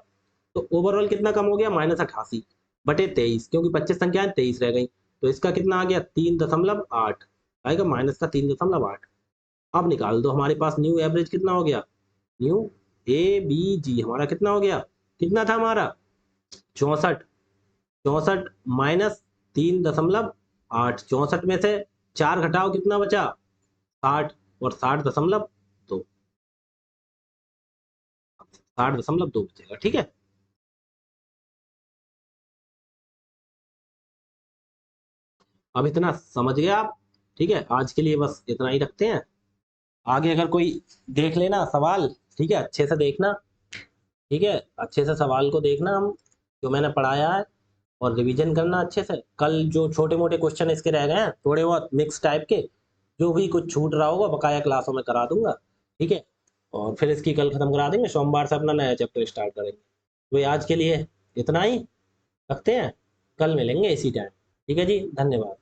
तो ओवरऑल कितना कम हो गया, -88/23, क्योंकि 25 संख्याएं 23 रह गई। तो इसका कितना आ गया, 3.8 आएगा, -3.8। अब निकाल दो, हमारे पास न्यू एवरेज कितना हो गया, न्यू ABG हमारा कितना हो गया, कितना था हमारा 64, 64 -3.8, 64 में से 4 घटाओ कितना बचा 60, और 60.2, 60.2 बचेगा। ठीक है, अब इतना समझ गए आप। ठीक है, आज के लिए बस इतना ही रखते हैं। आगे अगर कोई देख लेना सवाल, ठीक है, अच्छे से देखना। ठीक है, अच्छे से सवाल को देखना, हम जो मैंने पढ़ाया है, और रिवीजन करना अच्छे से। कल जो छोटे मोटे क्वेश्चन इसके रह गए हैं थोड़े बहुत मिक्स टाइप के, जो भी कुछ छूट रहा होगा बकाया क्लासों में करा दूंगा। ठीक है, और फिर इसकी कल खत्म करा देंगे, सोमवार से अपना नया चैप्टर स्टार्ट करेंगे। तो आज के लिए इतना ही रखते हैं, कल मिलेंगे इसी टाइम। ठीक है जी, धन्यवाद।